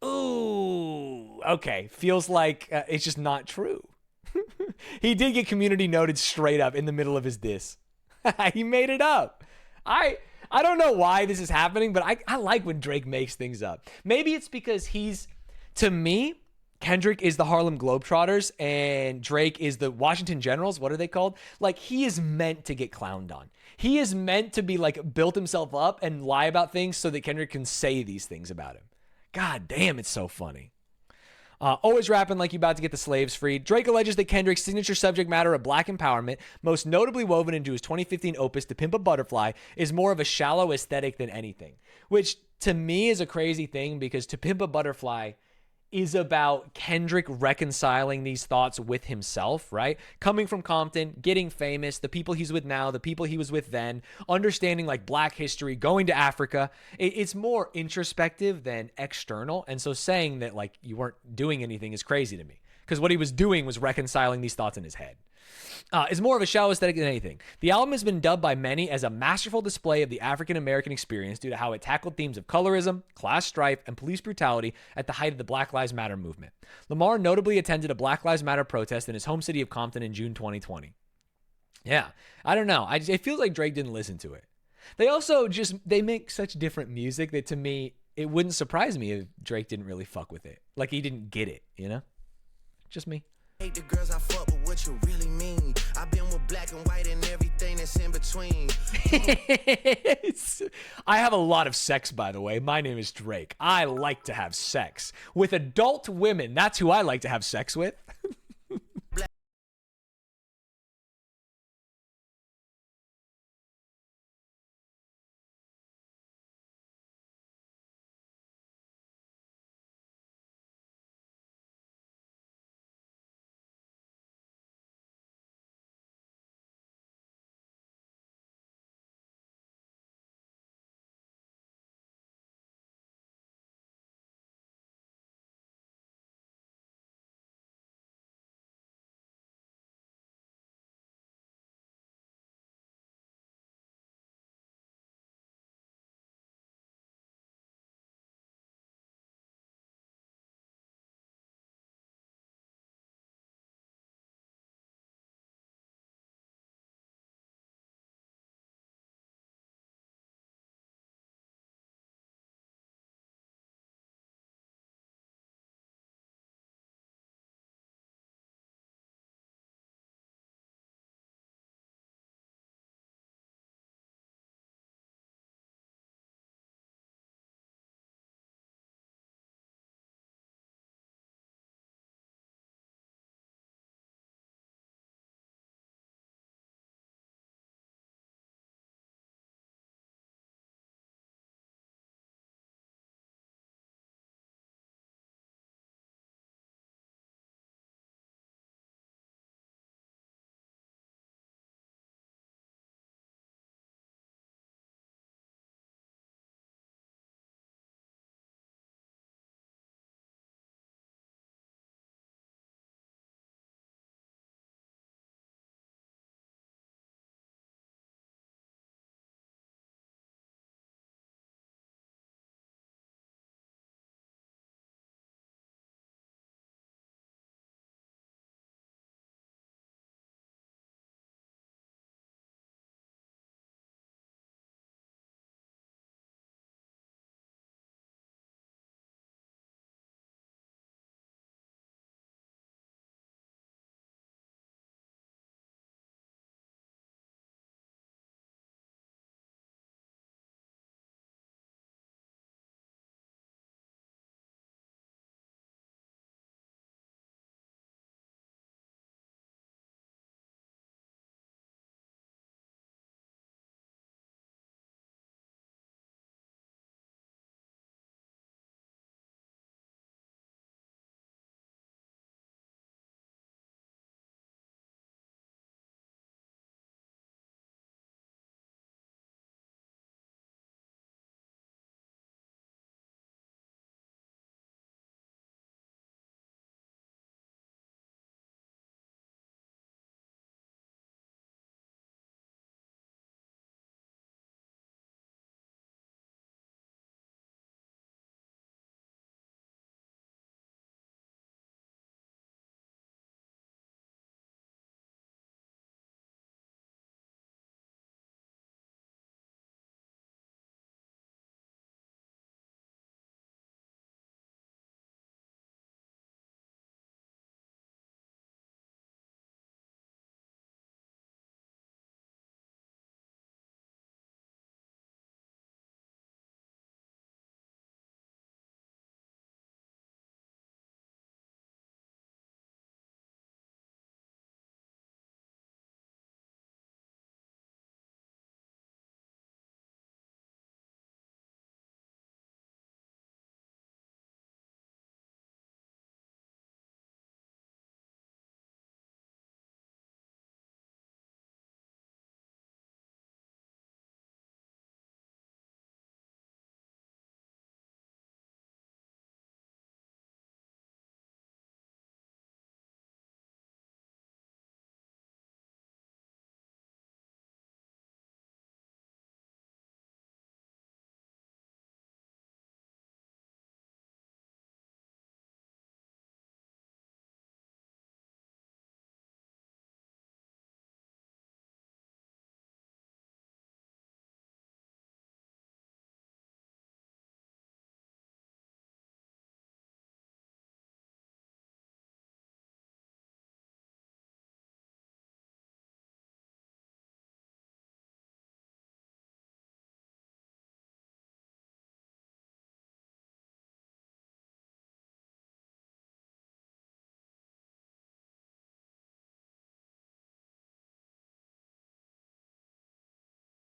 Ooh, okay. Feels like it's just not true. He did get community noted straight up in the middle of his diss. He made it up. I don't know why this is happening, but I like when Drake makes things up. Maybe it's because to me, Kendrick is the Harlem Globetrotters and Drake is the Washington Generals. What are they called? Like, he is meant to get clowned on. He is meant to be like built himself up and lie about things so that Kendrick can say these things about him. God damn, it's so funny. Always rapping like you about to get the slaves freed. Drake alleges that Kendrick's signature subject matter of black empowerment, most notably woven into his 2015 opus To Pimp a Butterfly, is more of a shallow aesthetic than anything. Which to me is a crazy thing because To Pimp a Butterfly is about Kendrick reconciling these thoughts with himself, right? Coming from Compton, getting famous, the people he's with now, the people he was with then, understanding like black history, going to Africa. It's more introspective than external. And so saying that like you weren't doing anything is crazy to me because what he was doing was reconciling these thoughts in his head. Is more of a shallow aesthetic than anything. The album has been dubbed by many as a masterful display of the African American experience due to how it tackled themes of colorism, class strife, and police brutality at the height of the Black Lives Matter movement. Lamar notably attended a Black Lives Matter protest in his home city of Compton in June 2020. Yeah, I don't know. It feels like Drake didn't listen to it. They also they make such different music that to me, it wouldn't surprise me if Drake didn't really fuck with it. Like he didn't get it, you know? Just me. Hate the girls I fuck, but what you really mean? I've been with black and white and everything that's in between. I have a lot of sex, by the way. My name is Drake. I like to have sex with adult women. That's who I like to have sex with.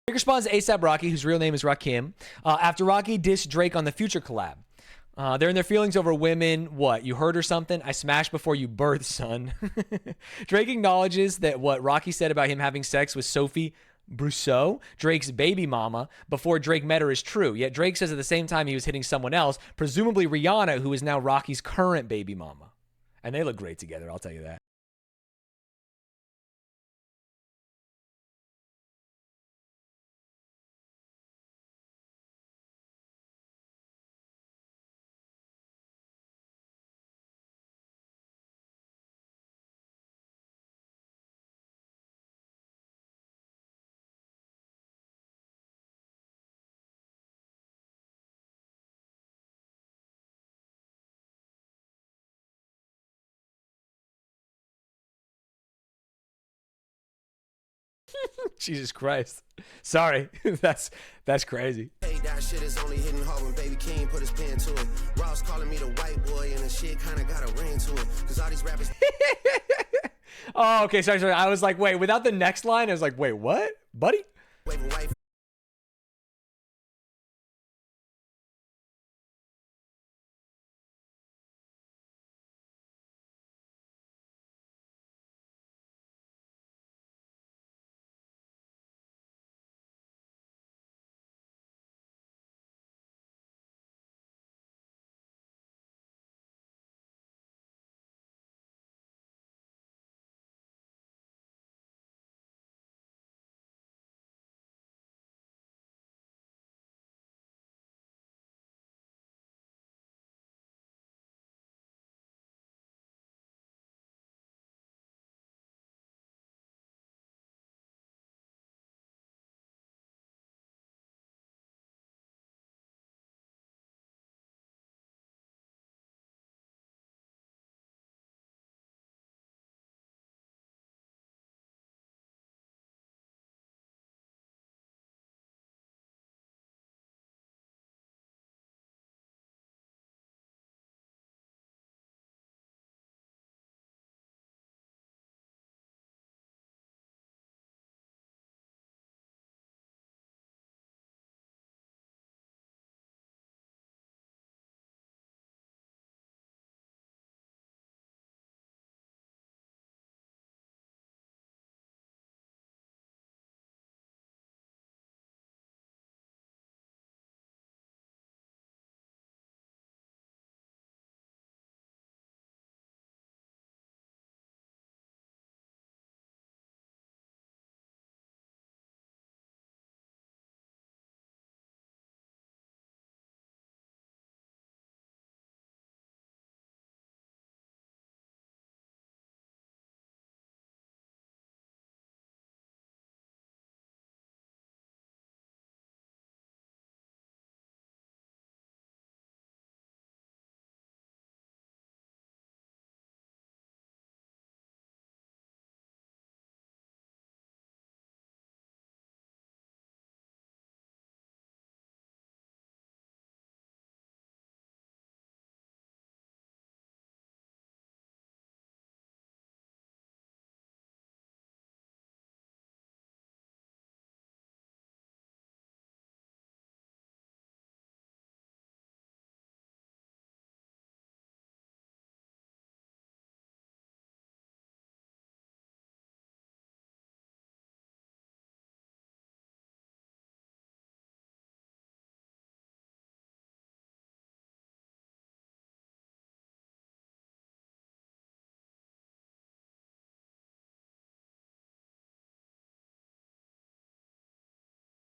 Drake responds to A$AP Rocky, whose real name is Rakim, after Rocky dissed Drake on the Future collab. They're in their feelings over women. What, you heard or something? I smashed before you birthed, son. Drake acknowledges that what Rocky said about him having sex with Sophie Brousseau, Drake's baby mama, before Drake met her is true. Yet Drake says at the same time he was hitting someone else, presumably Rihanna, who is now Rocky's current baby mama. And they look great together, I'll tell you that. Jesus Christ. Sorry. That's crazy. Hey, that shit is only hitting hard when Baby King put his pen to it. Ross calling me the white boy and the shit kind of got a ring to it. Cause all these rappers. Oh, okay. Sorry. I was like, wait, without the next line, I was like, wait, what? Buddy? Waving white.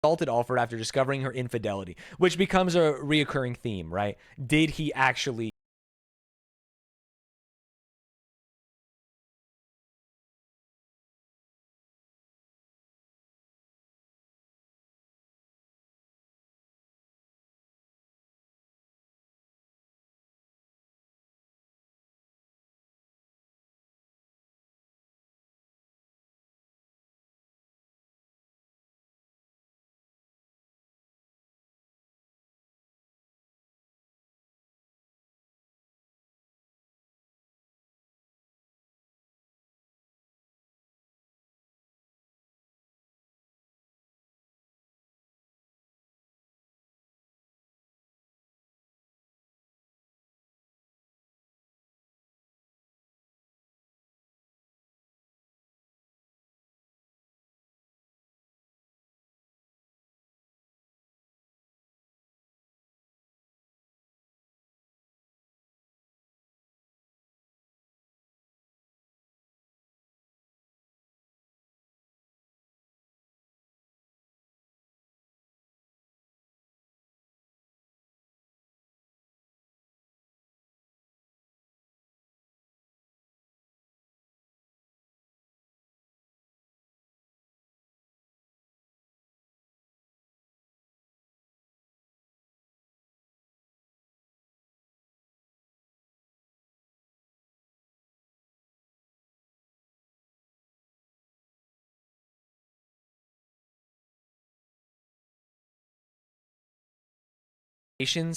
Assaulted Alfred after discovering her infidelity, which becomes a reoccurring theme, right? Did he actually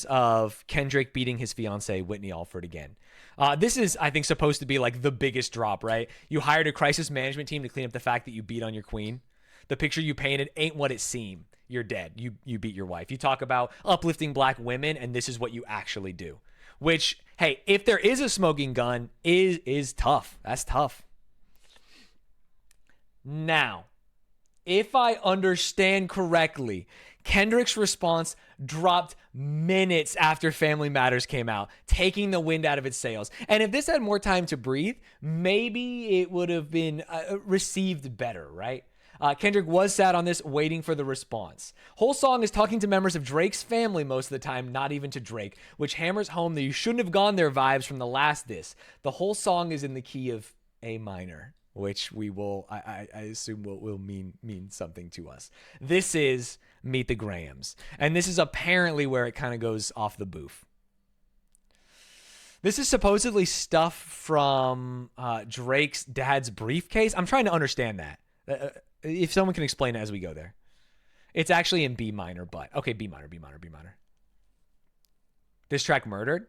of Kendrick beating his fiancee Whitney Alford again. This is, I think, supposed to be like the biggest drop, right? You hired a crisis management team to clean up the fact that you beat on your queen. The picture you painted ain't what it seemed. You're dead. You beat your wife. You talk about uplifting black women, and this is what you actually do. Which, hey, if there is a smoking gun, is tough. That's tough. Now, if I understand correctly, Kendrick's response dropped minutes after Family Matters came out, taking the wind out of its sails. And if this had more time to breathe, maybe it would have been received better, right? Kendrick was sad on this, waiting for the response. Whole song is talking to members of Drake's family most of the time, not even to Drake, which hammers home the "you shouldn't have gone there" vibes from the last diss. The whole song is in the key of A minor, which we will, I assume will mean something to us. This is Meet the Grahams. And this is apparently where it kind of goes off the boof. This is supposedly stuff from Drake's dad's briefcase. I'm trying to understand that. If someone can explain it as we go there. It's actually in B minor, but okay, B minor. This track Murdered?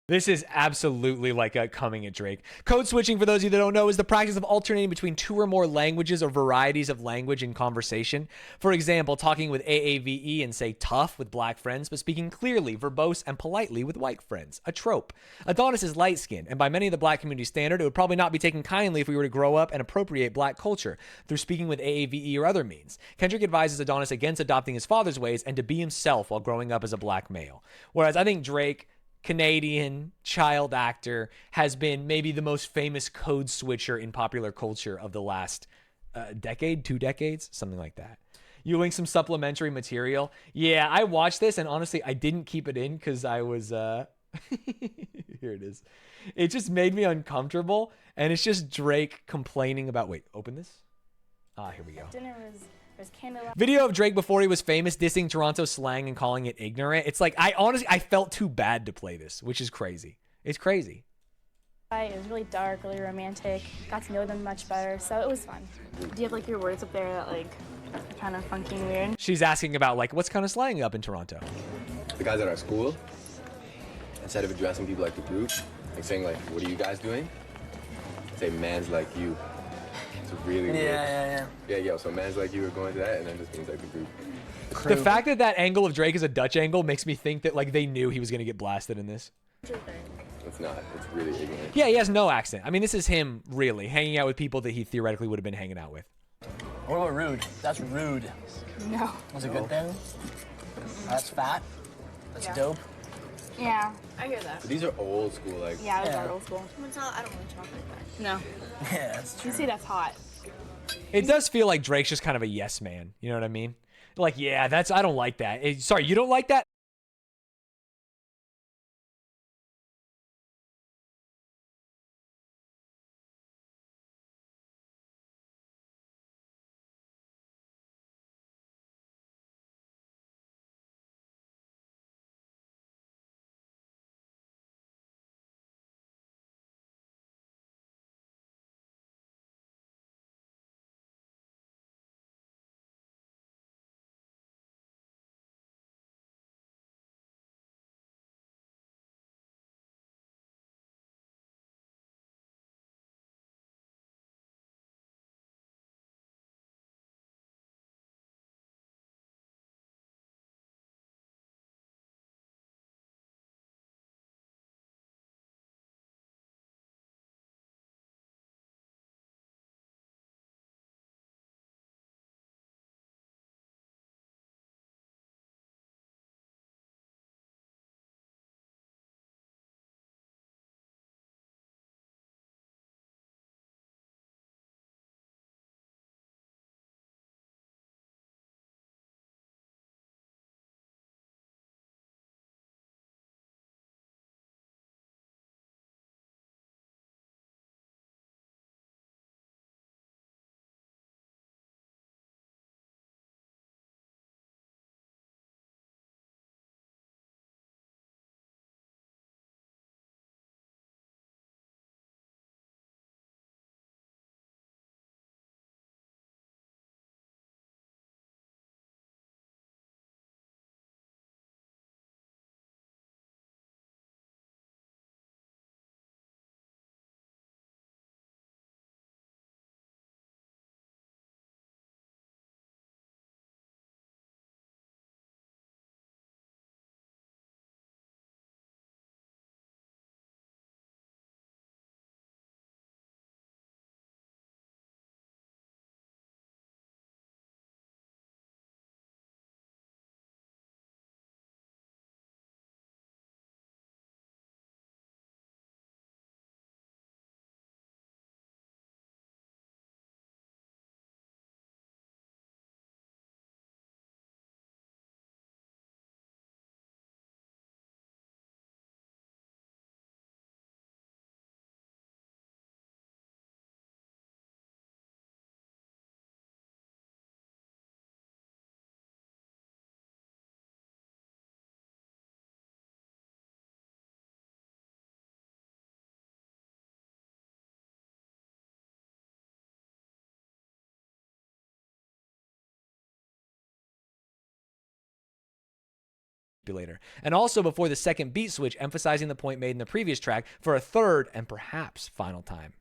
This is absolutely like a coming at Drake. Code switching, for those of you that don't know, is the practice of alternating between two or more languages or varieties of language in conversation. For example, talking with AAVE and say tough with black friends, but speaking clearly, verbose, and politely with white friends. A trope. Adonis is light-skinned, and by many of the black community standard, it would probably not be taken kindly if we were to grow up and appropriate black culture through speaking with AAVE or other means. Kendrick advises Adonis against adopting his father's ways and to be himself while growing up as a black male. Whereas I think Drake, Canadian child actor, has been maybe the most famous code switcher in popular culture of the last decade, 2 decades, something like that. You link some supplementary material. Yeah, I watched this, and honestly, I didn't keep it in because I was... Here it is. It just made me uncomfortable, and it's just Drake complaining about... Wait, open this? Here we go. Dinner was Video of Drake before he was famous dissing Toronto slang and calling it ignorant. It's like, I felt too bad to play this, which is crazy. It's crazy. It was really dark, really romantic. Got to know them much better, so it was fun. Do you have like your words up there that like are kind of funky and weird? She's asking about like what's kind of slang up in Toronto. The guys at our school, instead of addressing people like the group, like saying like, "What are you guys doing?" Say, "Man's like you." It's really weird. Yeah. So man's like you are going to that, and then just means like the group. The fact that that angle of Drake is a Dutch angle makes me think that like they knew he was gonna get blasted in this. It's not. It's really ignorant. Yeah, he has no accent. I mean, this is him really hanging out with people that he theoretically would have been hanging out with. What about rude? That's rude. No. That's a good thing. That's fat. That's dope. Yeah, I hear that. But these are old school, like. Yeah, those are old school. I don't really talk like that. No. Yeah, that's true. You say that's hot. It does feel like Drake's just kind of a yes man. You know what I mean? Like, yeah, I don't like that. Sorry, you don't like that? manipulator. And also before the second beat switch, emphasizing the point made in the previous track for a third and perhaps final time.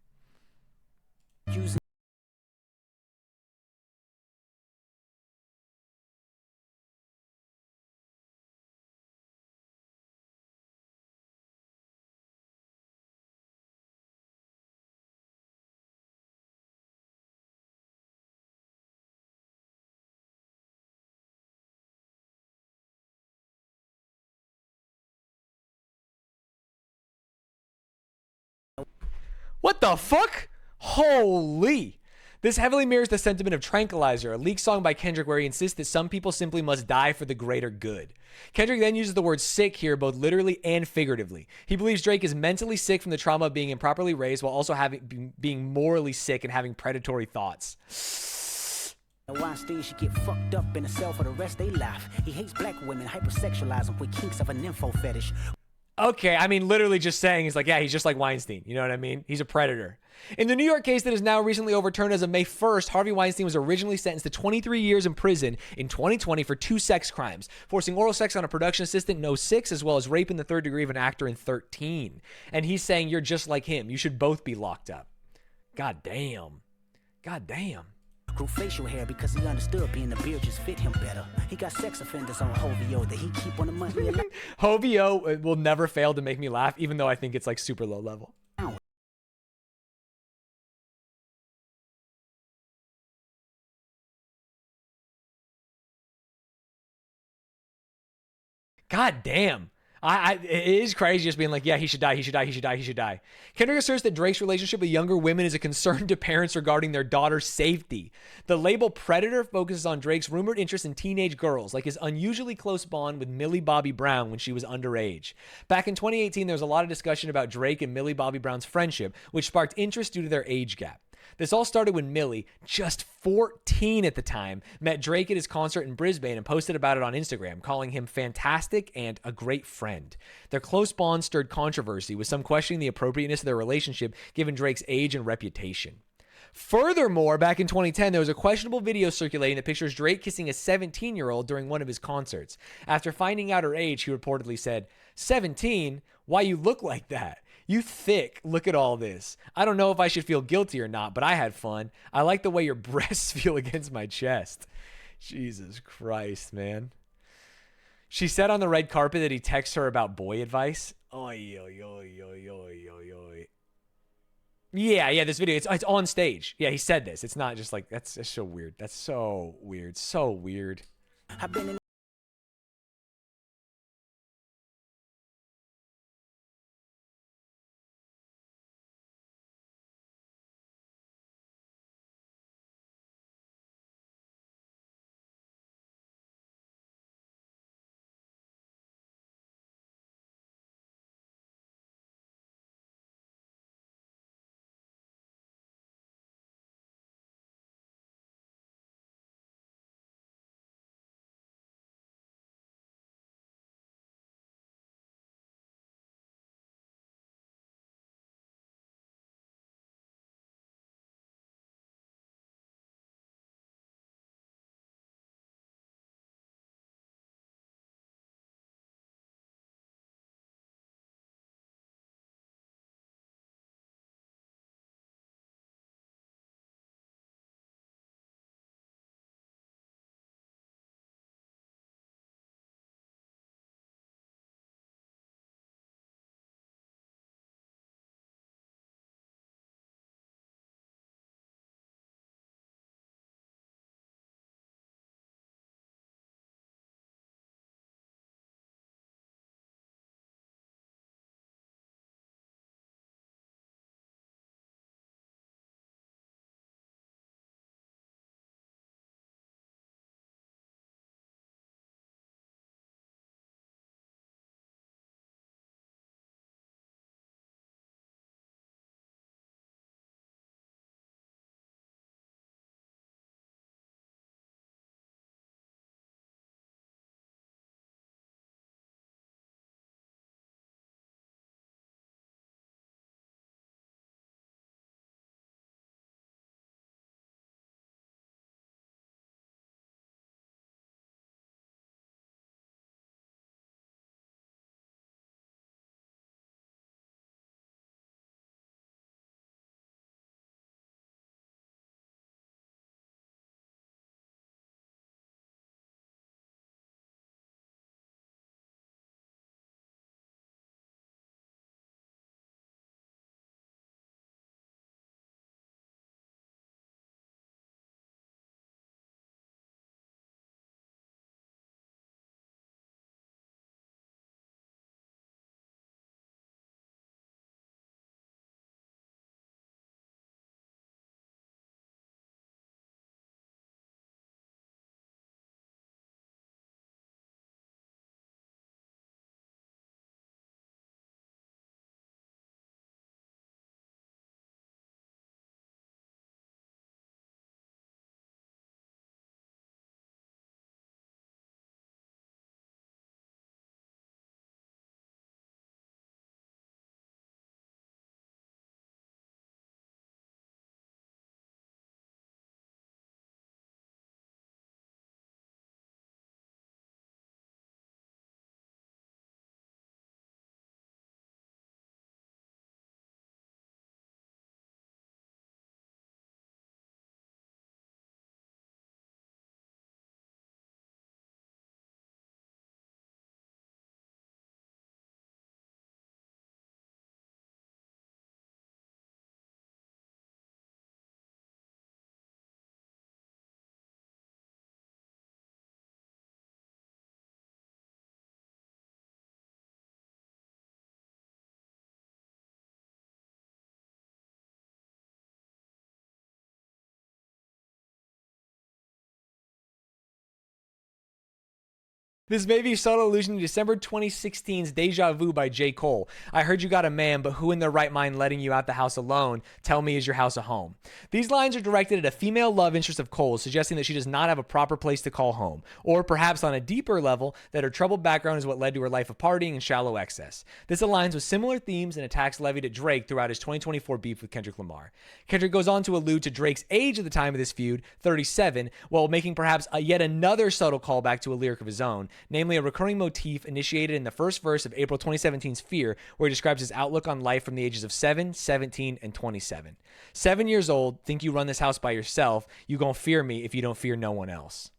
What the fuck? Holy. This heavily mirrors the sentiment of Tranquilizer, a leaked song by Kendrick where he insists that some people simply must die for the greater good. Kendrick then uses the word sick here both literally and figuratively. He believes Drake is mentally sick from the trauma of being improperly raised while also being morally sick and having predatory thoughts. Weinstein should get fucked up in a cell for the rest of their life. He hates black women, hypersexualize them with kinks of an info fetish. Okay, I mean, literally just saying, he's like, yeah, he's just like Weinstein. You know what I mean? He's a predator. In the New York case that is now recently overturned as of May 1st, Harvey Weinstein was originally sentenced to 23 years in prison in 2020 for 2 sex crimes, forcing oral sex on a production assistant in 06, as well as rape in the third degree of an actor in 13. And he's saying, you're just like him. You should both be locked up. God damn. God damn. Grew facial hair because he understood being a beard just fit him better. He got sex offenders on Hovio that he keep on the money. Hovio will never fail to make me laugh, even though I think it's like super low level. God damn. It is crazy just being like, yeah, he should die, he should die, he should die, he should die. Kendrick asserts that Drake's relationship with younger women is a concern to parents regarding their daughter's safety. The label Predator focuses on Drake's rumored interest in teenage girls, like his unusually close bond with Millie Bobby Brown when she was underage. Back in 2018, there was a lot of discussion about Drake and Millie Bobby Brown's friendship, which sparked interest due to their age gap. This all started when Millie, just 14 at the time, met Drake at his concert in Brisbane and posted about it on Instagram, calling him fantastic and a great friend. Their close bond stirred controversy, with some questioning the appropriateness of their relationship given Drake's age and reputation. Furthermore, back in 2010, there was a questionable video circulating that pictures Drake kissing a 17-year-old during one of his concerts. After finding out her age, he reportedly said, 17? Why you look like that? You thick, look at all this. I don't know if I should feel guilty or not, but I had fun. I like the way your breasts feel against my chest. Jesus Christ, man. She said on the red carpet that he texts her about boy advice. Oy, oy, oy, oy, oy, oy, oy. Yeah, this video, it's on stage. Yeah, he said this. It's not just like, that's so weird. That's so weird. So weird. I've been in This may be a subtle allusion to December 2016's Deja Vu by J. Cole. I heard you got a man, but who in their right mind letting you out the house alone? Tell me, is your house a home? These lines are directed at a female love interest of Cole's, suggesting that she does not have a proper place to call home. Or perhaps on a deeper level, that her troubled background is what led to her life of partying and shallow excess. This aligns with similar themes and attacks levied at Drake throughout his 2024 beef with Kendrick Lamar. Kendrick goes on to allude to Drake's age at the time of this feud, 37, while making perhaps yet another subtle callback to a lyric of his own, namely a recurring motif initiated in the first verse of April 2017's Fear, where he describes his outlook on life from the ages of 7, 17, and 27. 7 years old, think you run this house by yourself, you gon' fear me if you don't fear no one else.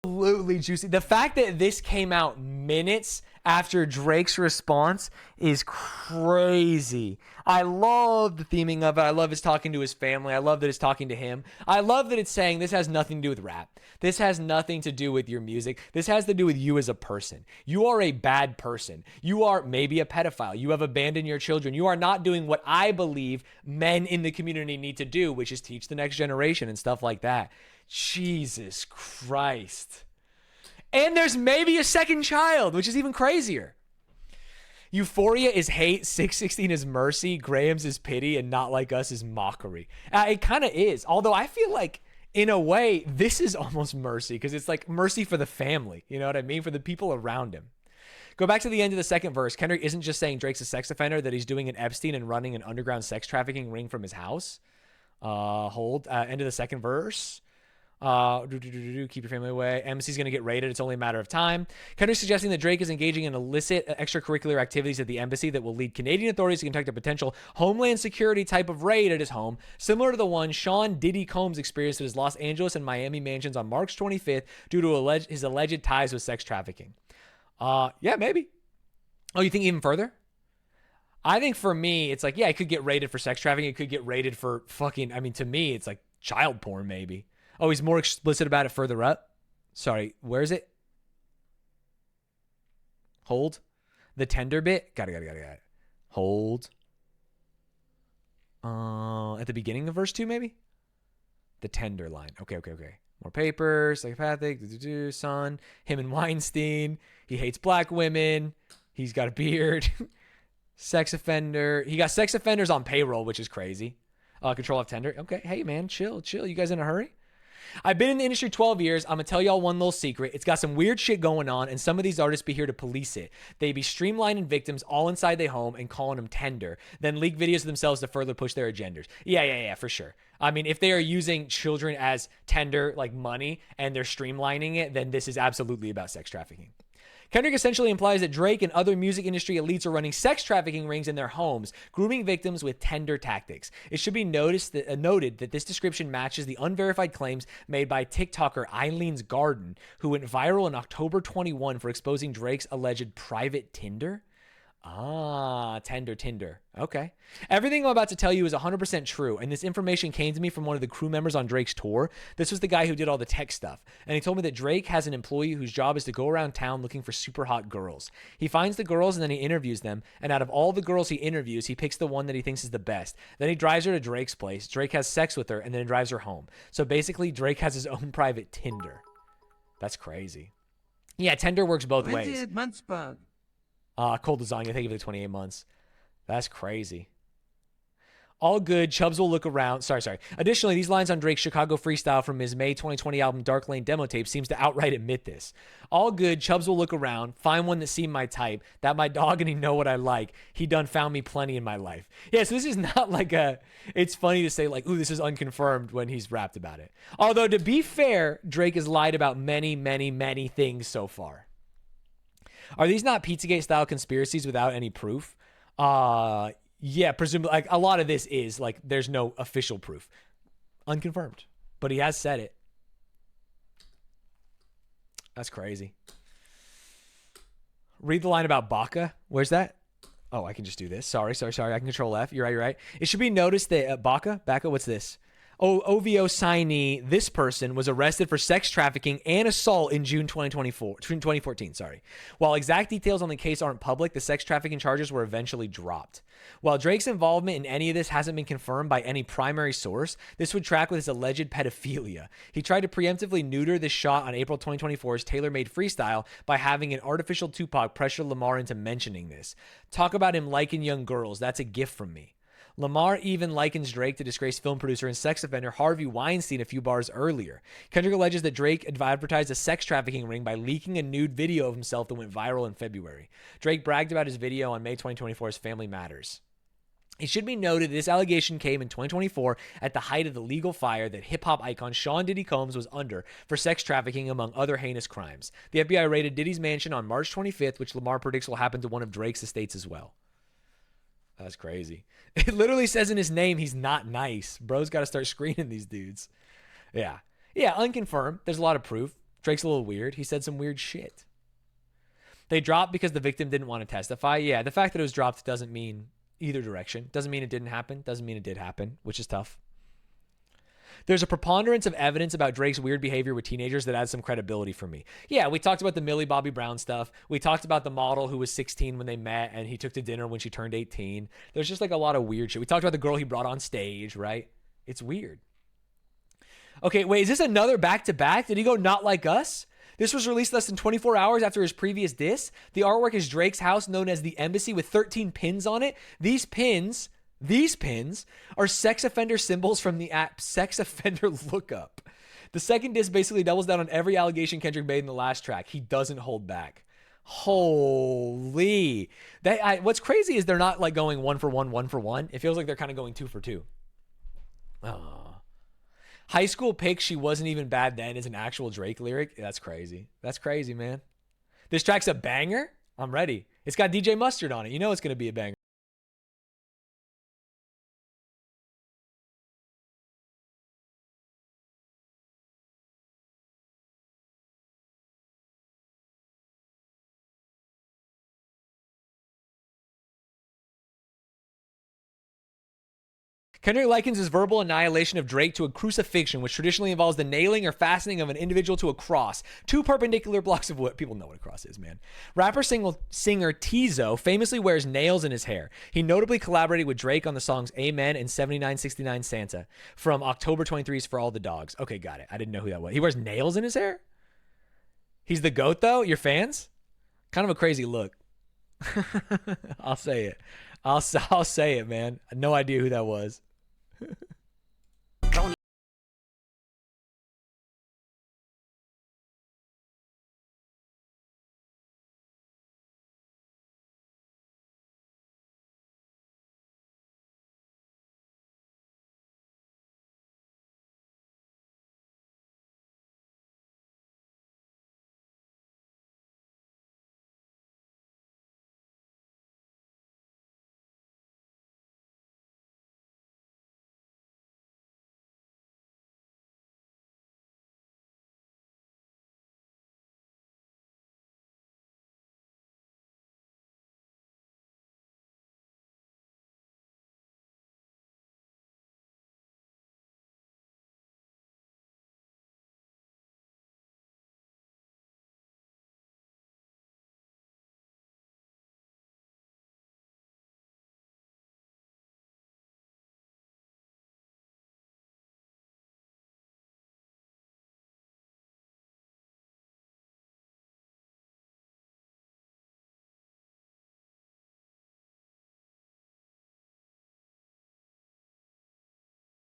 Absolutely juicy. The fact that this came out minutes after Drake's response is crazy. I love the theming of it. I love his talking to his family. I love that it's talking to him. I love that it's saying this has nothing to do with rap. This has nothing to do with your music. This has to do with you as a person. You are a bad person. You are maybe a pedophile. You have abandoned your children. You are not doing what I believe men in the community need to do, which is teach the next generation and stuff like that. Jesus Christ. And there's maybe a second child, which is even crazier. Euphoria is hate, 616 is mercy, Graham's is pity, and Not Like Us is mockery. It kind of is. Although I feel like, in a way, this is almost mercy, because it's like mercy for the family. You know what I mean? For the people around him. Go back to the end of the second verse. Kendrick isn't just saying Drake's a sex offender, that he's doing an Epstein and running an underground sex trafficking ring from his house. End of the second verse. Keep your family away. Embassy's going to get raided. It's only a matter of time. Kendrick suggesting that Drake is engaging in illicit extracurricular activities at the embassy that will lead Canadian authorities to conduct a potential homeland security type of raid at his home, similar to the one Sean Diddy Combs experienced at his Los Angeles and Miami mansions on March 25th due to his alleged ties with sex trafficking. Yeah, maybe. Oh, you think even further? I think for me, it's like, yeah, it could get raided for sex trafficking. It could get raided for fucking, I mean, to me, it's like child porn, maybe. Oh, he's more explicit about it further up. Sorry, where is it? Hold. The tender bit. Got it. Hold. At the beginning of verse 2, maybe? The tender line. Okay. More papers, psychopathic, son, him and Weinstein. He hates black women. He's got a beard. Sex offender. He got sex offenders on payroll, which is crazy. Control of tender. Okay, hey, man, chill. You guys in a hurry? I've been in the industry 12 years. I'm going to tell y'all one little secret. It's got some weird shit going on, and some of these artists be here to police it. They be streamlining victims all inside their home and calling them tender, then leak videos of themselves to further push their agendas. Yeah, for sure. I mean, if they are using children as tender, like money, and they're streamlining it, then this is absolutely about sex trafficking. Kendrick essentially implies that Drake and other music industry elites are running sex trafficking rings in their homes, grooming victims with tender tactics. It should be noted that this description matches the unverified claims made by TikToker Eileen's Garden, who went viral in October 21 for exposing Drake's alleged private Tinder. Ah, Tinder. Okay. Everything I'm about to tell you is 100% true, and this information came to me from one of the crew members on Drake's tour. This was the guy who did all the tech stuff, and he told me that Drake has an employee whose job is to go around town looking for super hot girls. He finds the girls and then he interviews them, and out of all the girls he interviews, he picks the one that he thinks is the best. Then he drives her to Drake's place. Drake has sex with her, and then drives her home. So basically, Drake has his own private Tinder. That's crazy. Yeah, Tinder works both ways. 28 months, bug. Cold lasagna. Thank you for the 28 months. That's crazy. All good. Chubbs will look around. Sorry. Additionally, these lines on Drake's Chicago freestyle from his May 2020 album Dark Lane demo tape seems to outright admit this. All good. Chubbs will look around, find one that seemed my type, that my dog and he know what I like. He done found me plenty in my life. Yeah, so this is not like it's funny to say like, ooh, this is unconfirmed when he's rapped about it. Although to be fair, Drake has lied about many, many, many things so far. Are these not Pizzagate style conspiracies without any proof? Yeah, presumably, like a lot of this is like there's no official proof, unconfirmed, but he has said it. That's crazy. Read the line about Baca. Where's that? Oh, I can just do this. Sorry. I can control F. You're right. It should be noticed that Baca, what's this? OVO signee, this person was arrested for sex trafficking and assault in June 2014. While exact details on the case aren't public, the sex trafficking charges were eventually dropped. While Drake's involvement in any of this hasn't been confirmed by any primary source, this would track with his alleged pedophilia. He tried to preemptively neuter this shot on April 2024's tailor-made freestyle by having an artificial Tupac pressure Lamar into mentioning this. Talk about him liking young girls. That's a gift from me. Lamar even likens Drake to disgraced film producer and sex offender Harvey Weinstein a few bars earlier. Kendrick alleges that Drake advertised a sex trafficking ring by leaking a nude video of himself that went viral in February. Drake bragged about his video on May 2024's Family Matters. It should be noted this allegation came in 2024 at the height of the legal fire that hip-hop icon Sean Diddy Combs was under for sex trafficking, among other heinous crimes. The FBI raided Diddy's mansion on March 25th, which Lamar predicts will happen to one of Drake's estates as well. That's crazy. It literally says in his name he's not nice. Bro's got to start screening these dudes. Yeah, unconfirmed. There's a lot of proof. Drake's a little weird. He said some weird shit. They dropped because the victim didn't want to testify. Yeah, the fact that it was dropped doesn't mean either direction. Doesn't mean it didn't happen. Doesn't mean it did happen, which is tough. There's a preponderance of evidence about Drake's weird behavior with teenagers that adds some credibility for me. Yeah, we talked about the Millie Bobby Brown stuff. We talked about the model who was 16 when they met and he took to dinner when she turned 18. There's just like a lot of weird shit. We talked about the girl he brought on stage, right? It's weird. Okay, wait, is this another back-to-back? Did he go Not Like Us? This was released less than 24 hours after his previous diss. The artwork is Drake's house known as the Embassy with 13 pins on it. These pins are sex offender symbols from the app Sex Offender Lookup. The second disc basically doubles down on every allegation Kendrick made in the last track. He doesn't hold back. Holy. What's crazy is they're not like going 1 for 1, 1 for 1. It feels like they're kind of going 2 for 2. Oh. High School Pick, She Wasn't Even Bad Then is an actual Drake lyric. That's crazy. That's crazy, man. This track's a banger. I'm ready. It's got DJ Mustard on it. You know it's going to be a banger. Kendrick likens his verbal annihilation of Drake to a crucifixion, which traditionally involves the nailing or fastening of an individual to a cross. 2 perpendicular blocks of wood. People know what a cross is, man. Rapper singer Tizo famously wears nails in his hair. He notably collaborated with Drake on the songs Amen and 7969 Santa from October 23's For All the Dogs. Okay, got it. I didn't know who that was. He wears nails in his hair? He's the GOAT, though? Your fans? Kind of a crazy look. I'll say it. I'll say it, man. No idea who that was.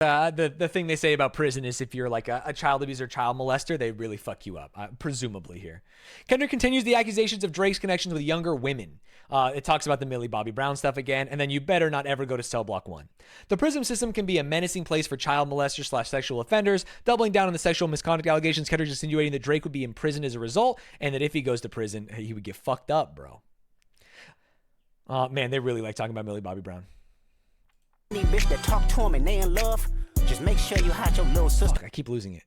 The thing they say about prison is if you're like a child abuser, child molester, they really fuck you up, presumably here. Kendrick continues the accusations of Drake's connections with younger women. It talks about the Millie Bobby Brown stuff again, and then you better not ever go to cell block 1. The prison system can be a menacing place for child molesters / sexual offenders, doubling down on the sexual misconduct allegations. Kendrick is insinuating that Drake would be imprisoned as a result, and that if he goes to prison, he would get fucked up, bro. Man, they really like talking about Millie Bobby Brown. Bitch that talk to him and they in love. Just make sure you hide your little sister. Fuck, I keep losing it.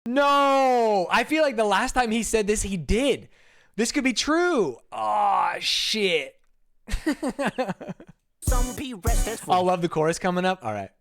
No, I feel like the last time he said this, he did. This could be true. Oh, shit. I'll love the chorus coming up. All right.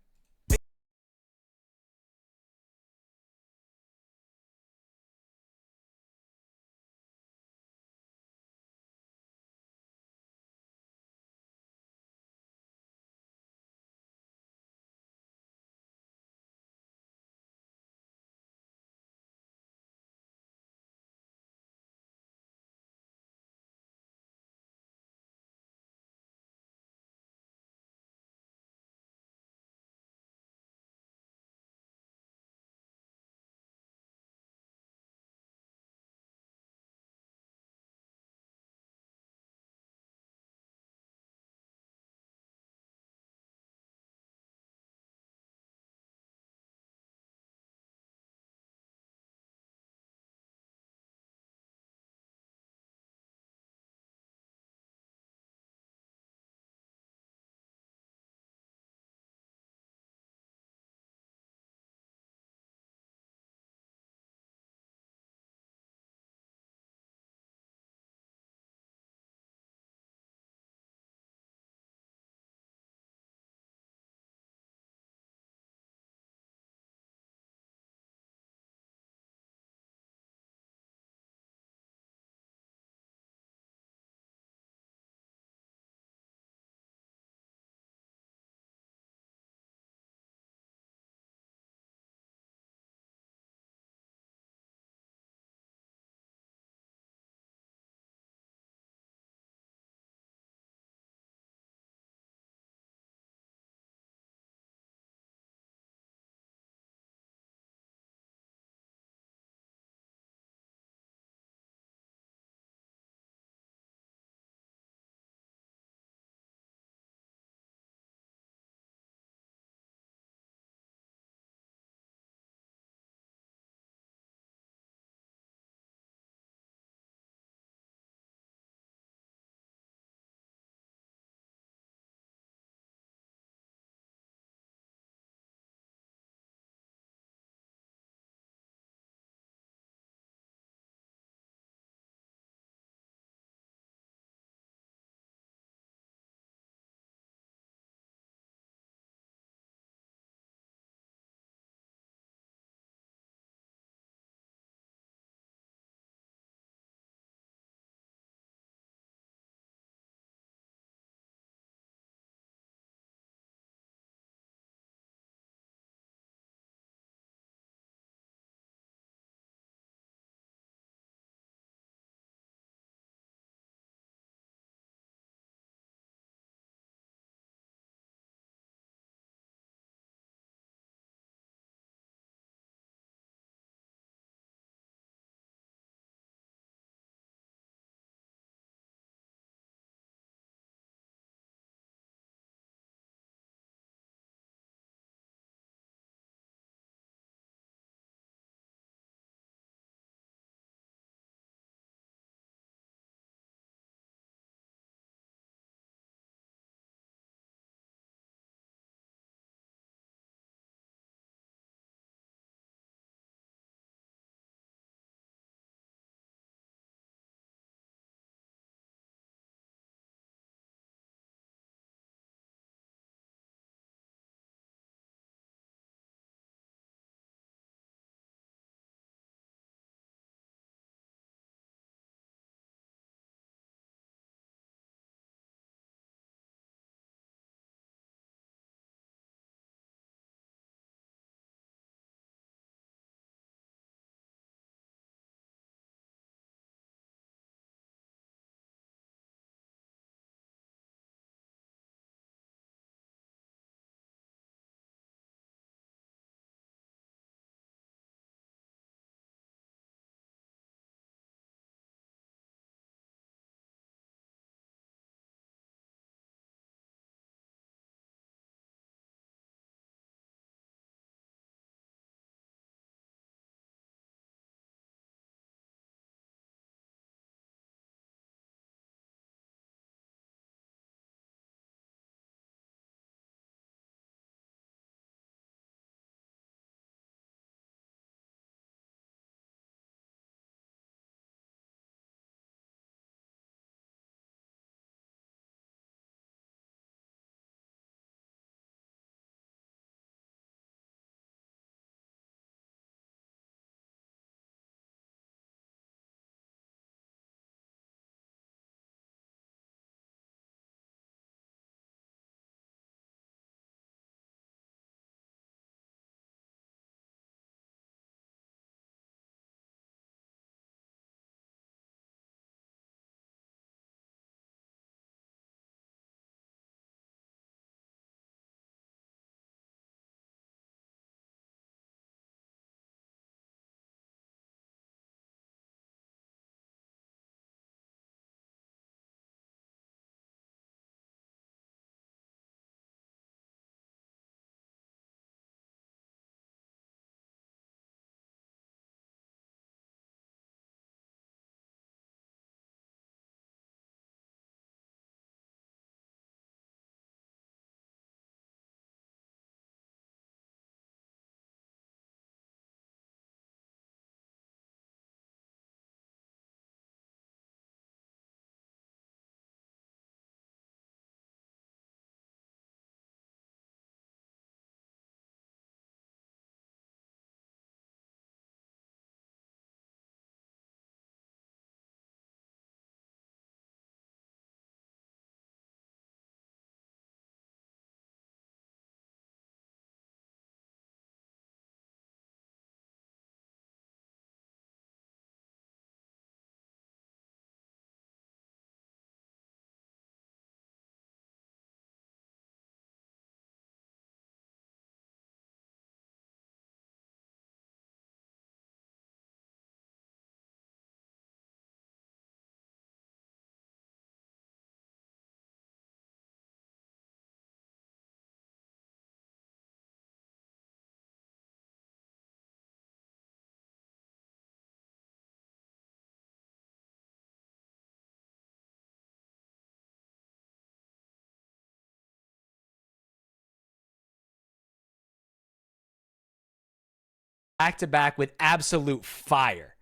back to back with absolute fire.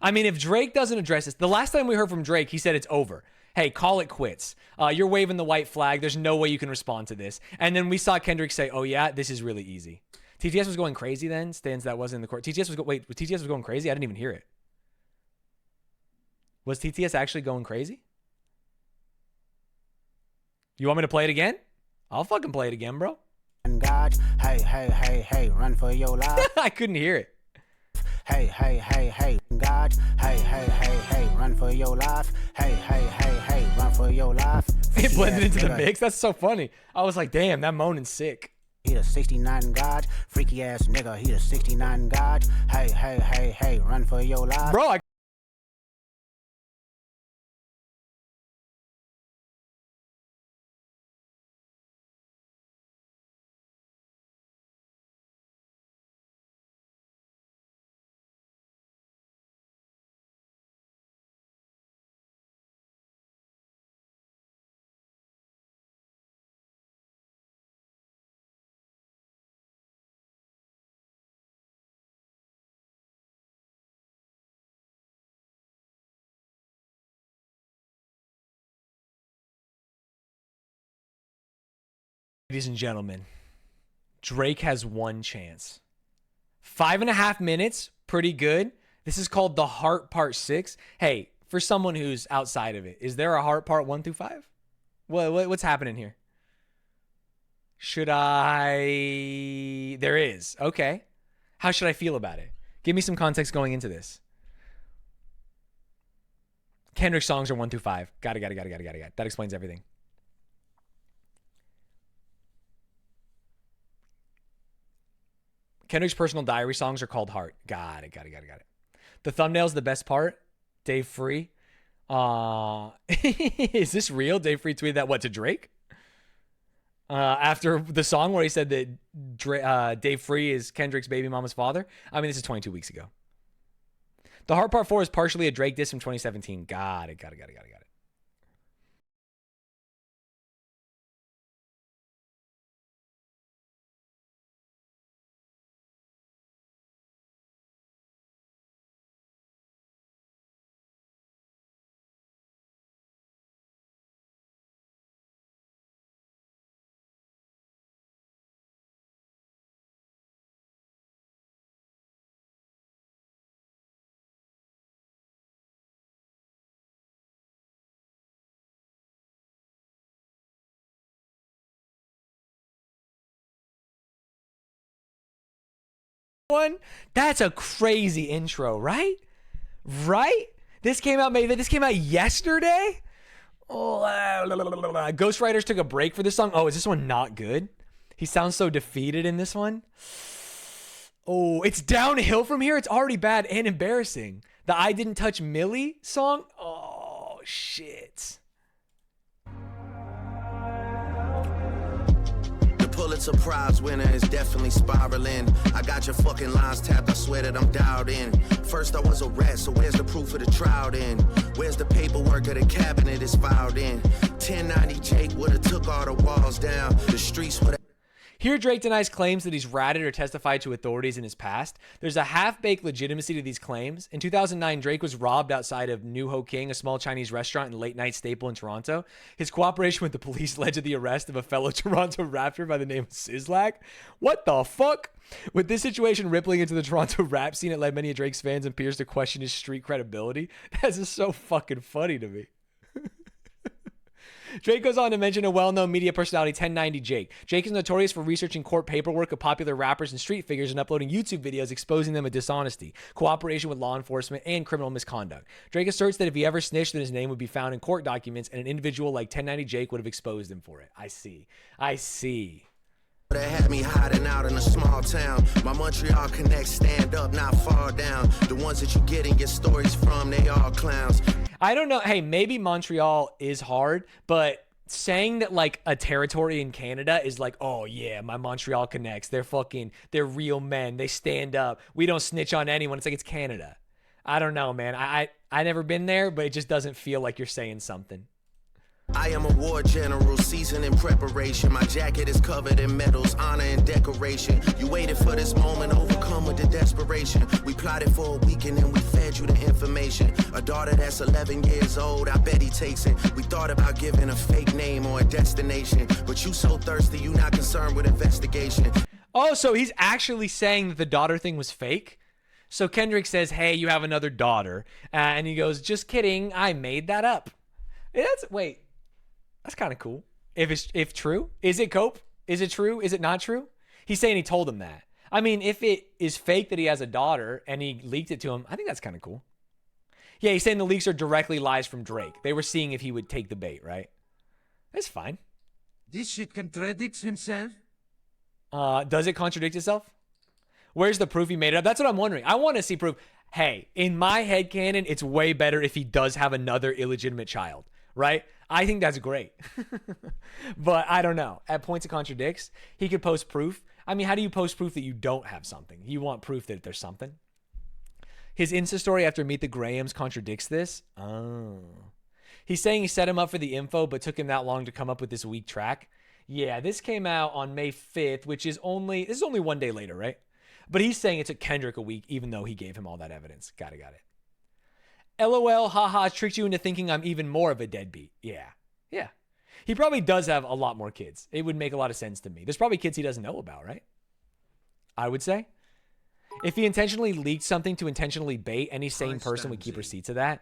I mean, if Drake doesn't address this, the last time we heard from Drake, he said it's over. Hey, call it quits. You're waving the white flag. There's no way you can respond to this. And then we saw Kendrick say, oh yeah, this is really easy. TTS was going crazy then? Stanz, that wasn't in the court. TTS was going crazy? I didn't even hear it. Was TTS actually going crazy? You want me to play it again? I'll fucking play it again, bro. God, hey, hey, hey, hey, run for your life. I couldn't hear it. Hey, hey, hey, hey, God, hey, hey, hey, hey, run for your life. Hey, hey, hey, hey, run for your life. It blended into the mix. That's so funny. I was like, damn, that moaning's sick. He the 69 God, freaky ass nigga. He the 69 God. Hey, hey, hey, hey, run for your life. Bro, ladies and gentlemen, Drake has one chance. 5.5 minutes, pretty good. This is called The Heart Part 6. Hey, for someone who's outside of it, is there a Heart Part 1 through 5? What's happening here? Should I... There is. Okay. How should I feel about it? Give me some context going into this. Kendrick songs are 1 through 5. Got it. That explains everything. Kendrick's personal diary songs are called Heart. Got it. The thumbnail's the best part. Dave Free. Is this real? Dave Free tweeted that, what, to Drake? After the song where he said that Dave Free is Kendrick's baby mama's father. I mean, this is 22 weeks ago. The Heart Part 4 is partially a Drake diss from 2017. Got it. One, that's a crazy intro, right? This came out yesterday. Ghostwriters took a break for this song. Oh, is this one not good? He sounds so defeated in this one. Oh, it's downhill from here. It's already bad and embarrassing. The I Didn't Touch Millie song. Oh shit. Pulitzer Prize winner is definitely spiraling. I got your fucking lines tapped, I swear that I'm dialed in. First I was a rat, so where's the proof of the trial then? Where's the paperwork of the cabinet is filed in? 1090 Jake would've took all the walls down. The streets would've... Here, Drake denies claims that he's ratted or testified to authorities in his past. There's a half-baked legitimacy to these claims. In 2009, Drake was robbed outside of New Ho King, a small Chinese restaurant and late-night staple in Toronto. His cooperation with the police led to the arrest of a fellow Toronto rapper by the name of Sizzlack. What the fuck? With this situation rippling into the Toronto rap scene, it led many of Drake's fans and peers to question his street credibility. That's just so fucking funny to me. Drake goes on to mention a well-known media personality, 1090 Jake. Jake is notorious for researching court paperwork of popular rappers and street figures and uploading YouTube videos exposing them of dishonesty, cooperation with law enforcement, and criminal misconduct. Drake asserts that if he ever snitched, then his name would be found in court documents and an individual like 1090 Jake would have exposed him for it. I see. They had me hiding out in a small town. My Montreal connects stand up, not far down. The ones that you get and get stories from, they all clowns. I don't know. Hey, maybe Montreal is hard, but saying that like a territory in Canada is like, oh yeah, my Montreal connects. They're real men. They stand up. We don't snitch on anyone. It's like, it's Canada. I don't know, man. I never been there, but it just doesn't feel like you're saying something. I am a war general, seasoned in preparation. My jacket is covered in medals, honor and decoration. You waited for this moment, overcome with the desperation. We plotted for a week and then we fed you the information. A daughter that's 11 years old, I bet he takes it. We thought about giving a fake name or a destination, but you so thirsty, you not concerned with investigation. Oh, so he's actually saying that the daughter thing was fake? So Kendrick says, hey, you have another daughter. And he goes, just kidding, I made that up. Wait, that's kind of cool. If true, is it Cope? Is it true? Is it not true? He's saying he told him that. I mean, if it is fake that he has a daughter and he leaked it to him, I think that's kind of cool. Yeah, he's saying the leaks are directly lies from Drake. They were seeing if he would take the bait, right? That's fine. This shit contradicts himself. Does it contradict itself? Where's the proof he made it up? That's what I'm wondering. I want to see proof. Hey, in my headcanon, it's way better if he does have another illegitimate child, right? I think that's great. But I don't know. At points it contradicts. He could post proof. I mean, how do you post proof that you don't have something? You want proof that there's something? His Insta story after Meet the Grahams contradicts this. Oh. He's saying he set him up for the info, but took him that long to come up with this weak track. Yeah, this came out on May 5th, which is only 1 day later, right? But he's saying it took Kendrick a week, even though he gave him all that evidence. Got it. LOL, haha, tricked you into thinking I'm even more of a deadbeat. Yeah. He probably does have a lot more kids. It would make a lot of sense to me. There's probably kids he doesn't know about, right? I would say. If he intentionally leaked something to intentionally bait, any sane person would keep receipts of that.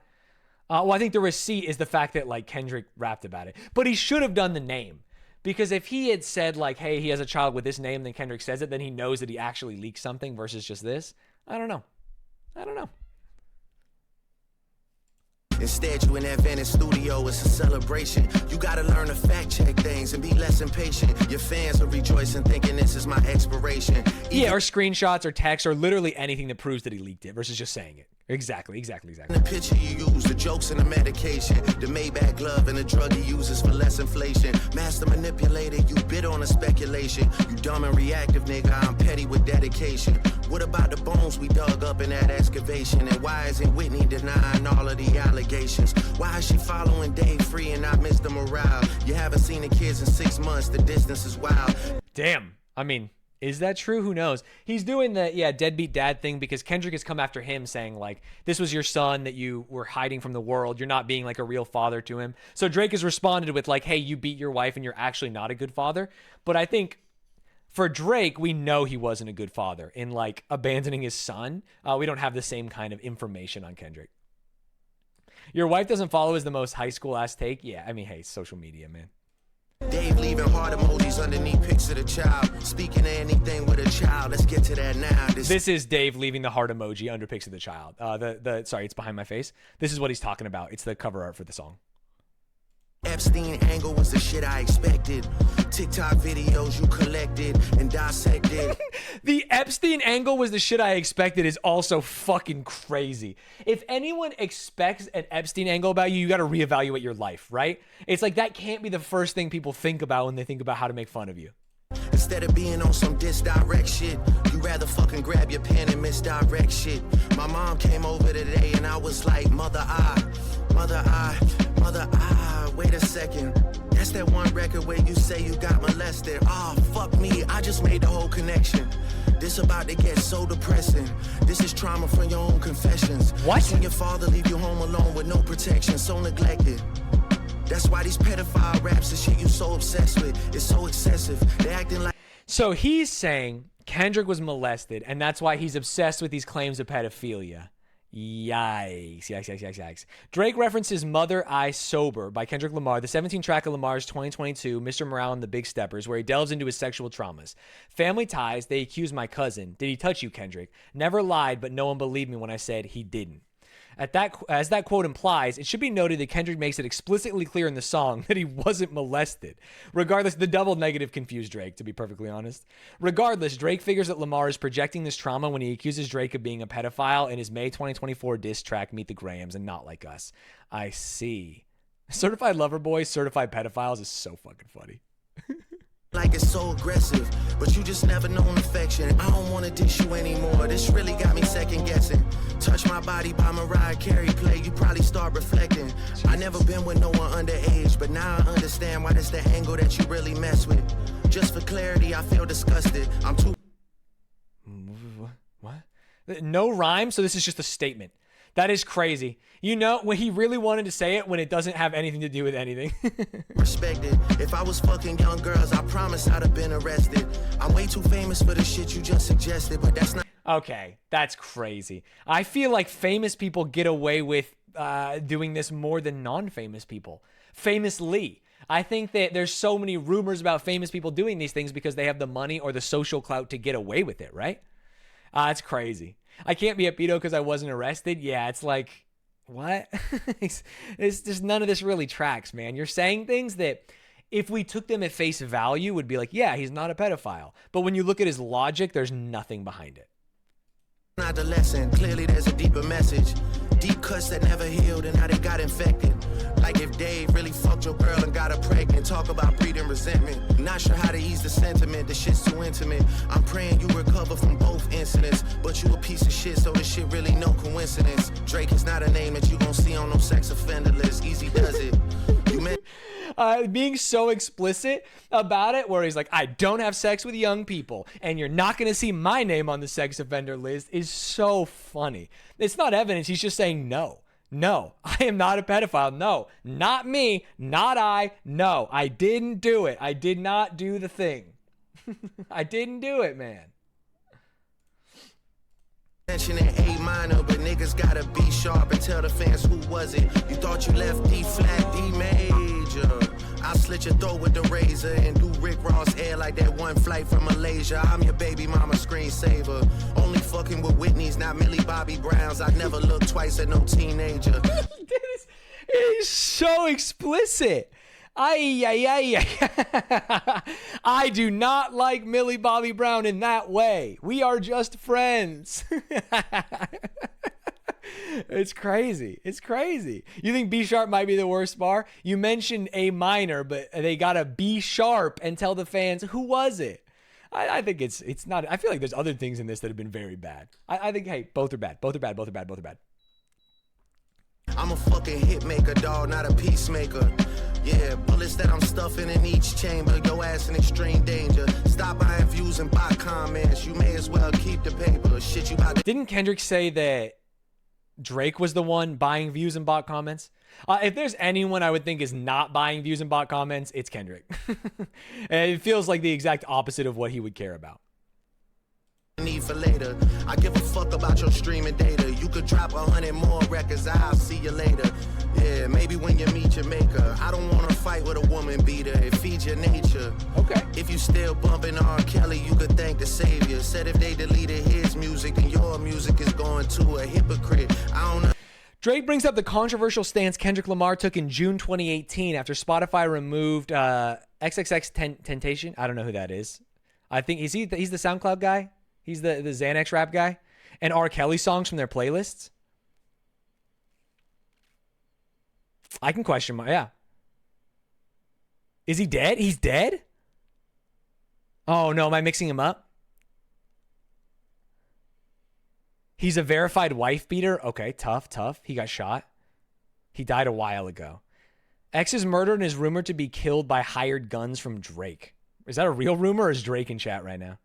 Well, I think the receipt is the fact that, like, Kendrick rapped about it. But he should have done the name. Because if he had said, like, hey, he has a child with this name, then Kendrick says it, then he knows that he actually leaked something versus just this. I don't know. Instead, you in that Venice studio, it's a celebration. You gotta learn to fact check things and be less impatient. Your fans are rejoicing, thinking this is my expiration. Yeah, or screenshots or text or literally anything that proves that he leaked it versus just saying it. Exactly. The picture you use, the jokes and the medication, the Maybach glove and the drug he uses for less inflation. Master manipulator, you bid on a speculation. You dumb and reactive, nigga, I'm petty with dedication. What about the bones we dug up in that excavation? And why isn't Whitney denying all of the allegations? Why is she following Dave Free and not Mr. Morale? You haven't seen the kids in 6 months, the distance is wild. Damn, I mean, is that true? Who knows? He's doing the, deadbeat dad thing because Kendrick has come after him saying, like, this was your son that you were hiding from the world. You're not being, like, a real father to him. So Drake has responded with, like, hey, you beat your wife and you're actually not a good father. But I think for Drake, we know he wasn't a good father in, like, abandoning his son. We don't have the same kind of information on Kendrick. Your wife doesn't follow is the most high school ass take. Yeah, I mean, hey, social media, man. Dave leaving heart emojis underneath pics of the child. Speaking of anything with a child, let's get to that now. This is Dave leaving the heart emoji under pics of the child. Sorry, it's behind my face. This is what he's talking about. It's the cover art for the song. Epstein angle was the shit I expected. TikTok videos you collected and dissected. The Epstein angle was the shit I expected is also fucking crazy. If anyone expects an Epstein angle about you, you got to reevaluate your life, right? It's like that can't be the first thing people think about when they think about how to make fun of you. Instead of being on some disdirect shit, you rather fucking grab your pen and misdirect shit. My mom came over today and I was like, mother, wait a second. That's that one record where you say you got molested. Fuck me, I just made the whole connection. This about to get so depressing. This is trauma from your own confessions. What? When your father leave you home alone with no protection, so neglected. That's why these pedophile raps, the shit you so obsessed with, is so excessive. They acting like... So he's saying Kendrick was molested, and that's why he's obsessed with these claims of pedophilia. Yikes. Drake references Mother I Sober by Kendrick Lamar, the 17 track of Lamar's 2022 Mr. Morale and the Big Steppers, where he delves into his sexual traumas. Family ties, they accuse my cousin. Did he touch you, Kendrick? Never lied, but no one believed me when I said he didn't. As that quote implies, it should be noted that Kendrick makes it explicitly clear in the song that he wasn't molested. Regardless, the double negative confused Drake, to be perfectly honest. Regardless, Drake figures that Lamar is projecting this trauma when he accuses Drake of being a pedophile in his May 2024 diss track, Meet the Grahams, and Not Like Us. I see. Certified Lover Boy, Certified Pedophiles is so fucking funny. Like it's so aggressive, but you just never known affection. I don't want to dish you anymore. This really got me second guessing. Touch Watch My Body by Mariah Carey play, you probably start reflecting. I never been with no one underage, but now I understand why that's the angle that you really mess with. Just for clarity, I feel disgusted. I'm too... What? No rhyme, so this is just a statement. That is crazy. You know, when he really wanted to say it when it doesn't have anything to do with anything. respected. If I was fucking young girls, I promise I'd have been arrested. I'm way too famous for the shit you just suggested, but that's not... Okay, that's crazy. I feel like famous people get away with doing this more than non-famous people. Famously. I think that there's so many rumors about famous people doing these things because they have the money or the social clout to get away with it, right? It's crazy. I can't be a pedo because I wasn't arrested. Yeah, it's like, what? it's just none of this really tracks, man. You're saying things that if we took them at face value would be like, yeah, he's not a pedophile. But when you look at his logic, there's nothing behind it. Not the lesson. Clearly there's a deeper message. Deep cuts that never healed and now they got infected. Like if Dave really fucked your girl and got her pregnant. Talk about breeding resentment. Not sure how to ease the sentiment. The shit's too intimate. I'm praying you recover from both incidents. But you a piece of shit, so this shit really no coincidence. Drake is not a name that you gon' see on no sex offender list. Easy does it. You meant... being so explicit about it, where he's like, I don't have sex with young people, and you're not going to see my name on the sex offender list, is so funny. It's not evidence. He's just saying, no, I am not a pedophile. No, not me, not I. No, I didn't do it. I did not do the thing. I didn't do it, man. Mention in A minor, but niggas gotta be sharp and tell the fans who was it. You thought you left D flat, D major. I'll slit your throat with the razor and do Rick Ross hair like that one flight from Malaysia. I'm your baby mama screensaver. Only fucking with Whitney's, not Millie Bobby Brown's. I never look twice at no teenager. It is so explicit. I do not like Millie Bobby Brown in that way. We are just friends. It's crazy. It's crazy. You think B sharp might be the worst bar? You mentioned A minor, but they got a B sharp and tell the fans, who was it? I think it's not. I feel like there's other things in this that have been very bad. I think, hey, both are bad. Both are bad. Both are bad. Both are bad. I'm a fucking hit maker, dog, not a peacemaker. Yeah, bullets that I'm stuffing in each chamber. Your ass in extreme danger. Stop buying views and bot comments. You may as well keep the paper. Shit you about to... Didn't Kendrick say that Drake was the one buying views and bot comments? If there's anyone I would think is not buying views and bot comments, it's Kendrick. And it feels like the exact opposite of what he would care about. Need for later. I give a fuck about your streaming data. You could drop 100 more records. I'll see you later. Yeah, maybe when you meet your maker. I don't want to fight with a woman beater. It feeds your nature. Okay. If you still bumping R. Kelly, you could thank the savior. Said if they deleted his music, then your music is going to a hypocrite. I don't know. Drake brings up the controversial stance Kendrick Lamar took in June 2018 after Spotify removed XXX Temptation. I don't know who that is. I think he's the SoundCloud guy. He's the Xanax rap guy. And R. Kelly songs from their playlists. I can question my... Yeah. Is he dead? He's dead? Oh, no. Am I mixing him up? He's a verified wife beater? Okay, tough. He got shot. He died a while ago. X is murdered and is rumored to be killed by hired guns from Drake. Is that a real rumor or is Drake in chat right now?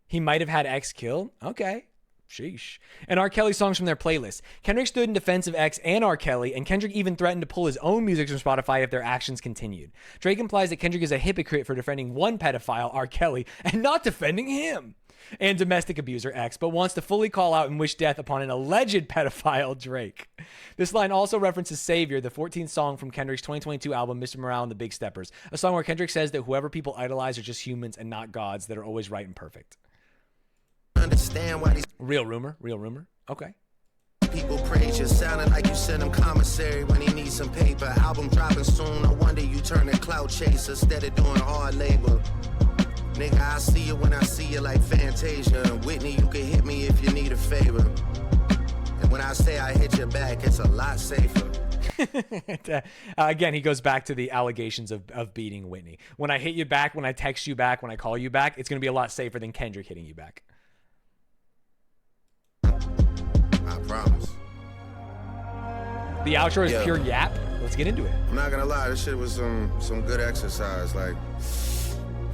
He might have had X killed? Okay. Sheesh. And R. Kelly songs from their playlist. Kendrick stood in defense of X and R. Kelly, and Kendrick even threatened to pull his own music from Spotify if their actions continued. Drake implies that Kendrick is a hypocrite for defending one pedophile, R. Kelly, and not defending him and domestic abuser X, but wants to fully call out and wish death upon an alleged pedophile, Drake. This line also references Savior, the 14th song from Kendrick's 2022 album, Mr. Morale and the Big Steppers, a song where Kendrick says that whoever people idolize are just humans and not gods that are always right and perfect. Understand why these real rumor. Okay. People praise you, sounding like you sent him commissary when he needs some paper. Album dropping soon, no wonder you turn a clout chaser instead of doing hard labor. Nigga, I see you when I see you like Fantasia. Whitney, you can hit me if you need a favor. And when I say I hit your back, it's a lot safer. Again, he goes back to the allegations of beating Whitney. When I hit you back, when I text you back, when I call you back, it's going to be a lot safer than Kendrick hitting you back. The outro is Yeah. pure yap. Let's get into it. I'm not gonna lie, this shit was some good exercise. Like,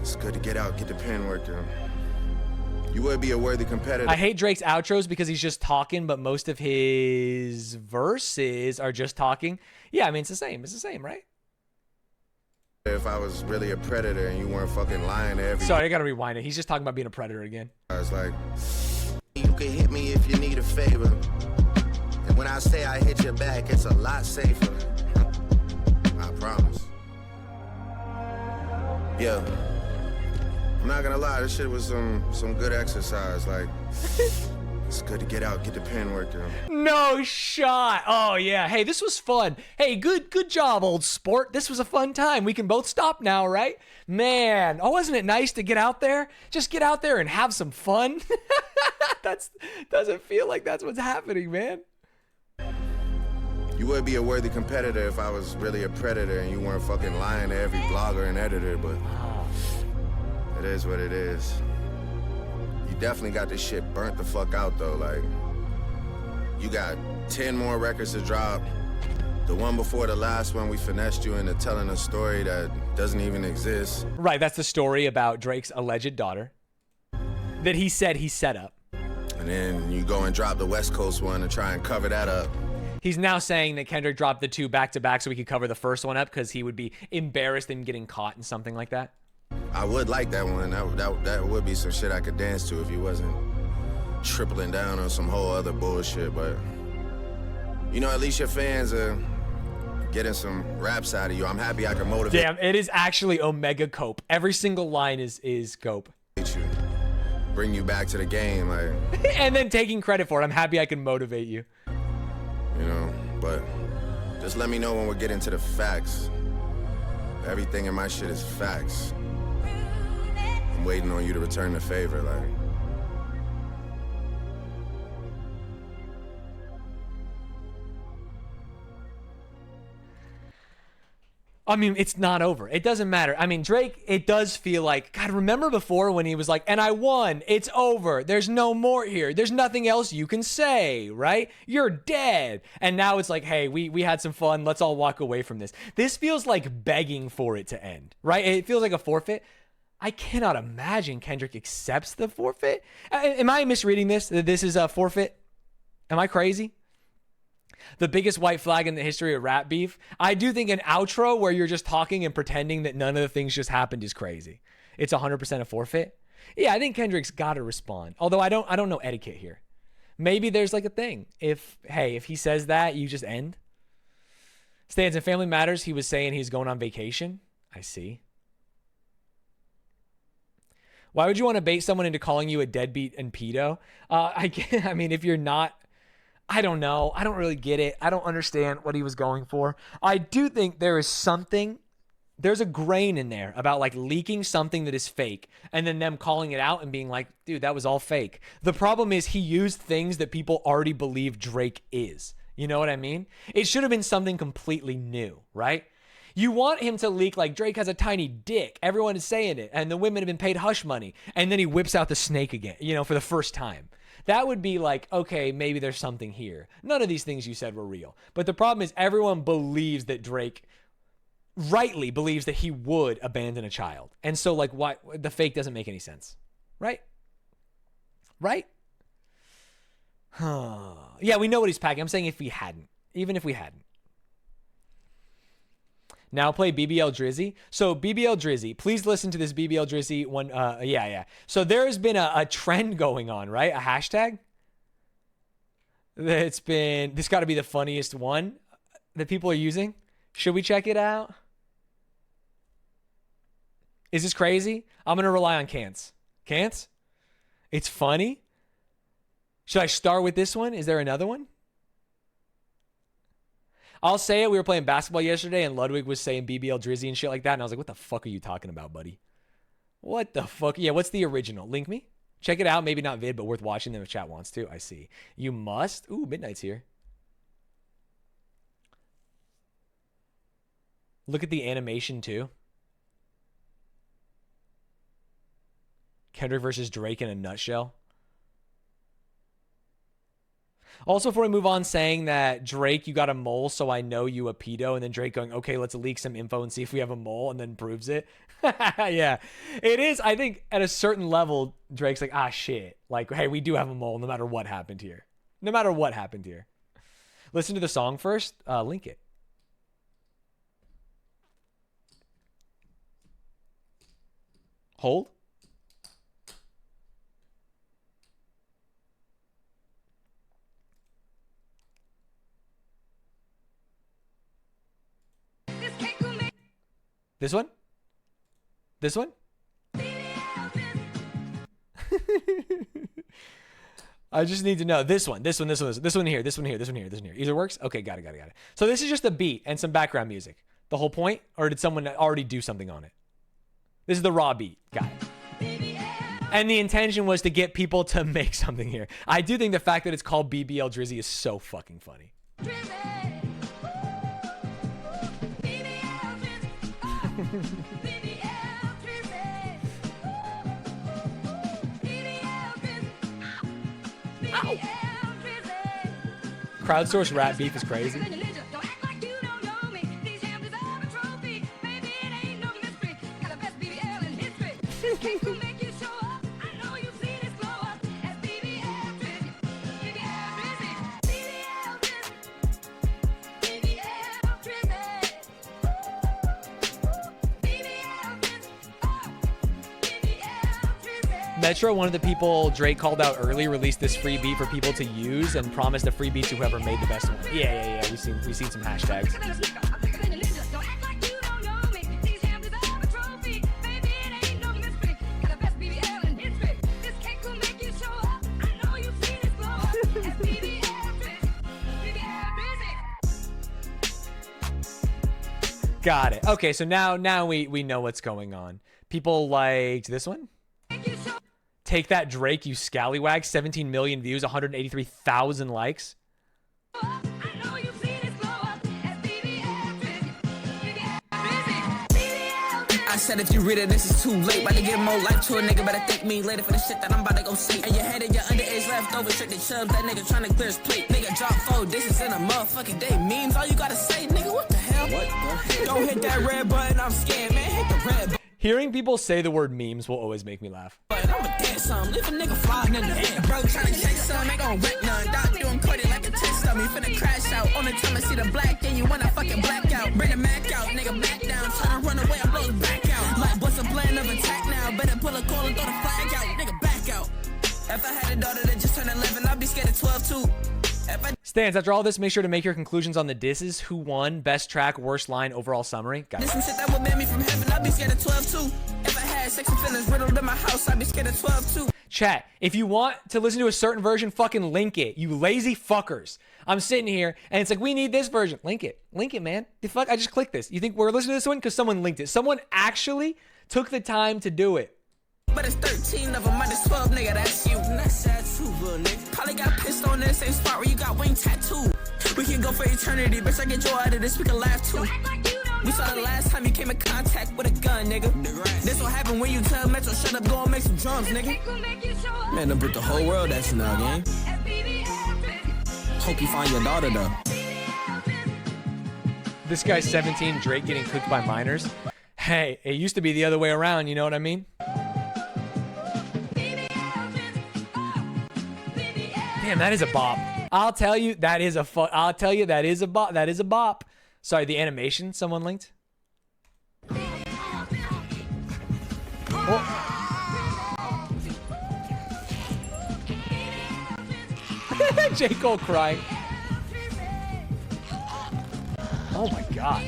it's good to get out, get the pen working. You would be a worthy competitor. I hate Drake's outros because he's just talking, but most of his verses are just talking. Yeah, I mean, it's the same. It's the same, right? If I was really a predator and you weren't fucking lying to every. Sorry, I gotta rewind it. He's just talking about being a predator again. I was like, you can hit me if you need a favor. And when I say I hit your back, it's a lot safer. I promise. Yeah. I'm not gonna lie, this shit was some good exercise. Like, it's good to get out, get the pen working. No shot. Oh yeah. Hey, this was fun. Hey, good job, old sport. This was a fun time. We can both stop now, right? Man, oh, wasn't it nice to get out there? Just get out there and have some fun. Doesn't feel like that's what's happening, man. You would be a worthy competitor if I was really a predator and you weren't fucking lying to every blogger and editor, but it is what it is. You definitely got this shit burnt the fuck out though. Like, you got 10 more records to drop. The one before the last one, we finessed you into telling a story that doesn't even exist. Right, that's the story about Drake's alleged daughter that he said he set up. And then you go and drop the West Coast one and try and cover that up. He's now saying that Kendrick dropped the two back to back so we could cover the first one up because he would be embarrassed in getting caught in something like that. I would like that one. That would be some shit I could dance to if he wasn't tripling down on some whole other bullshit. But, you know, at least your fans are getting some raps out of you. I'm happy I can motivate. Damn, it is actually Omega Cope. Every single line is Cope. You, bring you back to the game, like. And then taking credit for it. I'm happy I can motivate you. You know, but just let me know when we're getting to the facts. Everything in my shit is facts. I'm waiting on you to return the favor, like. I mean, it's not over. It doesn't matter. I mean, Drake, it does feel like, God, remember before when he was like, and I won, it's over. There's no more here. There's nothing else you can say, right? You're dead. And now it's like, hey, we had some fun. Let's all walk away from this. This feels like begging for it to end, right? It feels like a forfeit. I cannot imagine Kendrick accepts the forfeit. Am I misreading this? That this is a forfeit? Am I crazy? The biggest white flag in the history of rap beef. I do think an outro where you're just talking and pretending that none of the things just happened is crazy. It's 100% a forfeit. Yeah, I think Kendrick's got to respond. Although I don't know etiquette here. Maybe there's like a thing. If he says that, you just end. Stanz in Family Matters, he was saying he's going on vacation. I see. Why would you want to bait someone into calling you a deadbeat and pedo? I mean, if you're not, I don't know. I don't really get it. I don't understand what he was going for. I do think there is something, there's a grain in there about like leaking something that is fake and then them calling it out and being like, dude, that was all fake. The problem is he used things that people already believe Drake is. You know what I mean? It should have been something completely new, right? You want him to leak like Drake has a tiny dick. Everyone is saying it. And the women have been paid hush money. And then he whips out the snake again, you know, for the first time. That would be like, okay, maybe there's something here. None of these things you said were real. But the problem is everyone believes that Drake rightly believes that he would abandon a child. And so like why the fake doesn't make any sense. Right? Right? Yeah, we know what he's packing. I'm saying if we hadn't. Even if we hadn't. Now play BBL Drizzy. So BBL Drizzy, please listen to this BBL Drizzy one. Yeah. So there has been a trend going on, right? A hashtag. It's been, this got to be the funniest one that people are using. Should we check it out? Is this crazy? I'm going to rely on Cants. Cants? It's funny. Should I start with this one? Is there another one? I'll say it. We were playing basketball yesterday and Ludwig was saying BBL Drizzy and shit like that. And I was like, what the fuck are you talking about, buddy? What the fuck? Yeah, what's the original? Link me. Check it out. Maybe not vid, but worth watching them if chat wants to. I see. You must. Ooh, Midnight's here. Look at the animation too. Kendrick versus Drake in a nutshell. Also, before we move on, saying that Drake, you got a mole, so I know you a pedo, and then Drake going, okay, let's leak some info and see if we have a mole, and then proves it. Yeah, it is. I think at a certain level, Drake's like, ah, shit. Like, hey, we do have a mole, no matter what happened here. No matter what happened here. Listen to the song first. Link it. Hold. This one? This one? I just need to know this one here. Either works? Okay, got it. So this is just a beat and some background music. The whole point? Or did someone already do something on it? This is the raw beat. Got it. And the intention was to get people to make something here. I do think the fact that it's called BBL Drizzy is so fucking funny. Crowdsourced rap beef is crazy. Metro, one of the people Drake called out early, released this free beat for people to use and promised a free beat to whoever made the best one. Yeah. We've seen some hashtags. Got it. Okay, so now we know what's going on. People liked this one. Take that, Drake, you scallywag. 17 million views, 183,000 likes. I said if you read it, this is too late. About to give more life to a nigga, better thank me later for the shit that I'm about to go see. And your head and your underage left over, straight to chubs. That nigga trying to clear his plate. Nigga drop 4 dishes in a motherfucking day. Memes, all you gotta say, nigga, what the hell? What? Don't hit that red button, I'm scared, man. Hit the red button. Hearing people say the word memes will always make me laugh. I'ma dance some, leave a nigga flying in the air. Bro, trying to chase some, ain't gon' wreck none. Doc doing Cody like a test of me, finna crash out. Only time I see the black, and you wanna fucking black out. Bring the Mac out, nigga back down. Tryna run away, I blow his back out. Like, what's a plan of attack now? Better pull a call and throw the flag out, nigga back out. If I had a daughter that just turned 11, I'd be scared of 12 too. Stanz, after all this, make sure to make your conclusions on the disses. Who won? Best track, worst line, overall summary. Got it. This some shit that would ban me from heaven, I'd be scared of 12 too. If I had sex and feelings riddled in my house, I'd be scared of 12 too. Chat, if you want to listen to a certain version, fucking link it, you lazy fuckers. I'm sitting here, and it's like, we need this version. Link it, man. The fuck, I just clicked this. You think we're listening to this one? Because someone linked it. Someone actually took the time to do it. But it's 13 of them, minus 12, nigga, that's you. And that's sad too, little nigga. Probably got pissed on that same spot where you got wing tattoo. We can go for eternity, bitch, I get joy out of this, we can laugh too. We saw the last time you came in contact with a gun, nigga. This what happen when you tell Metro, shut up, go and make some drums, nigga. Man, I put the whole world at you now, gang. Hope you find your daughter, though. This guy's 17, Drake getting cooked by minors. Hey, it used to be the other way around, you know what I mean? Damn, that is a bop. I'll tell you that is a bop. That is a bop. Sorry, the animation someone linked. Oh. J. Cole crying. Oh my god.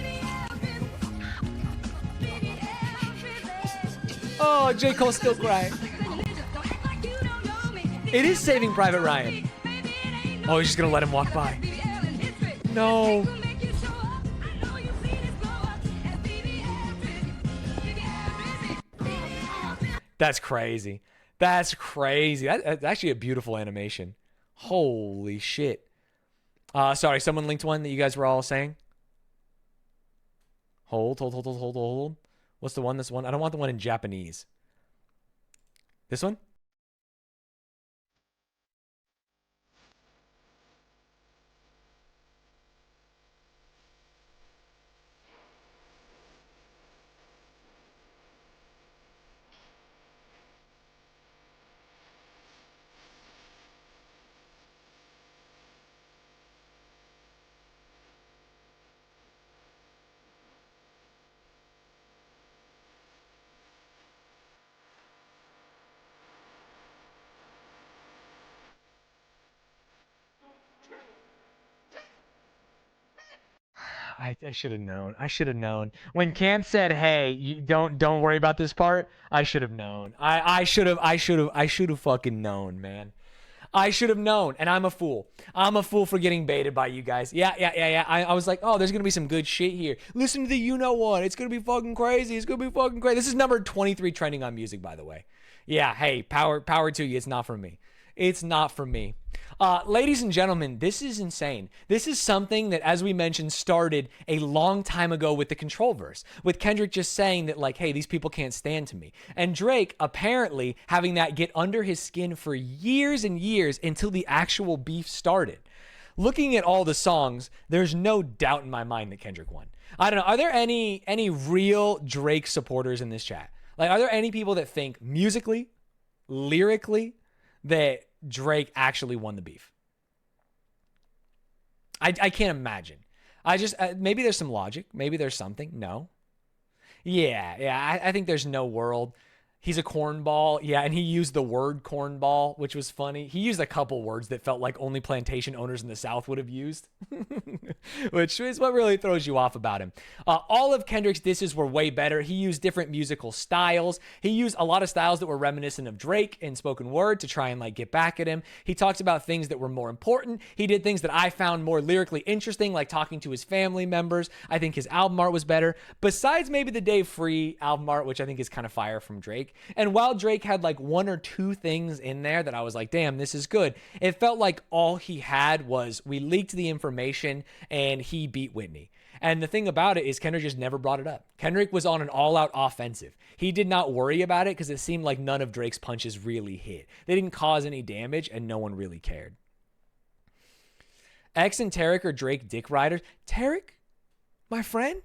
Oh, J. Cole's still crying. It is Saving Private Ryan. Oh, he's just gonna let him walk by. No. That's crazy. That's crazy. That's actually a beautiful animation. Holy shit. Sorry, someone linked one that you guys were all saying. Hold. What's the one? This one? I don't want the one in Japanese. This one? I should have known. I should have known. When Cam said, "Hey, you don't worry about this part," I should have known. I should have fucking known, man. I should have known, and I'm a fool. I'm a fool for getting baited by you guys. Yeah. I was like, oh, there's gonna be some good shit here. Listen to the you know what? It's gonna be fucking crazy. It's gonna be fucking crazy. This is number 23 trending on music, by the way. Yeah. Hey, power to you. It's not for me. It's not for me. Ladies and gentlemen, this is insane. This is something that, as we mentioned, started a long time ago with the Control verse, with Kendrick just saying that, like, hey, these people can't stand to me. And Drake apparently having that get under his skin for years and years until the actual beef started. Looking at all the songs, there's no doubt in my mind that Kendrick won. I don't know. Are there any real Drake supporters in this chat? Like, are there any people that think musically, lyrically, that Drake actually won the beef? I can't imagine. I just maybe there's some logic. Maybe there's something. No. Yeah. I think there's no world. He's a cornball. Yeah, and he used the word cornball, which was funny. He used a couple words that felt like only plantation owners in the South would have used, which is what really throws you off about him. All of Kendrick's disses were way better. He used different musical styles. He used a lot of styles that were reminiscent of Drake in spoken word to try and like get back at him. He talks about things that were more important. He did things that I found more lyrically interesting, like talking to his family members. I think his album art was better. Besides maybe the Day Free album art, which I think is kind of fire from Drake. And while Drake had like one or two things in there that I was like, damn, this is good, it felt like all he had was we leaked the information and he beat Whitney. And the thing about it is Kendrick just never brought it up. Kendrick was on an all-out offensive. He did not worry about it because it seemed like none of Drake's punches really hit. They didn't cause any damage and no one really cared. X and Tarek are Drake dick riders. Tarek? My friend?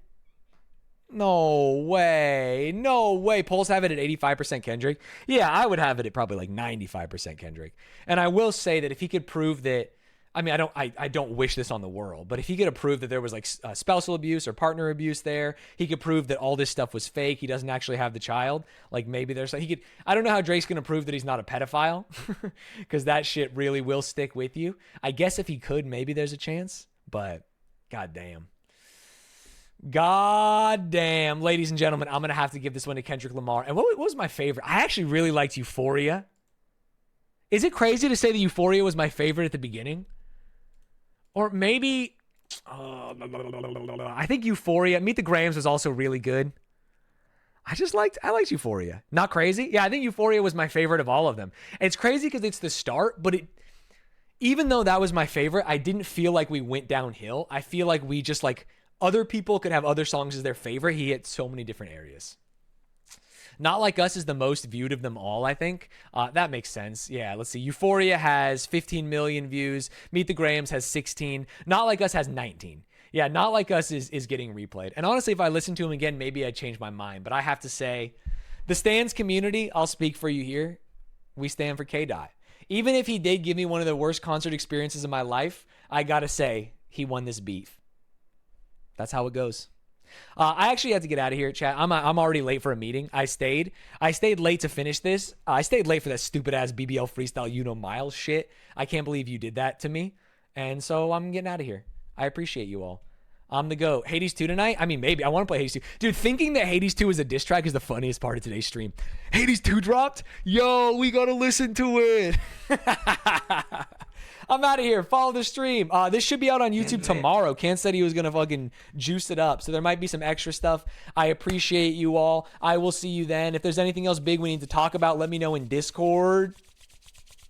No way. No way. Polls have it at 85% Kendrick. Yeah, I would have it at probably like 95% Kendrick. And I will say that if he could prove that, I mean, I don't wish this on the world, but if he could prove that there was like spousal abuse or partner abuse there, he could prove that all this stuff was fake. He doesn't actually have the child. Like maybe there's he could, I don't know how Drake's going to prove that he's not a pedophile because that shit really will stick with you. I guess if he could, maybe there's a chance, but goddamn. God damn, ladies and gentlemen, I'm going to have to give this one to Kendrick Lamar. And what was my favorite? I actually really liked Euphoria. Is it crazy to say that Euphoria was my favorite at the beginning? Or maybe, I think Euphoria, Meet the Grahams was also really good. I liked Euphoria. Not crazy? Yeah, I think Euphoria was my favorite of all of them. And it's crazy because it's the start, but even though that was my favorite, I didn't feel like we went downhill. I feel like we just like, other people could have other songs as their favorite. He hit so many different areas. Not Like Us is the most viewed of them all, I think. That makes sense. Yeah, let's see. Euphoria has 15 million views. Meet the Grahams has 16. Not Like Us has 19. Yeah, Not Like Us is getting replayed. And honestly, if I listen to him again, maybe I'd change my mind. But I have to say, the Stanz community, I'll speak for you here. We stand for K-Dot. Even if he did give me one of the worst concert experiences of my life, I gotta say, he won this beef. That's how it goes. I actually had to get out of here, chat. I'm already late for a meeting. I stayed late to finish this. I stayed late for that stupid ass BBL freestyle Miles shit. I can't believe you did that to me. And so I'm getting out of here. I appreciate you all. I'm the GOAT. Hades 2 tonight? I mean, maybe. I want to play Hades 2. Dude, thinking that Hades 2 is a diss track is the funniest part of today's stream. Hades 2 dropped? Yo, we gotta listen to it. I'm out of here. Follow the stream. This should be out on YouTube tomorrow. Ken said he was going to fucking juice it up. So there might be some extra stuff. I appreciate you all. I will see you then. If there's anything else big we need to talk about, let me know in Discord.